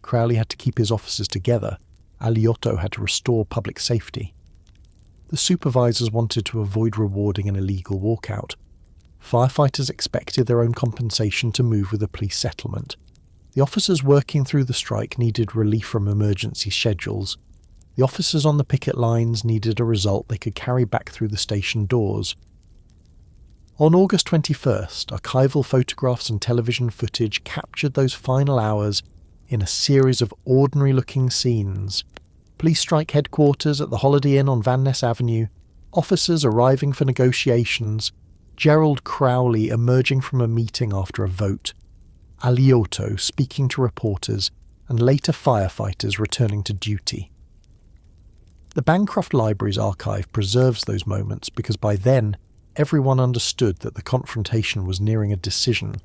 Crowley had to keep his officers together. Aliotto had to restore public safety. The supervisors wanted to avoid rewarding an illegal walkout. Firefighters expected their own compensation to move with a police settlement. The officers working through the strike needed relief from emergency schedules. The officers on the picket lines needed a result they could carry back through the station doors. On August 21st, archival photographs and television footage captured those final hours in a series of ordinary-looking scenes. Police strike headquarters at the Holiday Inn on Van Ness Avenue, officers arriving for negotiations, Gerald Crowley emerging from a meeting after a vote, Aliotto speaking to reporters, and later firefighters returning to duty. The Bancroft Library's archive preserves those moments because by then, everyone understood that the confrontation was nearing a decision.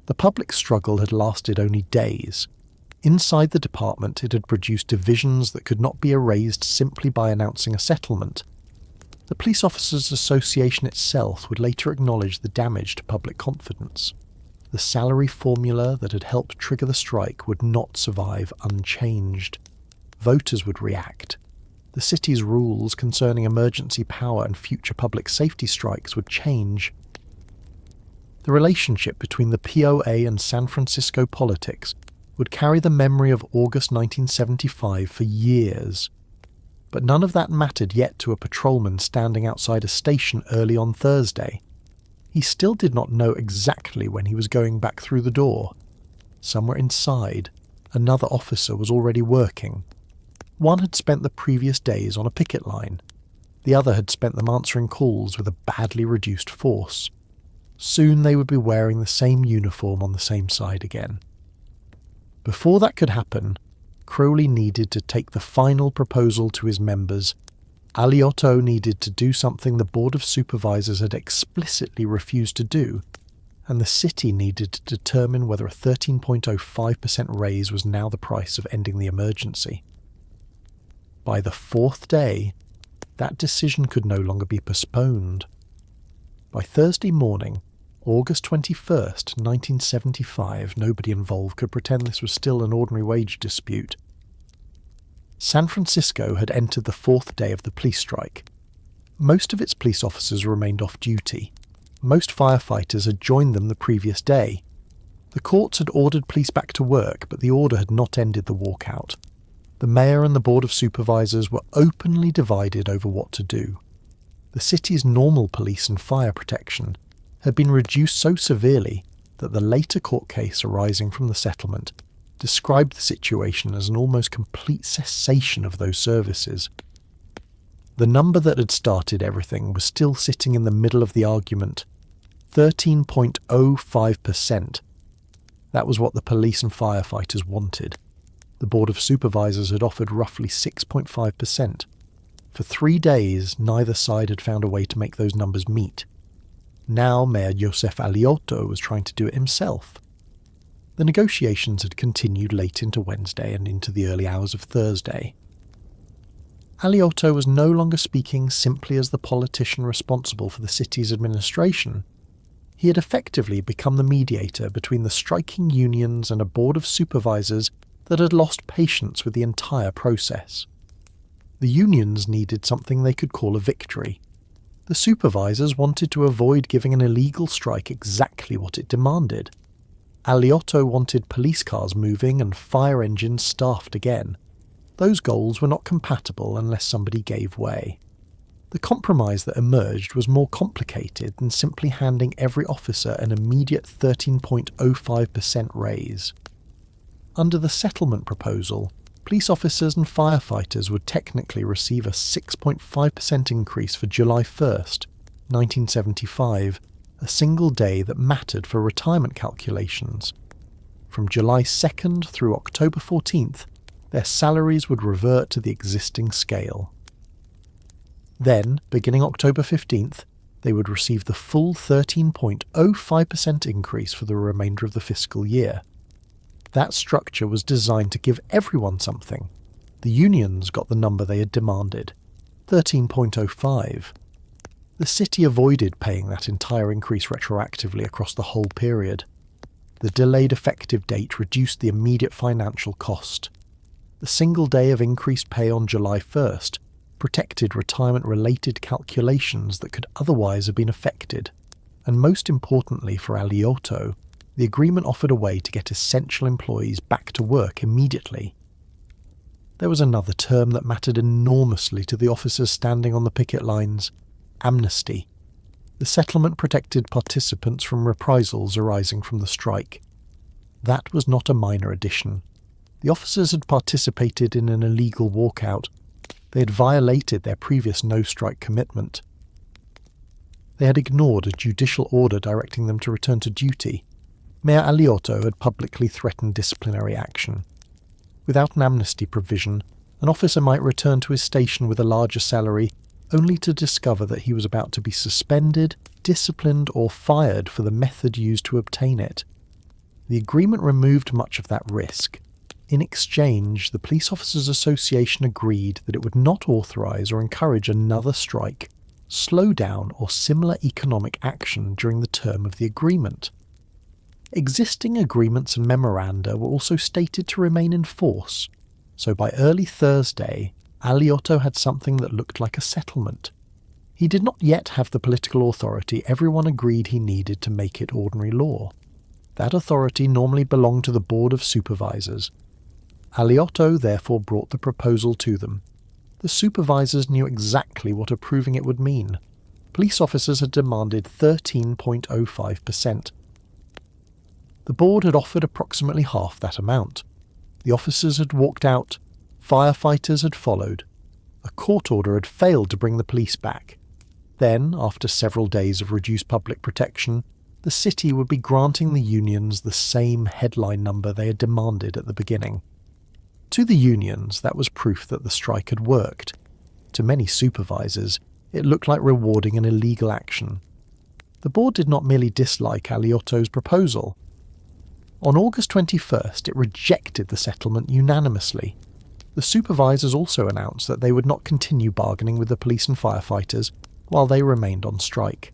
The public struggle had lasted only days. Inside the department, it had produced divisions that could not be erased simply by announcing a settlement. The Police Officers Association itself would later acknowledge the damage to public confidence. The salary formula that had helped trigger the strike would not survive unchanged. Voters would react. The city's rules concerning emergency power and future public safety strikes would change. The relationship between the POA and San Francisco politics would carry the memory of August 1975 for years. But none of that mattered yet to a patrolman standing outside a station early on Thursday. He still did not know exactly when he was going back through the door. Somewhere inside, another officer was already working. One had spent the previous days on a picket line. The other had spent them answering calls with a badly reduced force. Soon they would be wearing the same uniform on the same side again. Before that could happen, Crowley needed to take the final proposal to his members. Aliotto needed to do something the Board of Supervisors had explicitly refused to do, and the city needed to determine whether a 13.05% raise was now the price of ending the emergency. By the fourth day, that decision could no longer be postponed. By Thursday morning, August 21st, 1975, nobody involved could pretend this was still an ordinary wage dispute. San Francisco had entered the fourth day of the police strike. Most of its police officers remained off duty. Most firefighters had joined them the previous day. The courts had ordered police back to work, but the order had not ended the walkout. The mayor and the Board of Supervisors were openly divided over what to do. The city's normal police and fire protection had been reduced so severely that the later court case arising from the settlement described the situation as an almost complete cessation of those services. The number that had started everything was still sitting in the middle of the argument, 13.05%. That was what the police and firefighters wanted. The Board of Supervisors had offered roughly 6.5%. For 3 days, neither side had found a way to make those numbers meet. Now Mayor Joseph Aliotto was trying to do it himself. The negotiations had continued late into Wednesday and into the early hours of Thursday. Aliotto was no longer speaking simply as the politician responsible for the city's administration. He had effectively become the mediator between the striking unions and a Board of Supervisors that had lost patience with the entire process. The unions needed something they could call a victory. The supervisors wanted to avoid giving an illegal strike exactly what it demanded. Aliotto wanted police cars moving and fire engines staffed again. Those goals were not compatible unless somebody gave way. The compromise that emerged was more complicated than simply handing every officer an immediate 13.05% raise. Under the settlement proposal, police officers and firefighters would technically receive a 6.5% increase for July 1st, 1975, a single day that mattered for retirement calculations. From July 2nd through October 14th, their salaries would revert to the existing scale. Then, beginning October 15th, they would receive the full 13.05% increase for the remainder of the fiscal year. That structure was designed to give everyone something. The unions got the number they had demanded, 13.05. The city avoided paying that entire increase retroactively across the whole period. The delayed effective date reduced the immediate financial cost. The single day of increased pay on July 1st protected retirement-related calculations that could otherwise have been affected. And most importantly for Aliotto, the agreement offered a way to get essential employees back to work immediately. There was another term that mattered enormously to the officers standing on the picket lines: amnesty. The settlement protected participants from reprisals arising from the strike. That was not a minor addition. The officers had participated in an illegal walkout. They had violated their previous no-strike commitment. They had ignored a judicial order directing them to return to duty. Mayor Aliotto had publicly threatened disciplinary action. Without an amnesty provision, an officer might return to his station with a larger salary, only to discover that he was about to be suspended, disciplined, or fired for the method used to obtain it. The agreement removed much of that risk. In exchange, the Police Officers Association agreed that it would not authorise or encourage another strike, slowdown, or similar economic action during the term of the agreement. Existing agreements and memoranda were also stated to remain in force, so by early Thursday, Aliotto had something that looked like a settlement. He did not yet have the political authority everyone agreed he needed to make it ordinary law. That authority normally belonged to the Board of Supervisors. Aliotto therefore brought the proposal to them. The supervisors knew exactly what approving it would mean. Police officers had demanded 13.05%. The board had offered approximately half that amount. The officers had walked out. Firefighters had followed. A court order had failed to bring the police back. Then, after several days of reduced public protection, the city would be granting the unions the same headline number they had demanded at the beginning. To the unions, that was proof that the strike had worked. To many supervisors, it looked like rewarding an illegal action. The board did not merely dislike Aliotto's proposal. On August 21st, it rejected the settlement unanimously. The supervisors also announced that they would not continue bargaining with the police and firefighters while they remained on strike.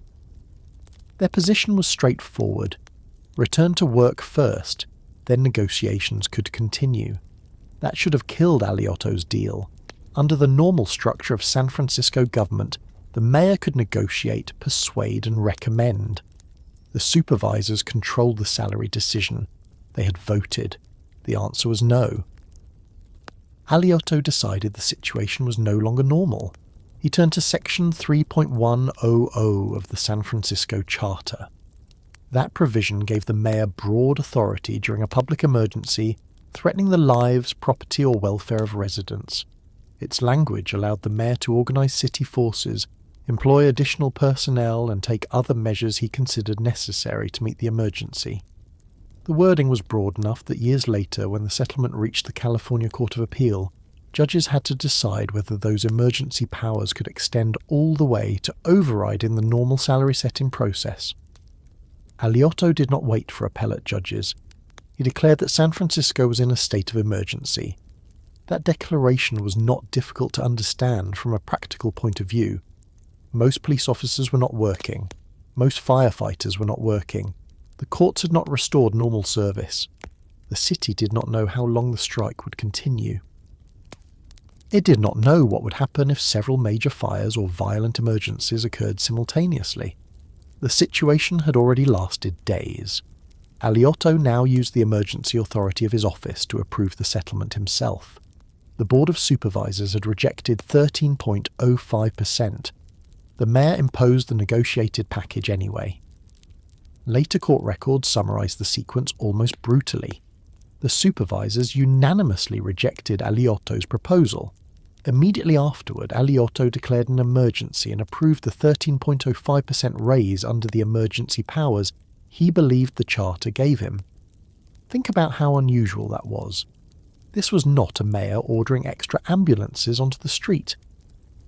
Their position was straightforward. Return to work first, then negotiations could continue. That should have killed Aliotto's deal. Under the normal structure of San Francisco government, the mayor could negotiate, persuade, and recommend. The supervisors controlled the salary decision. They had voted. The answer was no. Aliotto decided the situation was no longer normal. He turned to Section 3.100 of the San Francisco Charter. That provision gave the mayor broad authority during a public emergency threatening the lives, property, or welfare of residents. Its language allowed the mayor to organize city forces, employ additional personnel, and take other measures he considered necessary to meet the emergency. The wording was broad enough that years later, when the settlement reached the California Court of Appeal, judges had to decide whether those emergency powers could extend all the way to overriding the normal salary setting process. Aliotto did not wait for appellate judges. He declared that San Francisco was in a state of emergency. That declaration was not difficult to understand from a practical point of view. Most police officers were not working. Most firefighters were not working. The courts had not restored normal service. The city did not know how long the strike would continue. It did not know what would happen if several major fires or violent emergencies occurred simultaneously. The situation had already lasted days. Aliotto now used the emergency authority of his office to approve the settlement himself. The Board of Supervisors had rejected 13.05%. The mayor imposed the negotiated package anyway. Later court records summarized the sequence almost brutally. The supervisors unanimously rejected Aliotto's proposal. Immediately afterward, Aliotto declared an emergency and approved the 13.05% raise under the emergency powers he believed the charter gave him. Think about how unusual that was. This was not a mayor ordering extra ambulances onto the street.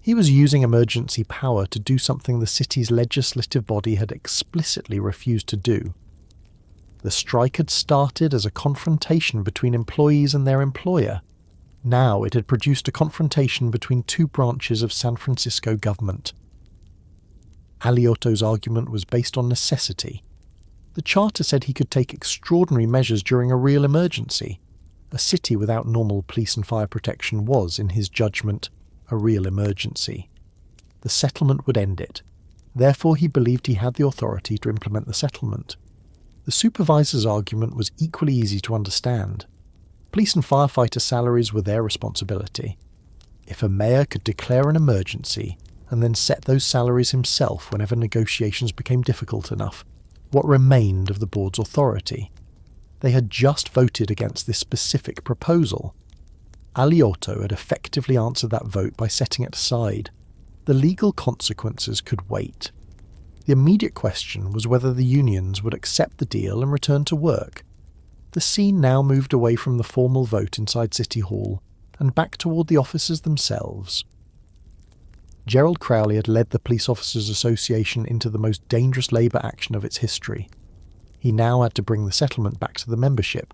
He was using emergency power to do something the city's legislative body had explicitly refused to do. The strike had started as a confrontation between employees and their employer. Now it had produced a confrontation between two branches of San Francisco government. Aliotto's argument was based on necessity. The charter said he could take extraordinary measures during a real emergency. A city without normal police and fire protection was, in his judgment, a real emergency. The settlement would end it. Therefore, he believed he had the authority to implement the settlement. The supervisor's argument was equally easy to understand. Police and firefighter salaries were their responsibility. If a mayor could declare an emergency and then set those salaries himself whenever negotiations became difficult enough, what remained of the board's authority? They had just voted against this specific proposal. Aliotto had effectively answered that vote by setting it aside. The legal consequences could wait. The immediate question was whether the unions would accept the deal and return to work. The scene now moved away from the formal vote inside City Hall and back toward the officers themselves. Gerald Crowley had led the Police Officers Association into the most dangerous labour action of its history. He now had to bring the settlement back to the membership.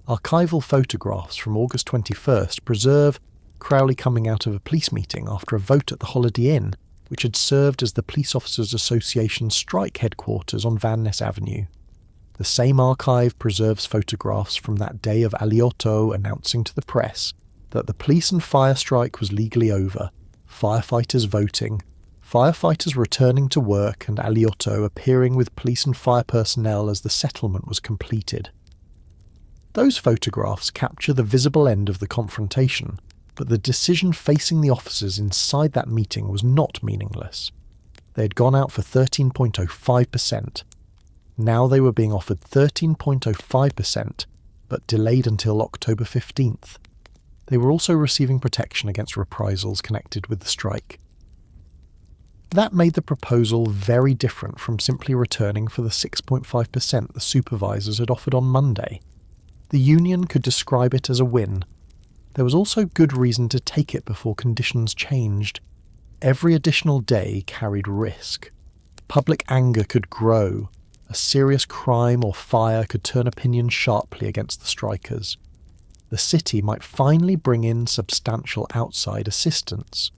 Archival photographs from August 21st preserve Crowley coming out of a police meeting after a vote at the Holiday Inn, which had served as the Police Officers Association strike headquarters on Van Ness Avenue. The same archive preserves photographs from that day of Aliotto announcing to the press that the police and fire strike was legally over, firefighters voting, firefighters returning to work, and Aliotto appearing with police and fire personnel as the settlement was completed. Those photographs capture the visible end of the confrontation, but the decision facing the officers inside that meeting was not meaningless. They had gone out for 13.05%. Now they were being offered 13.05%, but delayed until October 15th. They were also receiving protection against reprisals connected with the strike. That made the proposal very different from simply returning for the 6.5% the supervisors had offered on Monday. The union could describe it as a win. There was also good reason to take it before conditions changed. Every additional day carried risk. Public anger could grow. A serious crime or fire could turn opinion sharply against the strikers. The city might finally bring in substantial outside assistance.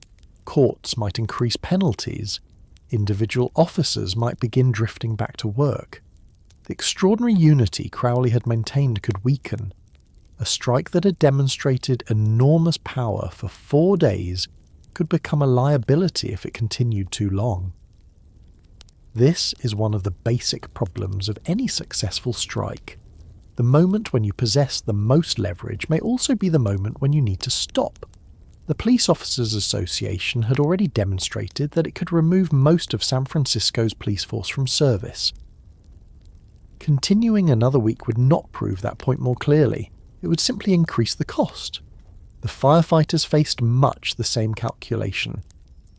Courts might increase penalties. Individual officers might begin drifting back to work. The extraordinary unity Crowley had maintained could weaken. A strike that had demonstrated enormous power for 4 days could become a liability if it continued too long. This is one of the basic problems of any successful strike. The moment when you possess the most leverage may also be the moment when you need to stop. The Police Officers Association had already demonstrated that it could remove most of San Francisco's police force from service. Continuing another week would not prove that point more clearly. It would simply increase the cost. The firefighters faced much the same calculation.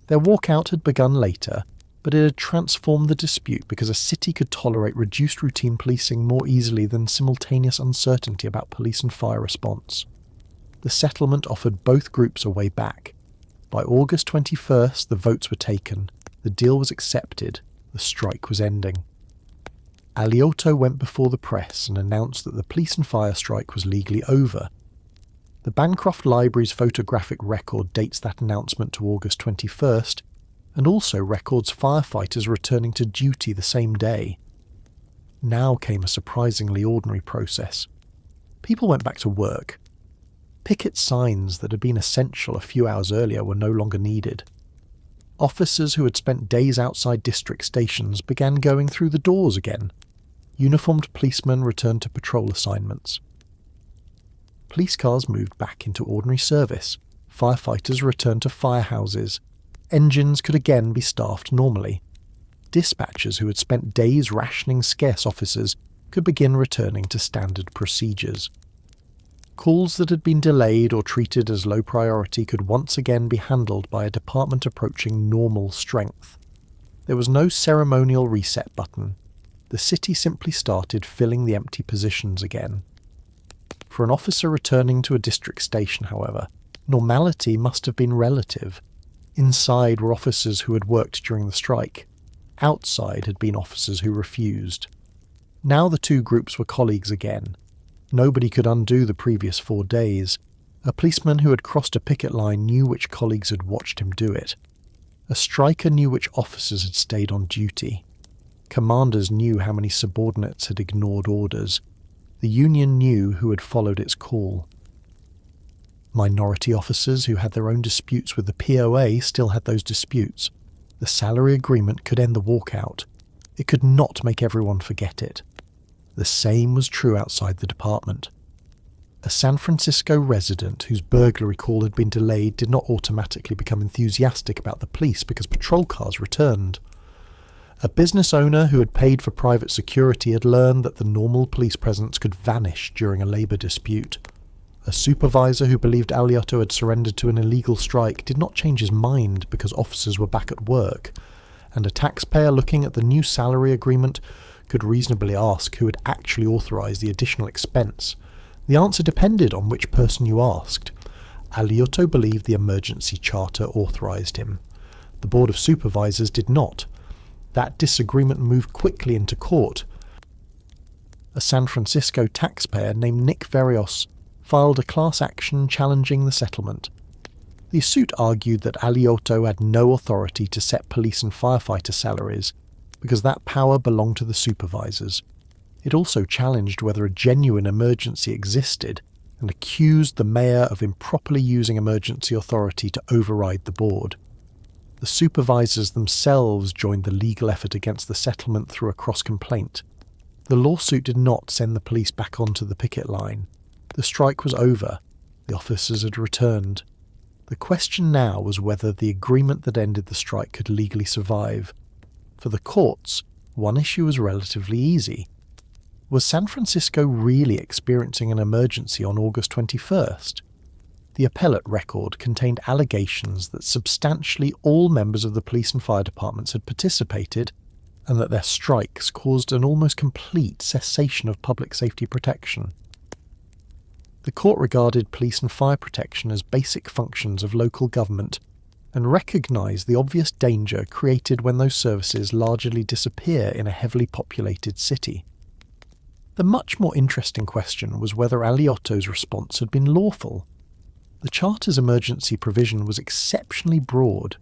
Their walkout had begun later, but it had transformed the dispute because a city could tolerate reduced routine policing more easily than simultaneous uncertainty about police and fire response. The settlement offered both groups a way back. By August 21st, the votes were taken, the deal was accepted, the strike was ending. Alioto went before the press and announced that the police and fire strike was legally over. The Bancroft Library's photographic record dates that announcement to August 21st, and also records firefighters returning to duty the same day. Now came a surprisingly ordinary process. People went back to work. Picket signs that had been essential a few hours earlier were no longer needed. Officers who had spent days outside district stations began going through the doors again. Uniformed policemen returned to patrol assignments. Police cars moved back into ordinary service. Firefighters returned to firehouses. Engines could again be staffed normally. Dispatchers who had spent days rationing scarce officers could begin returning to standard procedures. Calls that had been delayed or treated as low priority could once again be handled by a department approaching normal strength. There was no ceremonial reset button. The city simply started filling the empty positions again. For an officer returning to a district station, however, normality must have been relative. Inside were officers who had worked during the strike. Outside had been officers who refused. Now the two groups were colleagues again. Nobody could undo the previous 4 days. A policeman who had crossed a picket line knew which colleagues had watched him do it. A striker knew which officers had stayed on duty. Commanders knew how many subordinates had ignored orders. The union knew who had followed its call. Minority officers who had their own disputes with the POA still had those disputes. The salary agreement could end the walkout. It could not make everyone forget it. The same was true outside the department. A San Francisco resident whose burglary call had been delayed did not automatically become enthusiastic about the police because patrol cars returned. A business owner who had paid for private security had learned that the normal police presence could vanish during a labour dispute. A supervisor who believed Alioto had surrendered to an illegal strike did not change his mind because officers were back at work, and a taxpayer looking at the new salary agreement could reasonably ask who had actually authorised the additional expense. The answer depended on which person you asked. Alioto believed the emergency charter authorised him. The Board of Supervisors did not. That disagreement moved quickly into court. A San Francisco taxpayer named Nick Verios filed a class action challenging the settlement. The suit argued that Alioto had no authority to set police and firefighter salaries because that power belonged to the supervisors. It also challenged whether a genuine emergency existed and accused the mayor of improperly using emergency authority to override the board. The supervisors themselves joined the legal effort against the settlement through a cross-complaint. The lawsuit did not send the police back onto the picket line. The strike was over. The officers had returned. The question now was whether the agreement that ended the strike could legally survive. For the courts, one issue was relatively easy. Was San Francisco really experiencing an emergency on August 21st? The appellate record contained allegations that substantially all members of the police and fire departments had participated, and that their strikes caused an almost complete cessation of public safety protection. The court regarded police and fire protection as basic functions of local government and recognised the obvious danger created when those services largely disappear in a heavily populated city. The much more interesting question was whether Aliotto's response had been lawful. The Charter's emergency provision was exceptionally broad.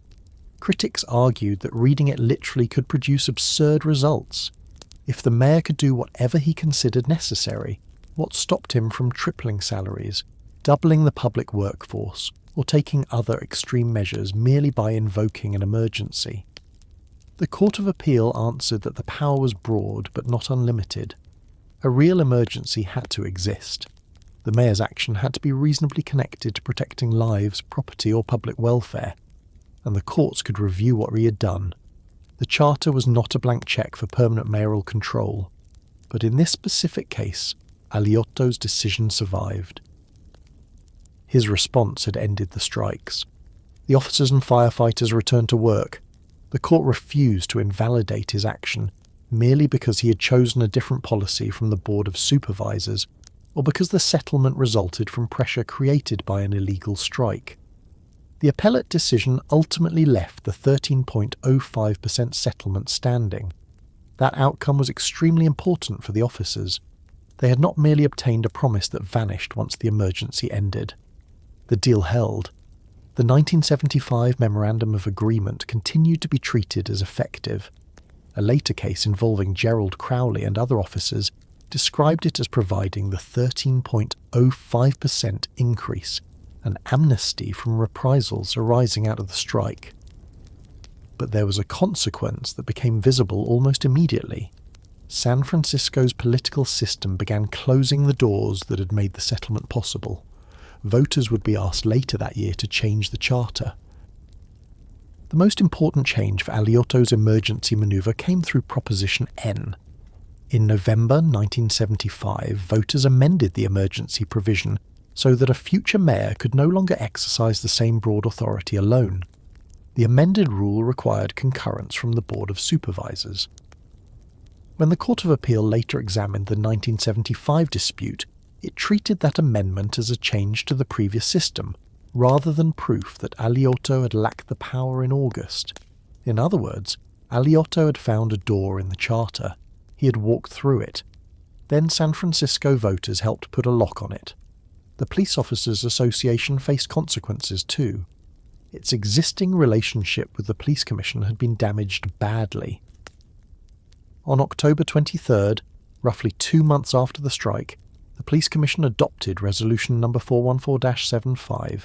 Critics argued that reading it literally could produce absurd results. If the mayor could do whatever he considered necessary, what stopped him from tripling salaries, doubling the public workforce, or taking other extreme measures merely by invoking an emergency? The Court of Appeal answered that the power was broad but not unlimited. A real emergency had to exist. The mayor's action had to be reasonably connected to protecting lives, property, or public welfare, and the courts could review what he had done. The Charter was not a blank cheque for permanent mayoral control, but in this specific case, Aliotto's decision survived. His response had ended the strikes. The officers and firefighters returned to work. The court refused to invalidate his action merely because he had chosen a different policy from the Board of Supervisors, or because the settlement resulted from pressure created by an illegal strike. The appellate decision ultimately left the 13.05% settlement standing. That outcome was extremely important for the officers. They had not merely obtained a promise that vanished once the emergency ended. The deal held. The 1975 Memorandum of Agreement continued to be treated as effective. A later case involving Gerald Crowley and other officers described it as providing the 13.05% increase, an amnesty from reprisals arising out of the strike. But there was a consequence that became visible almost immediately. San Francisco's political system began closing the doors that had made the settlement possible. Voters would be asked later that year to change the charter. The most important change for Aliotto's emergency manoeuvre came through Proposition N. In November 1975, voters amended the emergency provision so that a future mayor could no longer exercise the same broad authority alone. The amended rule required concurrence from the Board of Supervisors. When the Court of Appeal later examined the 1975 dispute, it treated that amendment as a change to the previous system, rather than proof that Aliotto had lacked the power in August. In other words, Aliotto had found a door in the charter. He had walked through it. Then San Francisco voters helped put a lock on it. The Police Officers Association faced consequences too. Its existing relationship with the Police Commission had been damaged badly. On October 23rd, roughly 2 months after the strike, the Police Commission adopted Resolution No. 414-75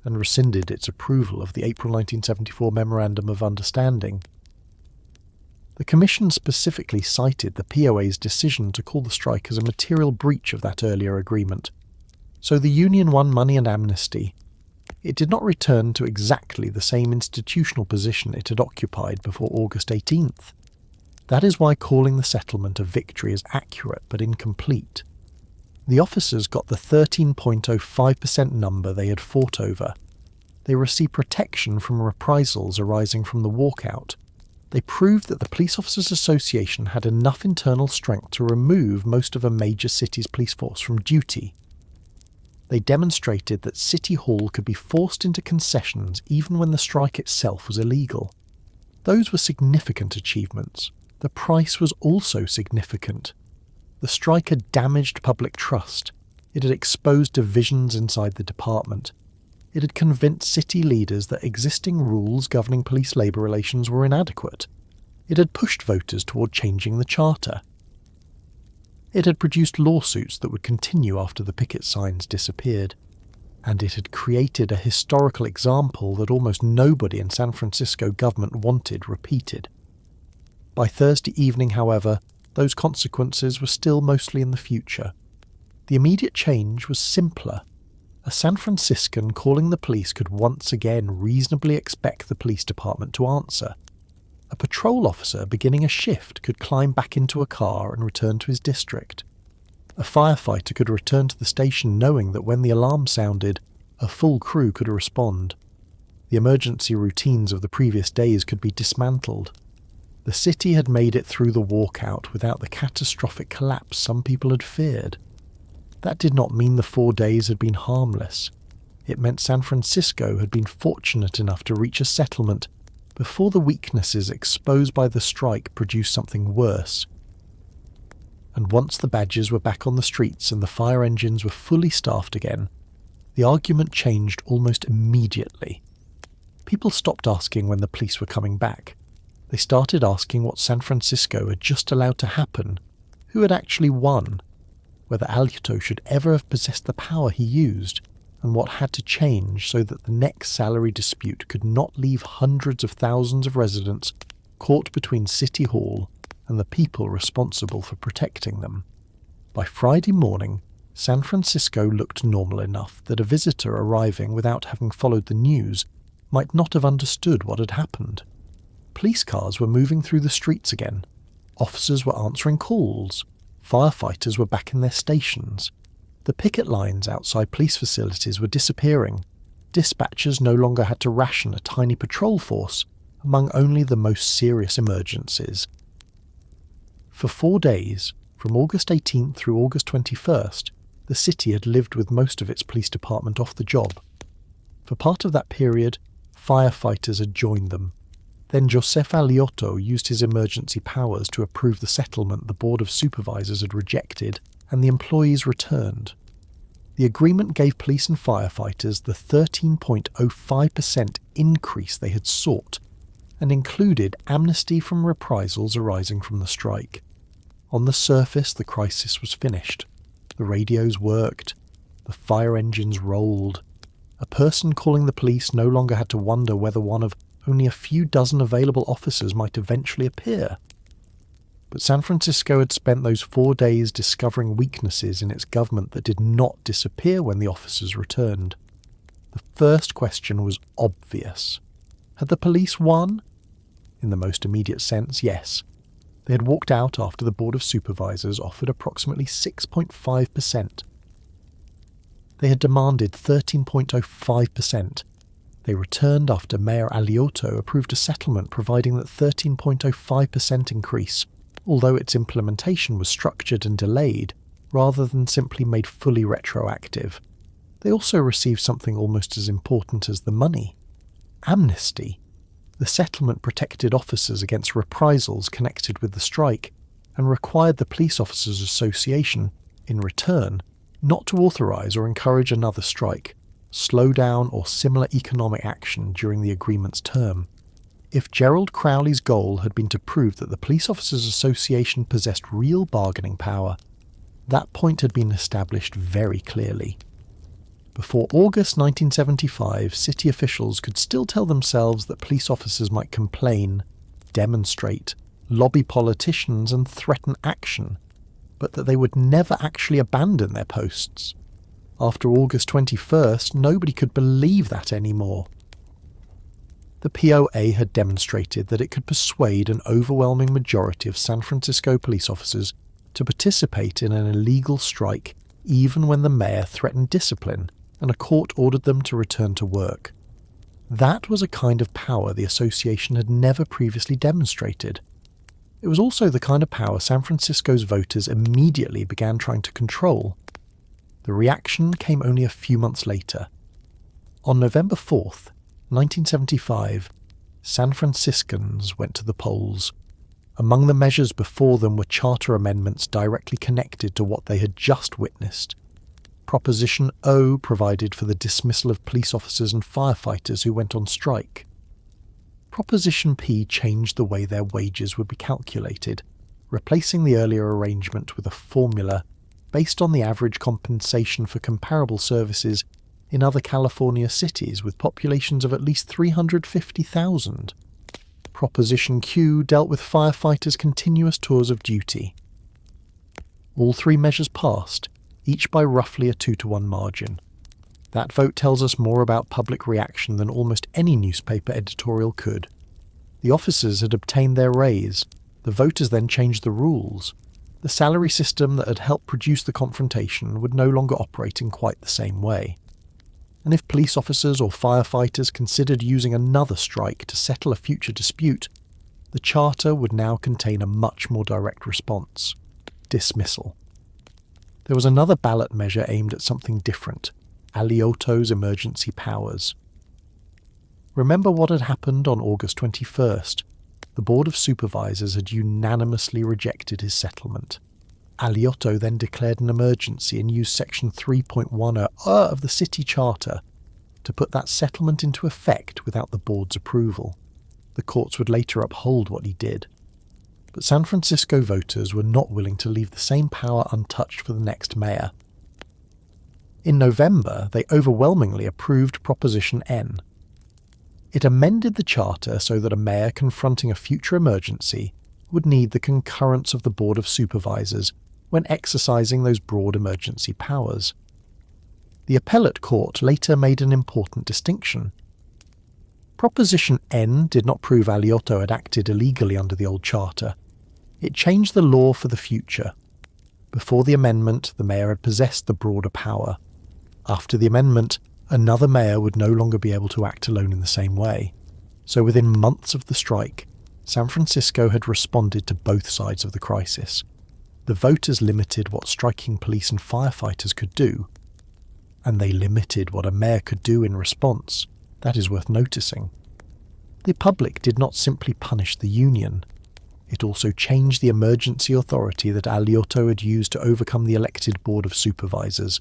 and rescinded its approval of the April 1974 Memorandum of Understanding. The Commission specifically cited the POA's decision to call the strike as a material breach of that earlier agreement. So the Union won money and amnesty. It did not return to exactly the same institutional position it had occupied before August 18th. That is why calling the settlement a victory is accurate but incomplete. The officers got the 13.05% number they had fought over. They received protection from reprisals arising from the walkout. They proved that the Police Officers Association had enough internal strength to remove most of a major city's police force from duty. They demonstrated that City Hall could be forced into concessions even when the strike itself was illegal. Those were significant achievements. The price was also significant. The strike had damaged public trust. It had exposed divisions inside the department. It had convinced city leaders that existing rules governing police labour relations were inadequate. It had pushed voters toward changing the charter. It had produced lawsuits that would continue after the picket signs disappeared. And it had created a historical example that almost nobody in San Francisco government wanted repeated. By Thursday evening, however, those consequences were still mostly in the future. The immediate change was simpler. A San Franciscan calling the police could once again reasonably expect the police department to answer. A patrol officer beginning a shift could climb back into a car and return to his district. A firefighter could return to the station knowing that when the alarm sounded, A full crew could respond. The emergency routines of the previous days could be dismantled. The city had made it through the walkout without the catastrophic collapse some people had feared. That did not mean the 4 days had been harmless. It meant San Francisco had been fortunate enough to reach a settlement before the weaknesses exposed by the strike produced something worse. And once the badges were back on the streets and the fire engines were fully staffed again, the argument changed almost immediately. People stopped asking when the police were coming back. They started asking what San Francisco had just allowed to happen, who had actually won, whether Alioto should ever have possessed the power he used, and what had to change so that the next salary dispute could not leave hundreds of thousands of residents caught between City Hall and the people responsible for protecting them. By Friday morning, San Francisco looked normal enough that a visitor arriving without having followed the news might not have understood what had happened. Police cars were moving through the streets again. Officers were answering calls. Firefighters were back in their stations. The picket lines outside police facilities were disappearing. Dispatchers no longer had to ration a tiny patrol force among only the most serious emergencies. For 4 days, from August 18th through August 21st, the city had lived with most of its police department off the job. For part of that period, firefighters had joined them. Then Joseph Alioto used his emergency powers to approve the settlement the Board of Supervisors had rejected, and the employees returned. The agreement gave police and firefighters the 13.05% increase they had sought, and included amnesty from reprisals arising from the strike. On the surface, the crisis was finished. The radios worked. The fire engines rolled. A person calling the police no longer had to wonder whether one of only a few dozen available officers might eventually appear. But San Francisco had spent those 4 days discovering weaknesses in its government that did not disappear when the officers returned. The first question was obvious. Had the police won? In the most immediate sense, yes. They had walked out after the Board of Supervisors offered approximately 6.5%. They had demanded 13.05%. They returned after Mayor Alioto approved a settlement providing that 13.05% increase, although its implementation was structured and delayed, rather than simply made fully retroactive. They also received something almost as important as the money: amnesty. The settlement protected officers against reprisals connected with the strike, and required the Police Officers Association, in return, not to authorise or encourage another strike, slowdown or similar economic action during the agreement's term. If Gerald Crowley's goal had been to prove that the Police Officers Association possessed real bargaining power, that point had been established very clearly. Before August 1975, city officials could still tell themselves that police officers might complain, demonstrate, lobby politicians and threaten action, but that they would never actually abandon their posts. After August 21st, nobody could believe that anymore. The POA had demonstrated that it could persuade an overwhelming majority of San Francisco police officers to participate in an illegal strike even when the mayor threatened discipline and a court ordered them to return to work. That was a kind of power the association had never previously demonstrated. It was also the kind of power San Francisco's voters immediately began trying to control. The reaction came only a few months later. On November 4th, 1975, San Franciscans went to the polls. Among the measures before them were charter amendments directly connected to what they had just witnessed. Proposition O provided for the dismissal of police officers and firefighters who went on strike. Proposition P changed the way their wages would be calculated, replacing the earlier arrangement with a formula based on the average compensation for comparable services in other California cities with populations of at least 350,000. Proposition Q dealt with firefighters' continuous tours of duty. All three measures passed, each by roughly a 2-to-1 margin. That vote tells us more about public reaction than almost any newspaper editorial could. The officers had obtained their raise. The voters then changed the rules. The salary system that had helped produce the confrontation would no longer operate in quite the same way. and if police officers or firefighters considered using another strike to settle a future dispute, the charter would now contain a much more direct response: dismissal. There was another ballot measure aimed at something different: Aliotto's emergency powers. Remember what had happened on August 21st. The Board of Supervisors had unanimously rejected his settlement. Aliotto then declared an emergency and used Section 3.10 of the City Charter to put that settlement into effect without the board's approval. The courts would later uphold what he did. But San Francisco voters were not willing to leave the same power untouched for the next mayor. In November, they overwhelmingly approved Proposition N. It amended the charter so that a mayor confronting a future emergency would need the concurrence of the Board of Supervisors when exercising those broad emergency powers. The appellate court later made an important distinction. Proposition N did not prove Aliotto had acted illegally under the old charter. It changed the law for the future. Before the amendment, the mayor had possessed the broader power. After the amendment, another mayor would no longer be able to act alone in the same way. So within months of the strike, San Francisco had responded to both sides of the crisis. The voters limited what striking police and firefighters could do, and they limited what a mayor could do in response. That is worth noticing. The public did not simply punish the union. It also changed the emergency authority that Aliotto had used to overcome the elected Board of Supervisors.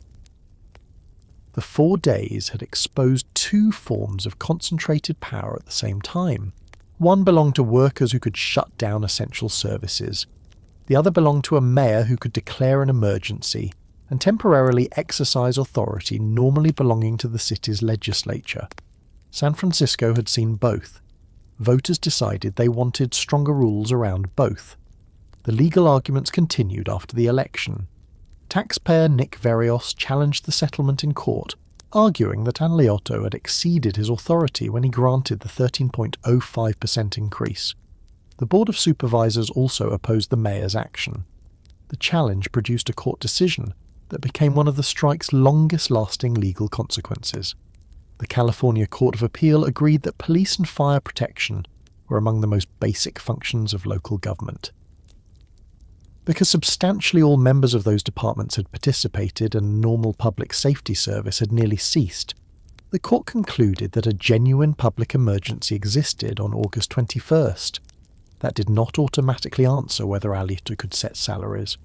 The 4 days had exposed two forms of concentrated power at the same time. One belonged to workers who could shut down essential services. The other belonged to a mayor who could declare an emergency and temporarily exercise authority normally belonging to the city's legislature. San Francisco had seen both. Voters decided they wanted stronger rules around both. The legal arguments continued after the election. Taxpayer Nick Verios challenged the settlement in court, arguing that Aliotto had exceeded his authority when he granted the 13.05% increase. The Board of Supervisors also opposed the mayor's action. The challenge produced a court decision that became one of the strike's longest-lasting legal consequences. The California Court of Appeal agreed that police and fire protection were among the most basic functions of local government. Because substantially all members of those departments had participated and normal public safety service had nearly ceased, the court concluded that a genuine public emergency existed on August 21st. That did not automatically answer whether Aliotto could set salaries.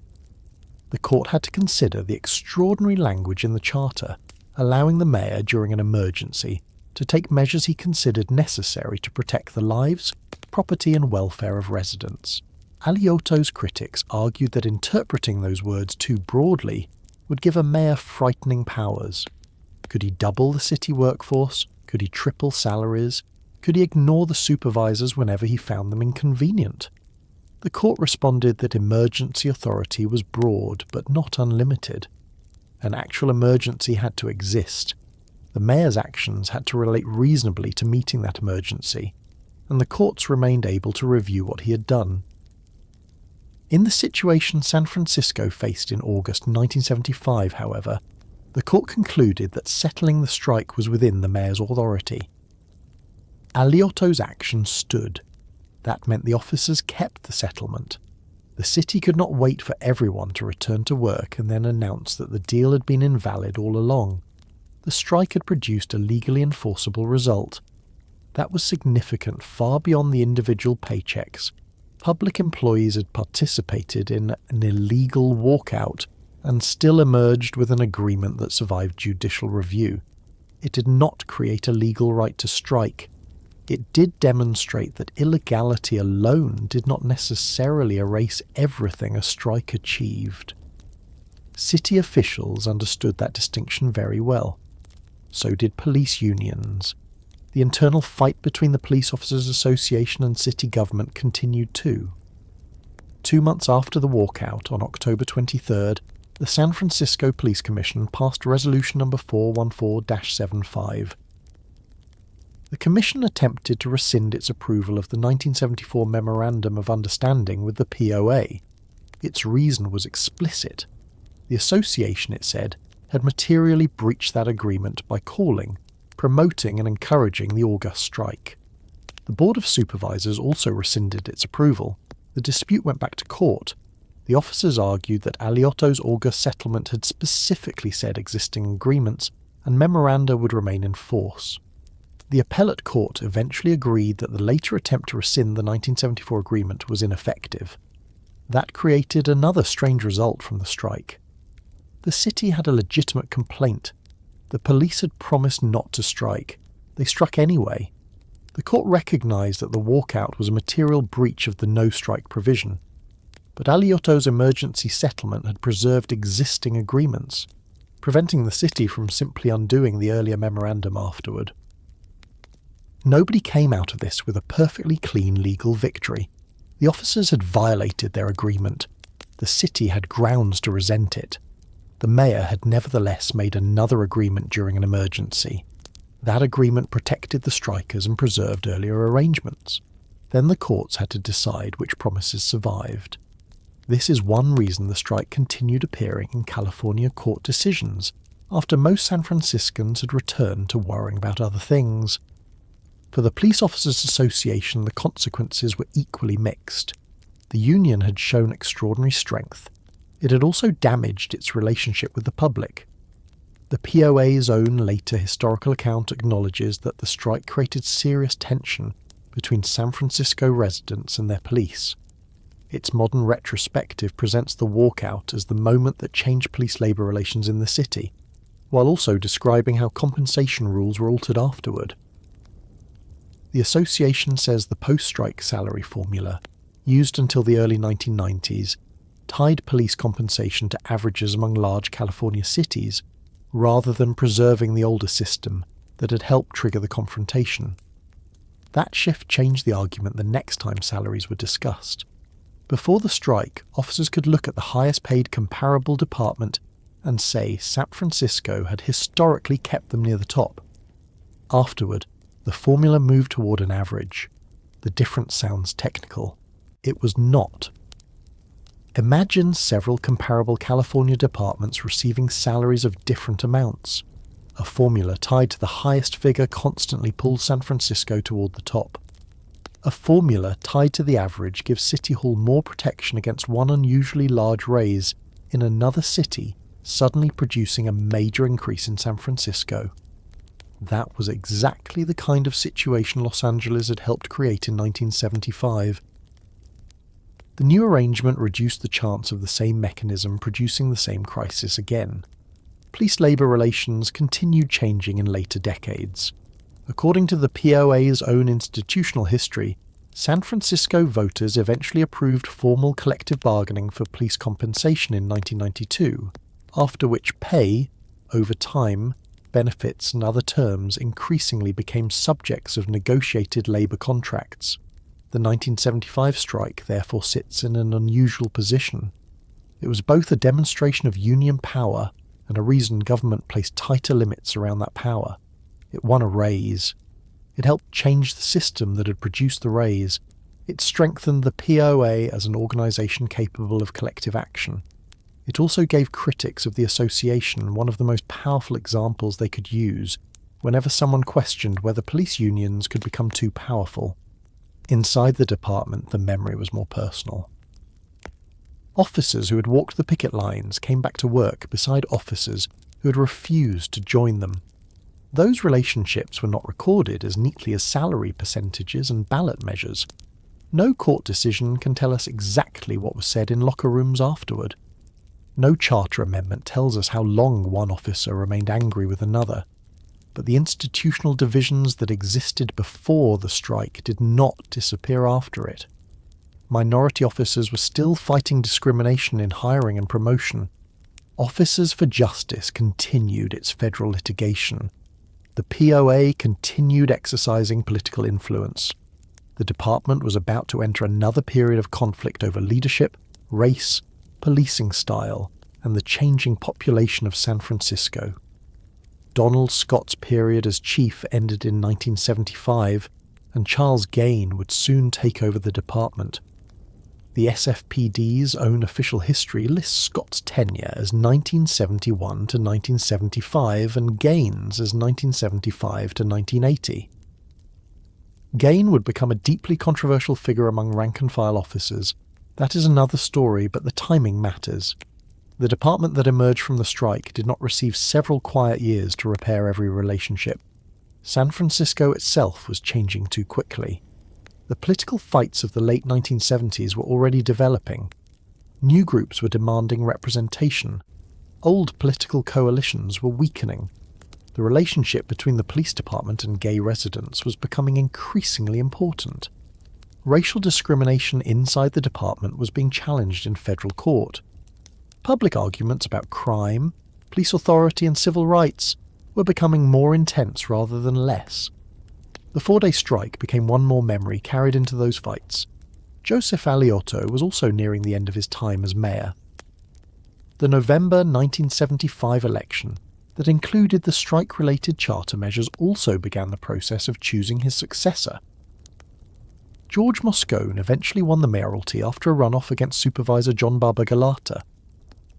The court had to consider the extraordinary language in the charter, allowing the mayor during an emergency to take measures he considered necessary to protect the lives, property and welfare of residents. Aliotto's critics argued that interpreting those words too broadly would give a mayor frightening powers. Could he double the city workforce? Could he triple salaries? Could he ignore the supervisors whenever he found them inconvenient? The court responded that emergency authority was broad but not unlimited. An actual emergency had to exist. The mayor's actions had to relate reasonably to meeting that emergency, and the courts remained able to review what he had done. In the situation San Francisco faced in August 1975, however, the court concluded that settling the strike was within the mayor's authority. Aliotto's action stood. That meant the officers kept the settlement. The city could not wait for everyone to return to work and then announce that the deal had been invalid all along. The strike had produced a legally enforceable result. That was significant far beyond the individual paychecks. Public employees had participated in an illegal walkout and still emerged with an agreement that survived judicial review. It did not create a legal right to strike. It did demonstrate that illegality alone did not necessarily erase everything a strike achieved. City officials understood that distinction very well. So did police unions. The internal fight between the Police Officers Association and city government continued too. 2 months after the walkout, on October 23rd, the San Francisco Police Commission passed Resolution No. 414-75. The Commission attempted to rescind its approval of the 1974 Memorandum of Understanding with the POA. Its reason was explicit. The association, it said, had materially breached that agreement by calling, promoting and encouraging the August strike. The Board of Supervisors also rescinded its approval. The dispute went back to court. The officers argued that Aliotto's August settlement had specifically said existing agreements and memoranda would remain in force. The appellate court eventually agreed that the later attempt to rescind the 1974 agreement was ineffective. That created another strange result from the strike. The city had a legitimate complaint. The police had promised not to strike. They struck anyway. The court recognised that the walkout was a material breach of the no-strike provision. But Aliotto's emergency settlement had preserved existing agreements, preventing the city from simply undoing the earlier memorandum afterward. Nobody came out of this with a perfectly clean legal victory. The officers had violated their agreement. The city had grounds to resent it. The mayor had nevertheless made another agreement during an emergency. That agreement protected the strikers and preserved earlier arrangements. Then the courts had to decide which promises survived. This is one reason the strike continued appearing in California court decisions, after most San Franciscans had returned to worrying about other things. For the Police Officers Association, the consequences were equally mixed. The union had shown extraordinary strength. It had also damaged its relationship with the public. The POA's own later historical account acknowledges that the strike created serious tension between San Francisco residents and their police. Its modern retrospective presents the walkout as the moment that changed police labour relations in the city, while also describing how compensation rules were altered afterward. The association says the post-strike salary formula, used until the early 1990s, tied police compensation to averages among large California cities, rather than preserving the older system that had helped trigger the confrontation. That shift changed the argument the next time salaries were discussed. Before the strike, officers could look at the highest paid comparable department and say San Francisco had historically kept them near the top. Afterward, the formula moved toward an average. The difference sounds technical. It was not. Imagine several comparable California departments receiving salaries of different amounts. A formula tied to the highest figure constantly pulls San Francisco toward the top. A formula tied to the average gives City Hall more protection against one unusually large raise in another city, suddenly producing a major increase in San Francisco. That was exactly the kind of situation Los Angeles had helped create in 1975. The new arrangement reduced the chance of the same mechanism producing the same crisis again. Police-labour relations continued changing in later decades. According to the POA's own institutional history, San Francisco voters eventually approved formal collective bargaining for police compensation in 1992, after which pay, over time, benefits and other terms increasingly became subjects of negotiated labour contracts. The 1975 strike therefore sits in an unusual position. It was both a demonstration of union power and a reason government placed tighter limits around that power. It won a raise. It helped change the system that had produced the raise. It strengthened the POA as an organisation capable of collective action. It also gave critics of the association one of the most powerful examples they could use whenever someone questioned whether police unions could become too powerful. Inside the department, the memory was more personal. Officers who had walked the picket lines came back to work beside officers who had refused to join them. Those relationships were not recorded as neatly as salary percentages and ballot measures. No court decision can tell us exactly what was said in locker rooms afterward. No charter amendment tells us how long one officer remained angry with another. But the institutional divisions that existed before the strike did not disappear after it. Minority officers were still fighting discrimination in hiring and promotion. Officers for Justice continued its federal litigation. The POA continued exercising political influence. The department was about to enter another period of conflict over leadership, race, policing style, and the changing population of San Francisco. Donald Scott's period as chief ended in 1975, and Charles Gaine would soon take over the department. The SFPD's own official history lists Scott's tenure as 1971 to 1975 and Gaines as 1975 to 1980. Gain would become a deeply controversial figure among rank-and-file officers. That is another story, but the timing matters. The department that emerged from the strike did not receive several quiet years to repair every relationship. San Francisco itself was changing too quickly. The political fights of the late 1970s were already developing. New groups were demanding representation. Old political coalitions were weakening. The relationship between the police department and gay residents was becoming increasingly important. Racial discrimination inside the department was being challenged in federal court. Public arguments about crime, police authority and civil rights were becoming more intense rather than less. The 4-day strike became one more memory carried into those fights. Joseph Alioto was also nearing the end of his time as mayor. The November 1975 election that included the strike-related charter measures also began the process of choosing his successor. George Moscone eventually won the mayoralty after a runoff against Supervisor John Barbagalata.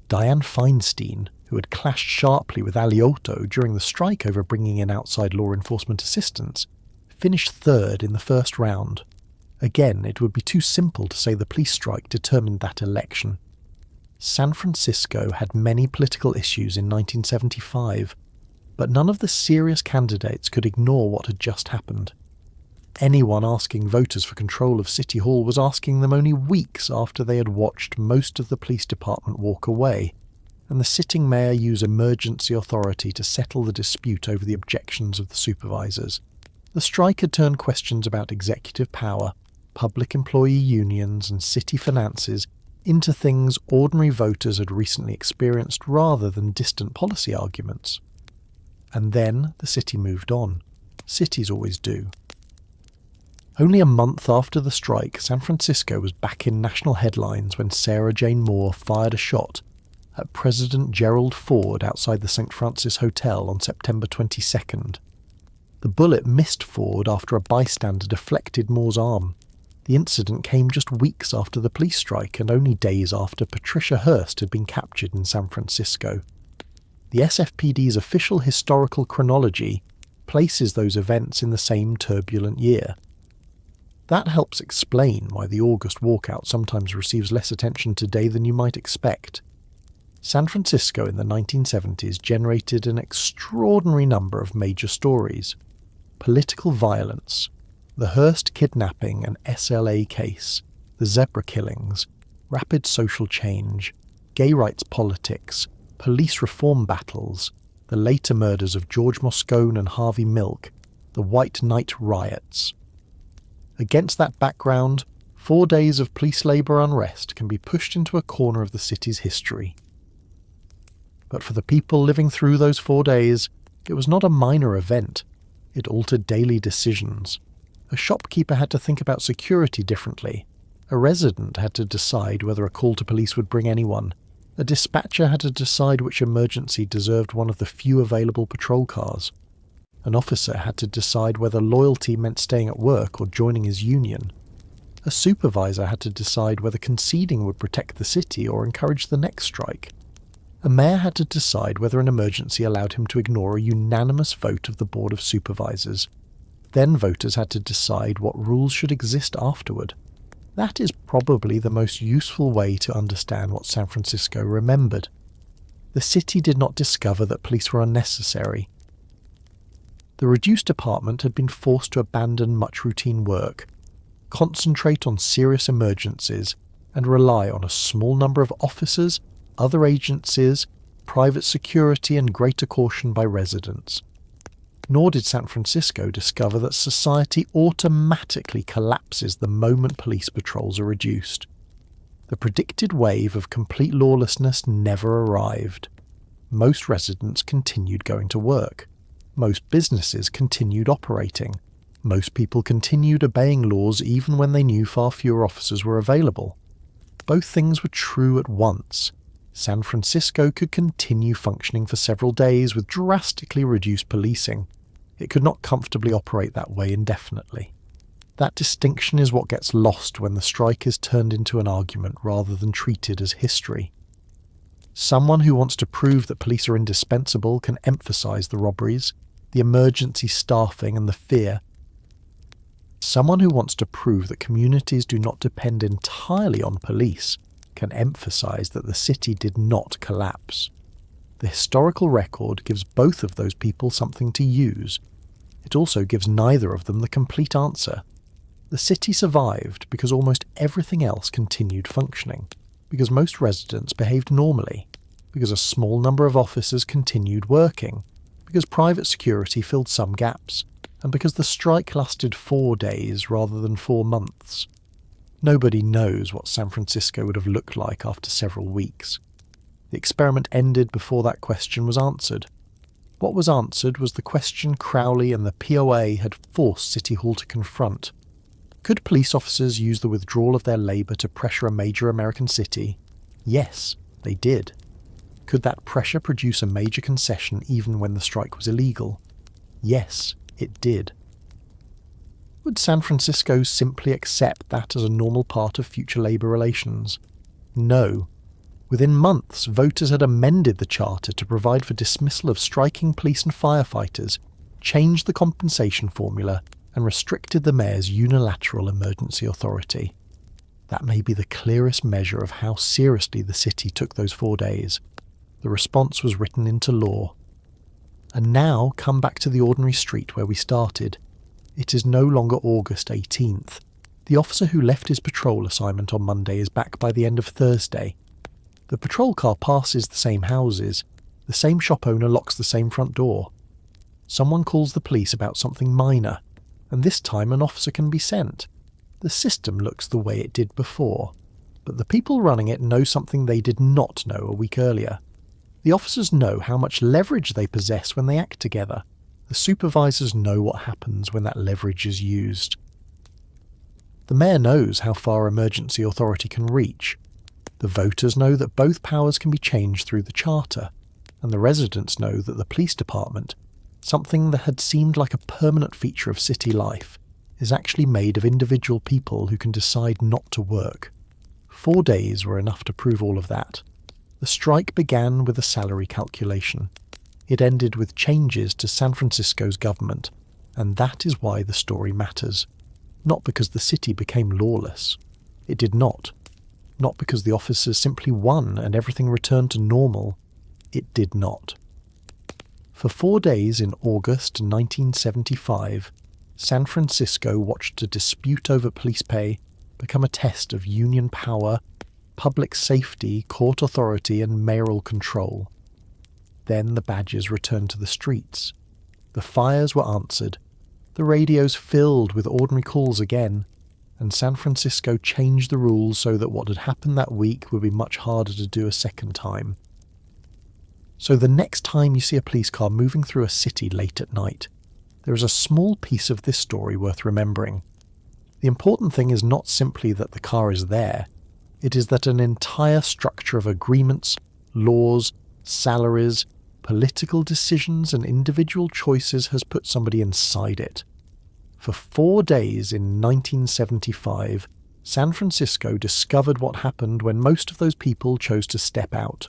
Dianne Feinstein, who had clashed sharply with Alioto during the strike over bringing in outside law enforcement assistance, finished third in the first round. Again, it would be too simple to say the police strike determined that election. San Francisco had many political issues in 1975, but none of the serious candidates could ignore what had just happened. Anyone asking voters for control of City Hall was asking them only weeks after they had watched most of the police department walk away, and the sitting mayor use emergency authority to settle the dispute over the objections of the supervisors. The strike had turned questions about executive power, public employee unions, and city finances into things ordinary voters had recently experienced rather than distant policy arguments. And then the city moved on. Cities always do. Only a month after the strike, San Francisco was back in national headlines when Sarah Jane Moore fired a shot at President Gerald Ford outside the St. Francis Hotel on September 22nd. The bullet missed Ford after a bystander deflected Moore's arm. The incident came just weeks after the police strike and only days after Patricia Hearst had been captured in San Francisco. The SFPD's official historical chronology places those events in the same turbulent year. That helps explain why the August walkout sometimes receives less attention today than you might expect. San Francisco in the 1970s generated an extraordinary number of major stories. Political violence, the Hearst kidnapping and SLA case, the zebra killings, rapid social change, gay rights politics, police reform battles, the later murders of George Moscone and Harvey Milk, the White Night riots. Against that background, 4 days of police labour unrest can be pushed into a corner of the city's history. But for the people living through those 4 days, it was not a minor event. It altered daily decisions. A shopkeeper had to think about security differently. A resident had to decide whether a call to police would bring anyone. A dispatcher had to decide which emergency deserved one of the few available patrol cars. An officer had to decide whether loyalty meant staying at work or joining his union. A supervisor had to decide whether conceding would protect the city or encourage the next strike. A mayor had to decide whether an emergency allowed him to ignore a unanimous vote of the Board of Supervisors. Then voters had to decide what rules should exist afterward. That is probably the most useful way to understand what San Francisco remembered. The city did not discover that police were unnecessary. The reduced department had been forced to abandon much routine work, concentrate on serious emergencies, and rely on a small number of officers, other agencies, private security, and greater caution by residents. Nor did San Francisco discover that society automatically collapses the moment police patrols are reduced. The predicted wave of complete lawlessness never arrived. Most residents continued going to work. Most businesses continued operating. Most people continued obeying laws even when they knew far fewer officers were available. Both things were true at once. San Francisco could continue functioning for several days with drastically reduced policing. It could not comfortably operate that way indefinitely. That distinction is what gets lost when the strike is turned into an argument rather than treated as history. Someone who wants to prove that police are indispensable can emphasise the robberies, the emergency staffing and the fear. Someone who wants to prove that communities do not depend entirely on police can emphasise that the city did not collapse. The historical record gives both of those people something to use. It also gives neither of them the complete answer. The city survived because almost everything else continued functioning, because most residents behaved normally, because a small number of officers continued working, because private security filled some gaps, and because the strike lasted 4 days rather than 4 months. Nobody knows what San Francisco would have looked like after several weeks. The experiment ended before that question was answered. What was answered was the question Crowley and the POA had forced City Hall to confront. Could police officers use the withdrawal of their labour to pressure a major American city? Yes, they did. Could that pressure produce a major concession even when the strike was illegal? Yes, it did. Would San Francisco simply accept that as a normal part of future labour relations? No. Within months, voters had amended the charter to provide for dismissal of striking police and firefighters, changed the compensation formula, and restricted the mayor's unilateral emergency authority. That may be the clearest measure of how seriously the city took those 4 days. The response was written into law. And now come back to the ordinary street where we started. It is no longer August 18th. The officer who left his patrol assignment on Monday is back by the end of Thursday. The patrol car passes the same houses. The same shop owner locks the same front door. Someone calls the police about something minor, and this time an officer can be sent. The system looks the way it did before, but the people running it know something they did not know a week earlier. The officers know how much leverage they possess when they act together. The supervisors know what happens when that leverage is used. The mayor knows how far emergency authority can reach. The voters know that both powers can be changed through the charter, and the residents know that the police department, something that had seemed like a permanent feature of city life, is actually made of individual people who can decide not to work. 4 days were enough to prove all of that. The strike began with a salary calculation. It ended with changes to San Francisco's government, and that is why the story matters. Not because the city became lawless. It did not. Not because the officers simply won and everything returned to normal. It did not. For 4 days in August 1975, San Francisco watched a dispute over police pay become a test of union power, public safety, court authority, and mayoral control. Then the badges returned to the streets. The fires were answered. The radios filled with ordinary calls again, and San Francisco changed the rules so that what had happened that week would be much harder to do a second time. So the next time you see a police car moving through a city late at night, there is a small piece of this story worth remembering. The important thing is not simply that the car is there, it is that an entire structure of agreements, laws, salaries, political decisions and individual choices has put somebody inside it. For 4 days in 1975, San Francisco discovered what happened when most of those people chose to step out.